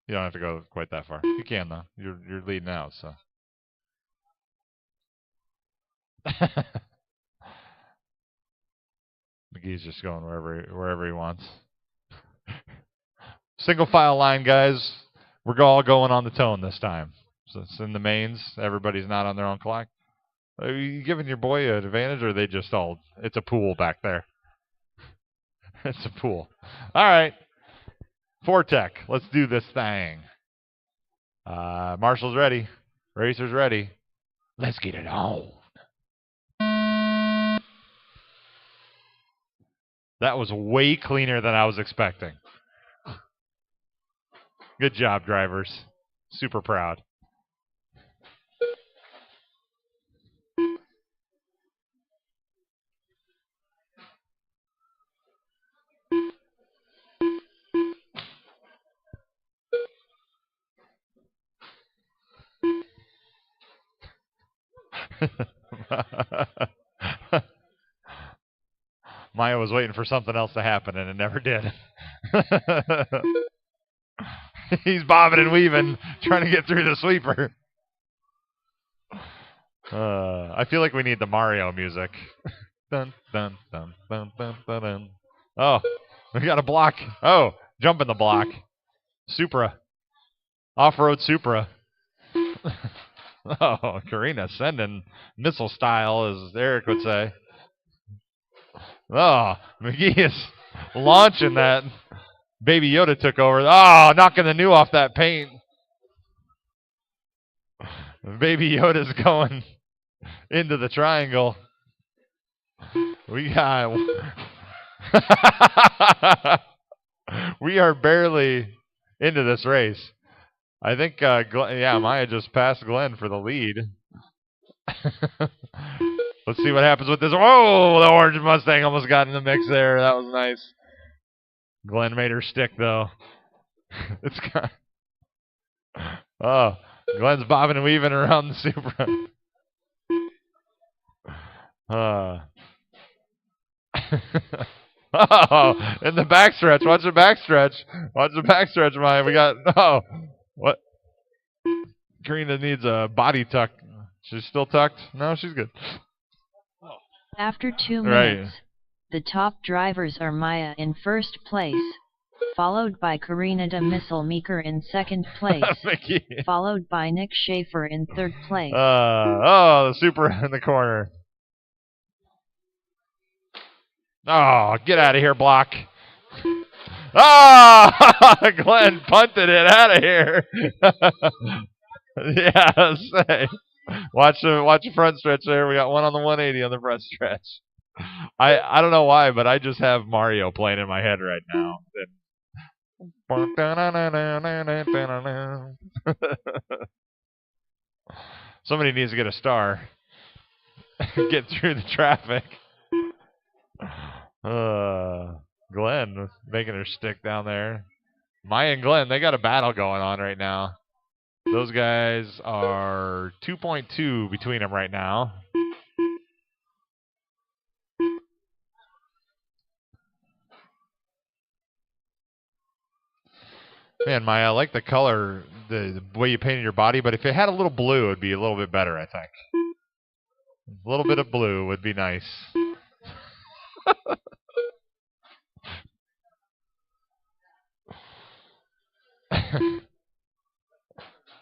S1: You don't have to go quite that far. You can, though. You're leading out, so. McGee's just going wherever he wants. Single file line, guys. We're all going on the tone this time. So it's in the mains. Everybody's not on their own clock. Are you giving your boy an advantage, or are they just all... It's a pool back there. It's a pool. All right. Vortec. Let's do this thing. Marshall's ready. Racer's ready. Let's get it on. That was way cleaner than I was expecting. Good job, drivers. Super proud. Maya was waiting for something else to happen, and it never did. He's bobbing and weaving, trying to get through the sweeper. I feel like we need the Mario music. Dun, dun, dun, dun, dun, dun, dun. Oh, we got a block. Oh, jump in the block. Supra. Off-road Supra. Oh, Karina sending missile style, as Eric would say. Oh, McGee is launching that. Baby Yoda took over. Oh, knocking the new off that paint. Baby Yoda's going into the triangle. We got... We are barely into this race. I think, Maya just passed Glenn for the lead. Let's see what happens with this. Whoa, the orange Mustang almost got in the mix there. That was nice. Glenn made her stick, though. It's got... Oh, Glenn's bobbing and weaving around the Supra. Oh, in the backstretch. Watch the backstretch. Watch the backstretch, Maya. We got... Oh, what? Karina needs a body tuck. She's still tucked? No, she's good.
S2: After 2 minutes, the top drivers are Maya in first place, followed by Karina de Missile Meeker in second place, followed by Nick Schaefer in third place.
S1: Oh, the Super in the corner. Oh, get out of here, block. Oh, Glenn punted it out of here. Yeah, say. Watch the front stretch there. We got one on the 180 on the front stretch. I don't know why, but I just have Mario playing in my head right now. Somebody needs to get a star. Get through the traffic. Glenn making her stick down there. Maya and Glenn, they got a battle going on right now. Those guys are 2.2 between them right now. Man, Maya, I like the color, the way you painted your body, but if it had a little blue, it would be a little bit better, I think. A little bit of blue would be nice.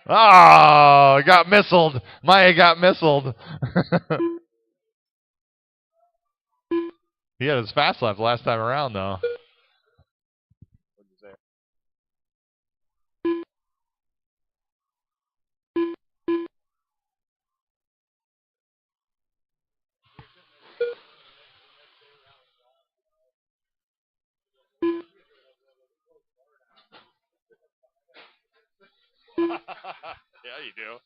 S1: Oh, got missiled. Maya got missiled. He had his fast left last time around, though. Yeah, you do.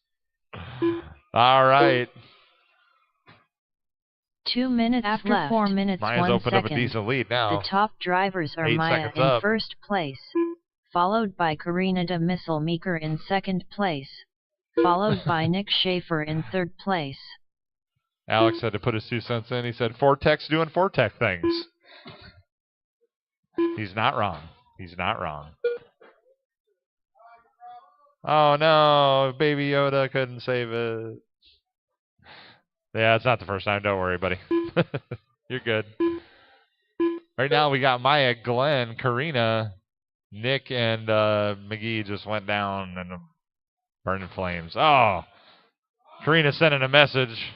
S1: All right.
S2: 2 minutes
S3: After
S2: left.
S3: 4
S2: minutes,
S1: Maya's
S2: 1
S1: opened
S2: second.
S1: up a decent lead now.
S2: The top drivers are
S1: 8
S2: Maya
S1: seconds
S2: in
S1: up.
S2: first place, followed by Karina de Missile Meeker in second place, followed by Nick Schaefer in third place.
S1: Alex had to put his 2 cents in. He said, Vortex doing Vortex things. He's not wrong. He's not wrong. Oh, no. Baby Yoda couldn't save it. Yeah, it's not the first time. Don't worry, buddy. You're good. Right now, we got Maya, Glenn, Karina, Nick, and McGee just went down in the burning flames. Oh, Karina sending a message.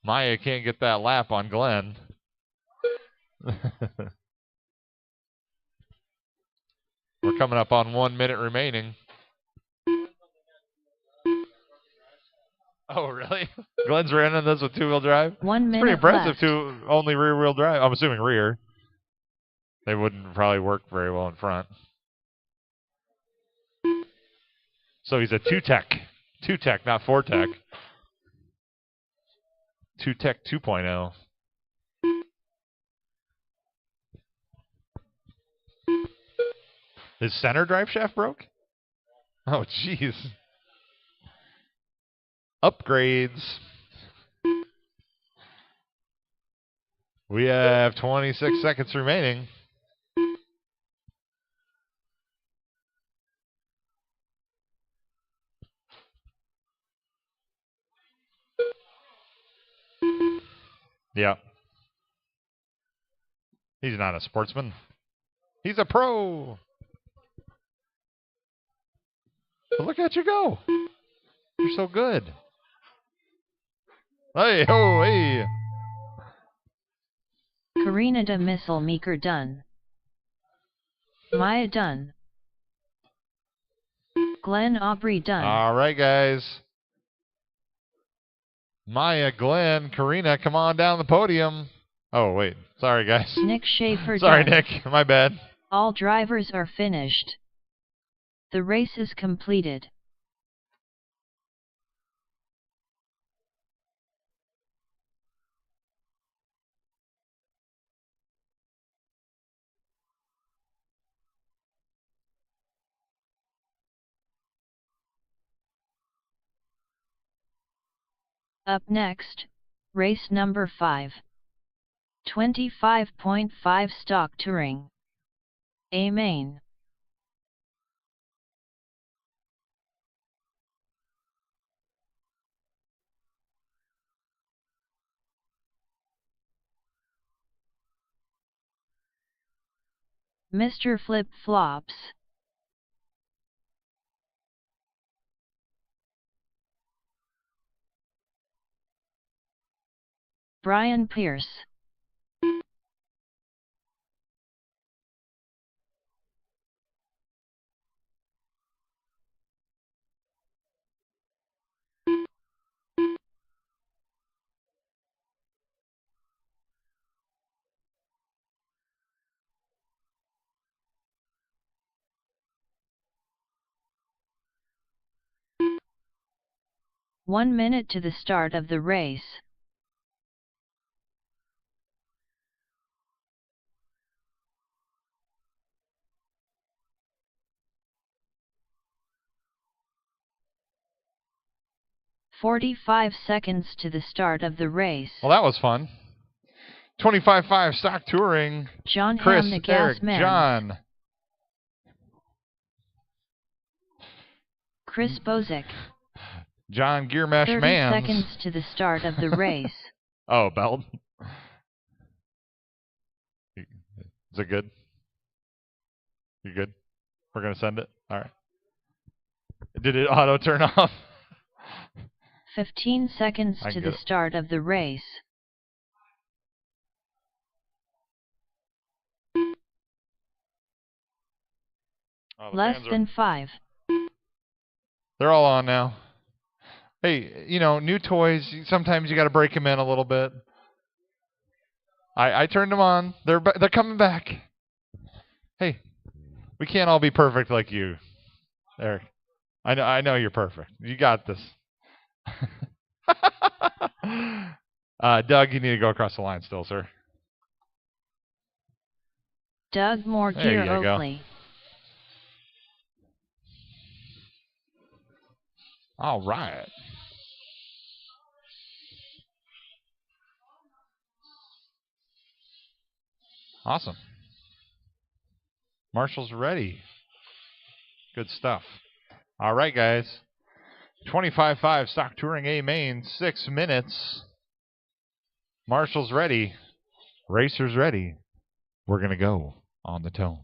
S1: Maya can't get that lap on Glenn. We're coming up on 1 minute remaining. Oh, really? Glenn's ran in this with two-wheel drive?
S2: 1 minute
S1: It's pretty impressive
S2: left.
S1: to only rear-wheel drive. I'm assuming rear. They wouldn't probably work very well in front. So he's a two-tech. Two-tech, not four-tech. Two-tech 2.0. His center drive shaft broke? Oh, jeez. Upgrades. We have 26 seconds remaining. Yeah. He's not a sportsman. He's a pro. But look at you go. You're so good. Hey, ho, hey.
S2: Karina de Missile Meeker done. Maya done. Glenn Aubrey done.
S1: All right, guys. Maya, Glenn, Karina, come on down the podium. Oh, wait. Sorry, guys.
S2: Nick Schaefer
S1: Sorry,
S2: done.
S1: Nick. My bad.
S2: All drivers are finished. The race is completed. Up next, race number 5. 25.5 stock touring. A main. Mr. Flip Flops. Brian Pierce. One minute to the start of the race. "45 seconds to the start of the race.
S1: Well, that was fun. 25.5 stock touring.
S2: John
S1: Chris,
S2: Ham the
S1: Eric,
S2: Gas Man.
S1: John.
S2: Chris Bozick.
S1: John Gearmesh
S2: 30
S1: Mans.
S2: seconds to the start of the race.
S1: Oh, belt. Is it good? You good? We're going to send it? All right. Did it auto turn off?
S2: 15 seconds to the start of the race.
S1: Oh,
S2: Less than 5.
S1: They're all on now. Hey, you know, new toys, sometimes you got to break them in a little bit. I turned them on. They're coming back. Hey, we can't all be perfect like you, Eric. I know you're perfect. You got this. Doug, you need to go across the line still, sir.
S2: Doug Moore
S1: There
S2: Gear
S1: you go.
S2: Oakley.
S1: All right. Awesome. Marshall's ready. Good stuff. All right, guys. 25.5 stock touring A main, 6 minutes. Marshall's ready. Racer's ready. We're going to go on the tone.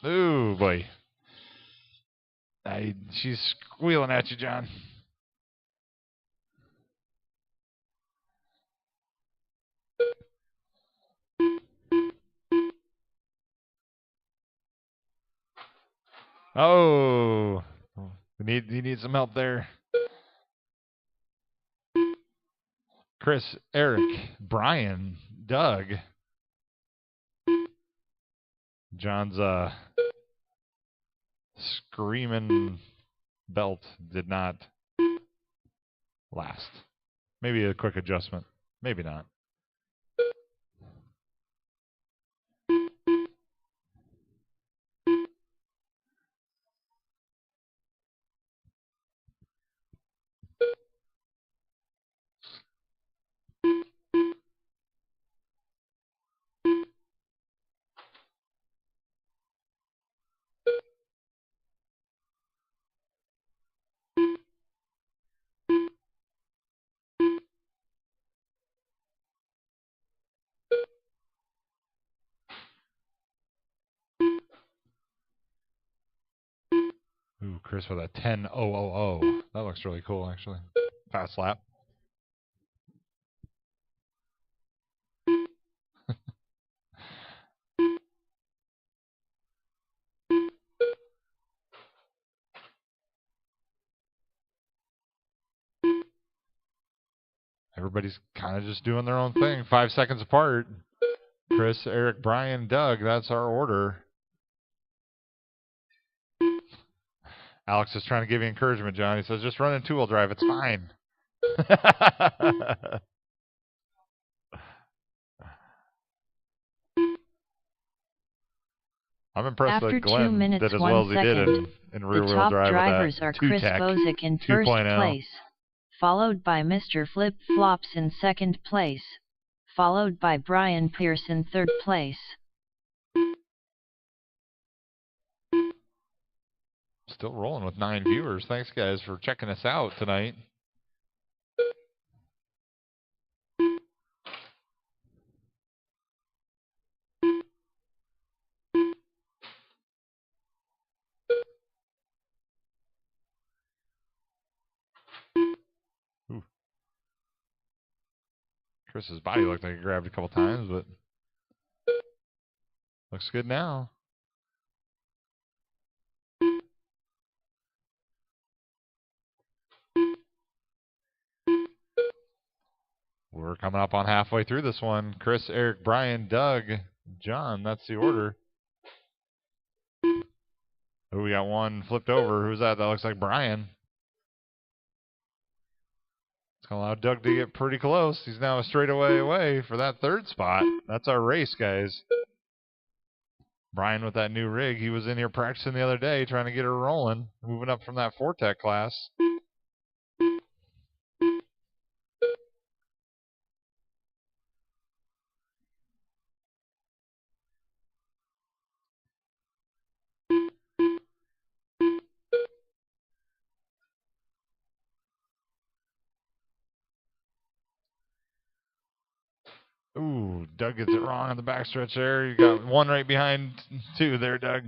S1: Ooh, boy. She's squealing at you, John. Oh. He needs some help there. Chris, Eric, Brian, Doug. John's screaming belt did not last. Maybe a quick adjustment. Maybe not. Ooh, Chris with a 10.000. That looks really cool, actually. Fast lap. Everybody's kind of just doing their own thing. 5 seconds apart. Chris, Eric, Brian, Doug. That's our order. Alex is trying to give you encouragement, John. He says, just run in two-wheel drive. It's fine. I'm impressed
S2: After
S1: that Glenn
S2: 2 minutes,
S1: did as
S2: 1
S1: well as he did
S2: second,
S1: in rear-wheel
S2: top
S1: drive.
S2: drivers are
S1: With that
S2: Chris
S1: two-tech
S2: Bozick in first
S1: 2.0.
S2: place, followed by Mr. Flip Flops in second place, followed by Brian Pierce in third place.
S1: Still rolling with 9 viewers. Thanks, guys, for checking us out tonight. Ooh. Chris's body looked like it grabbed a couple times, but looks good now. We're coming up on halfway through this one. Chris, Eric, Brian, Doug, John. That's the order. Oh, we got one flipped over. Who's that? That looks like Brian. It's going to allow Doug to get pretty close. He's now a straightaway away for that third spot. That's our race, guys. Brian with that new rig. He was in here practicing the other day trying to get her rolling. Moving up from that 4-tech class. Ooh, Doug gets it wrong on the backstretch there. You got one right behind two there, Doug.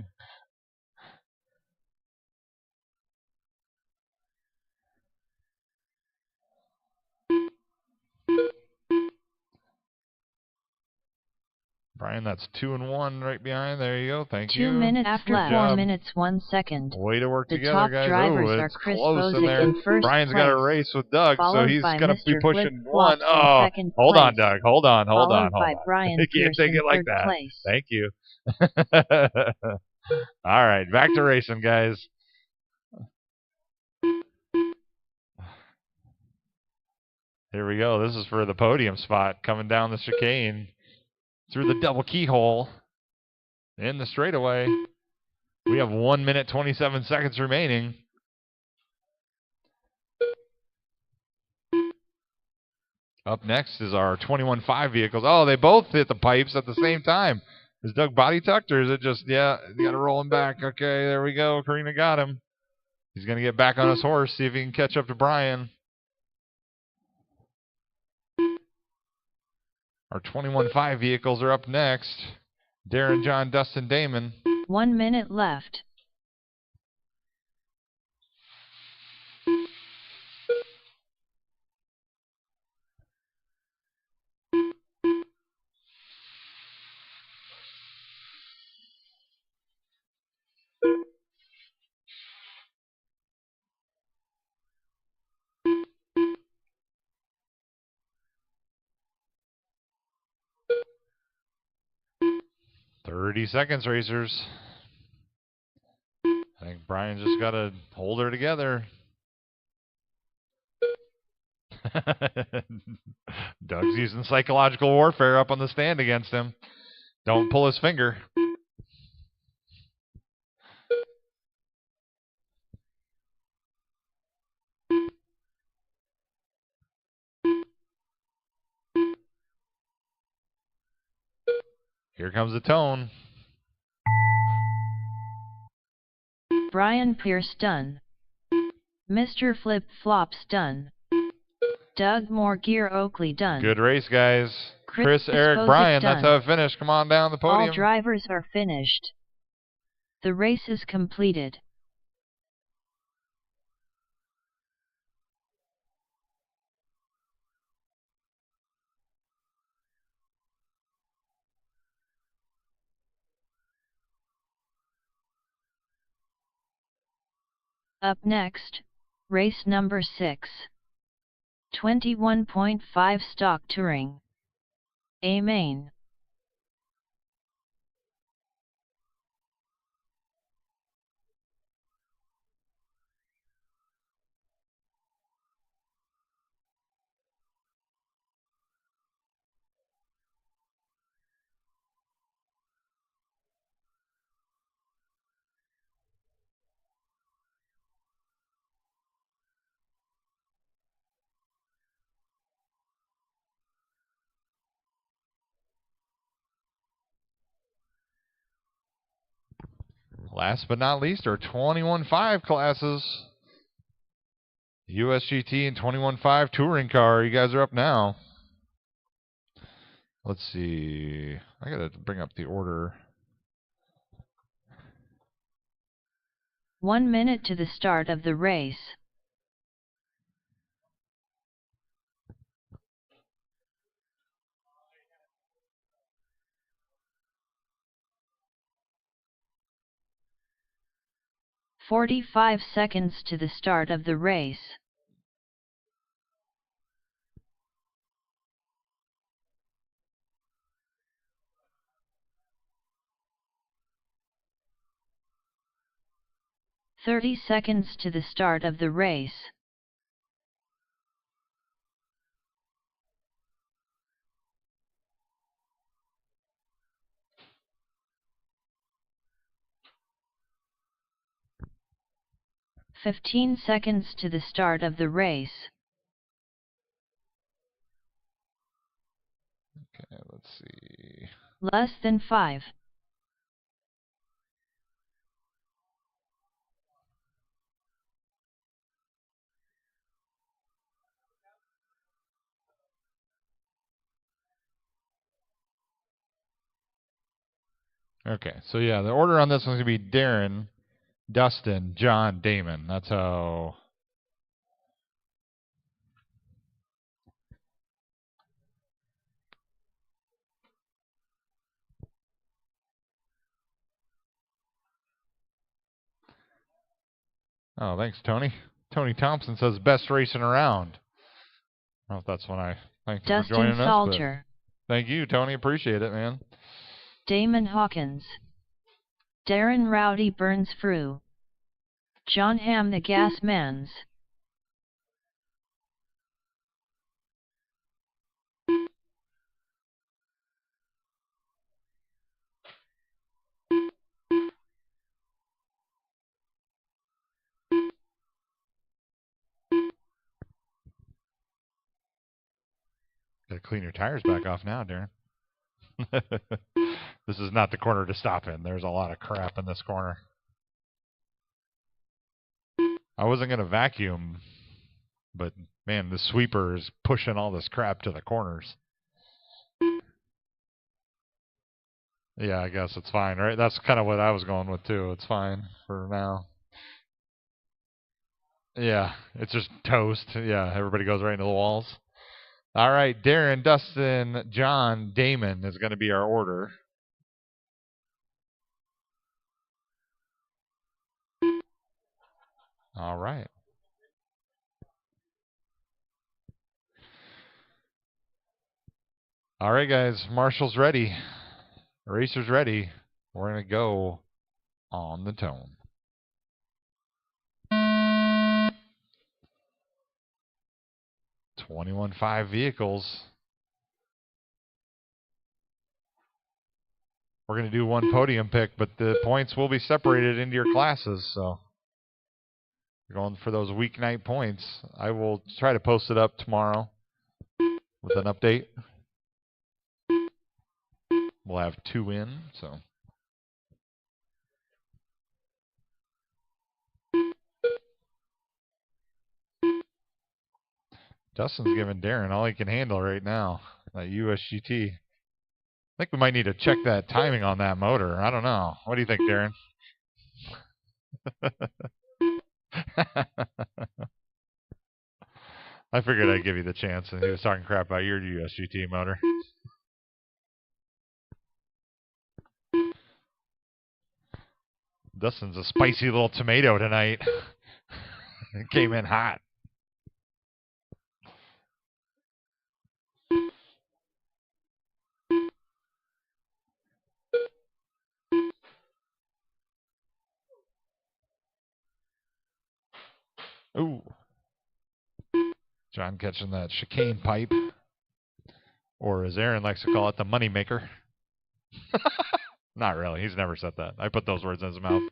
S1: Brian, that's 2 and 1 right behind. There you go. Thank you.
S2: 2 minutes after 4 minutes 1 second.
S1: Way to work
S2: the
S1: together,
S2: top
S1: guys.
S2: drivers
S1: Oh,
S2: are
S1: it's
S2: Chris
S1: close in
S2: Bozick
S1: there.
S2: in first
S1: Brian's
S2: place,
S1: got a race with Doug, so he's
S2: by
S1: going to be
S2: Mr.
S1: pushing
S2: Flip
S1: one.
S2: Flops
S1: Oh,
S2: in second
S1: hold
S2: place,
S1: on, Doug. Hold on.
S2: Followed by Brian
S1: You can't
S2: Pierce
S1: take
S2: in
S1: it like
S2: third
S1: that.
S2: place.
S1: Thank you. All right, back to racing, guys. Here we go. This is for the podium spot coming down the chicane through the double keyhole in the straightaway. We have 1 minute 27 seconds remaining. Up next is our 21.5 vehicles. Oh, they both hit the pipes at the same time. Is Doug body tucked, or is it just, yeah, you got to roll him back. Okay, there we go. Karina got him. He's going to get back on his horse, see if he can catch up to Brian. Our 21.5 vehicles are up next. Darren, John, Dustin, Damon.
S2: 1 minute left.
S1: 30 seconds, racers. I think Brian just got to hold her together. Doug's using psychological warfare up on the stand against him. Don't pull his finger. Here comes the tone.
S2: Brian Pierce done. Mr. Flip Flops done. Doug Moore Gear Oakley done.
S1: Good race, guys. Chris, Eric,
S2: Bosick
S1: Brian,
S2: done.
S1: that's how it finished. Come on down the podium.
S2: All drivers are finished. The race is completed. Up next, race number 6. 21.5 stock touring. A main.
S1: Last but not least, our 21.5 classes. USGT and 21.5 touring car. You guys are up now. Let's see. I got to bring up the order.
S2: 1 minute to the start of the race. "45 seconds to the start of the race. "30 seconds to the start of the race. "15 seconds to the start of the race.
S1: Okay, let's see.
S2: Less than 5.
S1: Okay, so yeah, the order on this one's going to be Darren, Dustin, John, Damon. That's how... Oh, thanks, Tony. Tony Thompson says best racing around. I don't know if that's when I thank you for
S2: Dustin
S1: joining us.
S2: Salter.
S1: Thank you, Tony. Appreciate it, man.
S2: Damon Hawkins. Darren Rowdy Burns Frew. John Ham the Gas Mans.
S1: Gotta clean your tires back off now, Darren. This is not the corner to stop in. There's a lot of crap in this corner. I wasn't going to vacuum, but man, the sweeper is pushing all this crap to the corners. Yeah, I guess it's fine, right? That's kind of what I was going with, too. It's fine for now. Yeah, it's just toast. Yeah, everybody goes right into the walls. All right, Darren, Dustin, John, Damon is going to be our order. All right. All right, guys. Marshall's ready. Eraser's ready. We're going to go on the tone. $21,500 vehicles. We're going to do one podium pick, but the points will be separated into your classes, so you're going for those weeknight points. I will try to post it up tomorrow with an update. We'll have 2 in, so. Dustin's giving Darren all he can handle right now. That USGT. I think we might need to check that timing on that motor. I don't know. What do you think, Darren? I figured I'd give you the chance, and he was talking crap about your USGT motor. Dustin's a spicy little tomato tonight. It came in hot. Ooh. John catching that chicane pipe. Or as Aaron likes to call it, the money maker. Not really. He's never said that. I put those words in his mouth.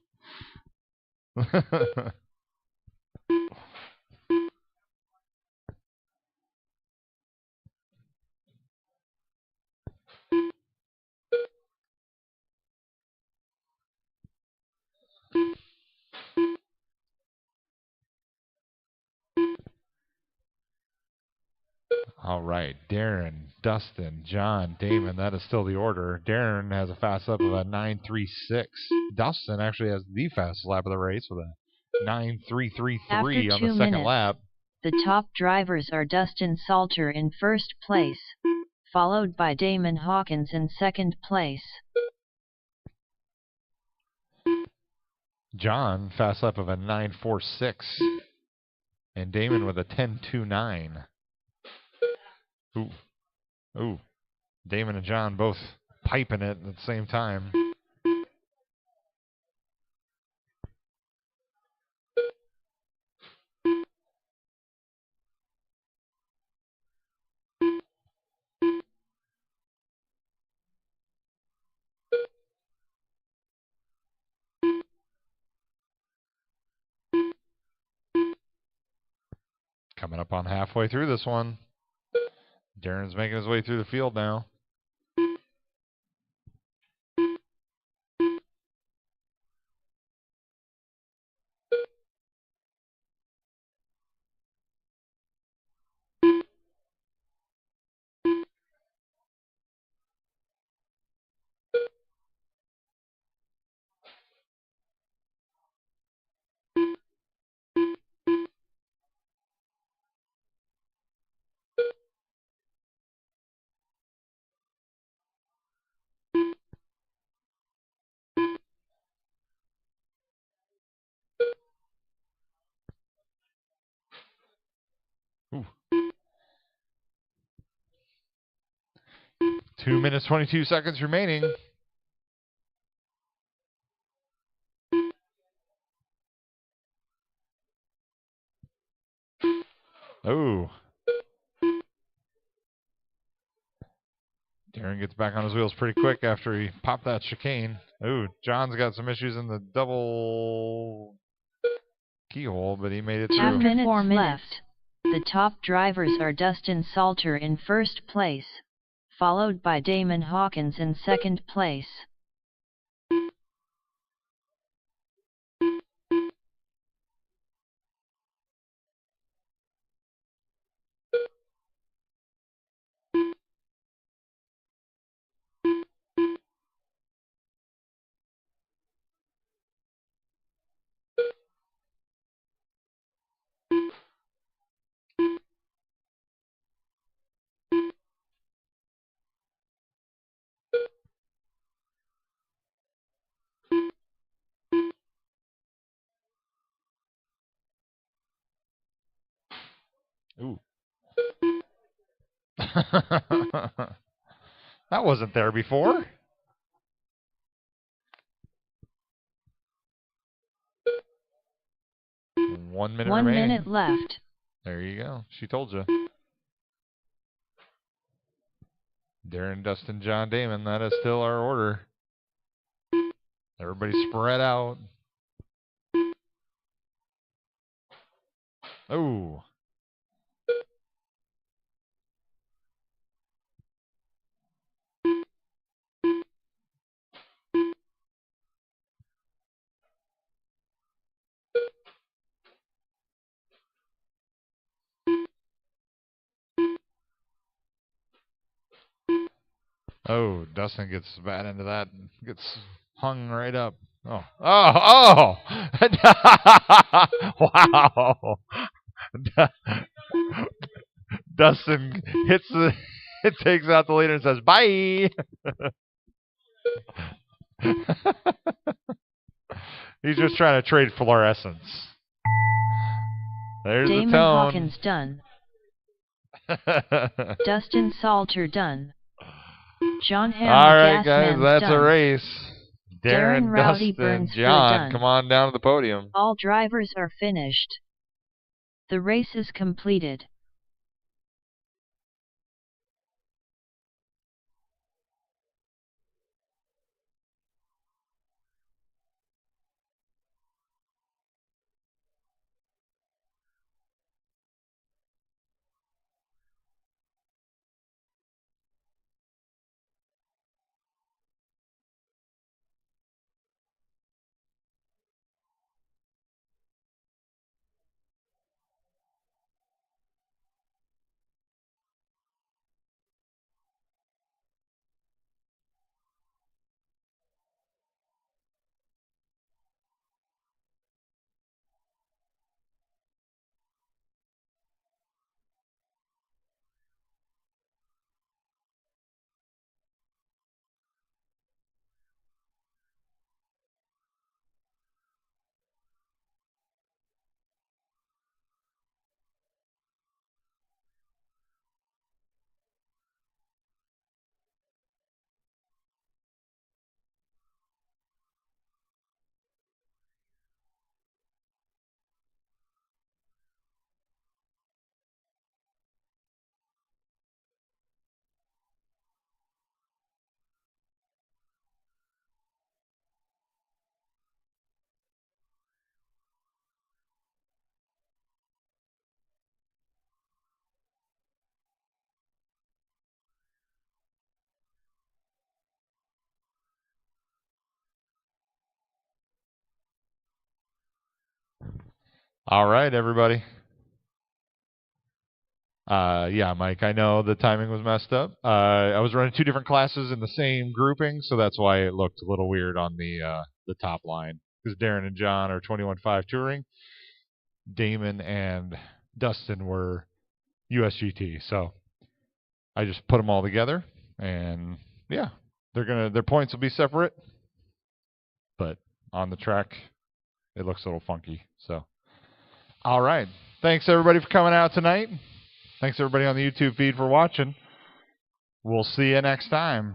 S1: All right, Darren, Dustin, John, Damon, that is still the order. Darren has a fast lap of a 9.36. Dustin actually has the fastest lap of the race with a 9.333 on the second lap.
S2: The top drivers are Dustin Salter in first place, followed by Damon Hawkins in second place.
S1: John, fast lap of a 9.46. And Damon with a 10.29. Ooh. Ooh. Damon and John both piping it at the same time. Coming up on halfway through this one. Darren's making his way through the field now. Ooh. 2 minutes, 22 seconds remaining. Oh. Darren gets back on his wheels pretty quick after he popped that chicane. Oh, John's got some issues in the double keyhole, but he made it through.
S2: After 4 minutes left. The top drivers are Dustin Salter in first place, followed by Damon Hawkins in second place.
S1: Ooh. That wasn't there before. 1 minute
S2: 1
S1: remaining.
S2: minute left.
S1: There you go. She told you. Darren, Dustin, John, Damon. That is still our order. Everybody spread out. Oh. Oh, Dustin gets bad into that. Gets hung right up. Oh. Oh. Oh. Wow. Dustin hits the. It takes out the leader and says, bye. He's just trying to trade fluorescence. There's
S2: Damon
S1: the tone.
S2: Hawkins done. Dustin Salter done. John Hamm
S1: All right,
S2: Gasman
S1: guys, that's
S2: done.
S1: a race.
S2: Darren Rowdy
S1: Dustin,
S2: Burns
S1: John,
S2: done.
S1: come on down to the podium.
S2: All drivers are finished. The race is completed.
S1: All right, everybody. Yeah, Mike, I know the timing was messed up. I was running 2 different classes in the same grouping, so that's why it looked a little weird on the top line. Because Darren and John are 21.5 touring. Damon and Dustin were USGT. So I just put them all together, and yeah, their points will be separate, but on the track it looks a little funky. So all right, thanks everybody for coming out tonight. Thanks everybody on the YouTube feed for watching. We'll see you next time.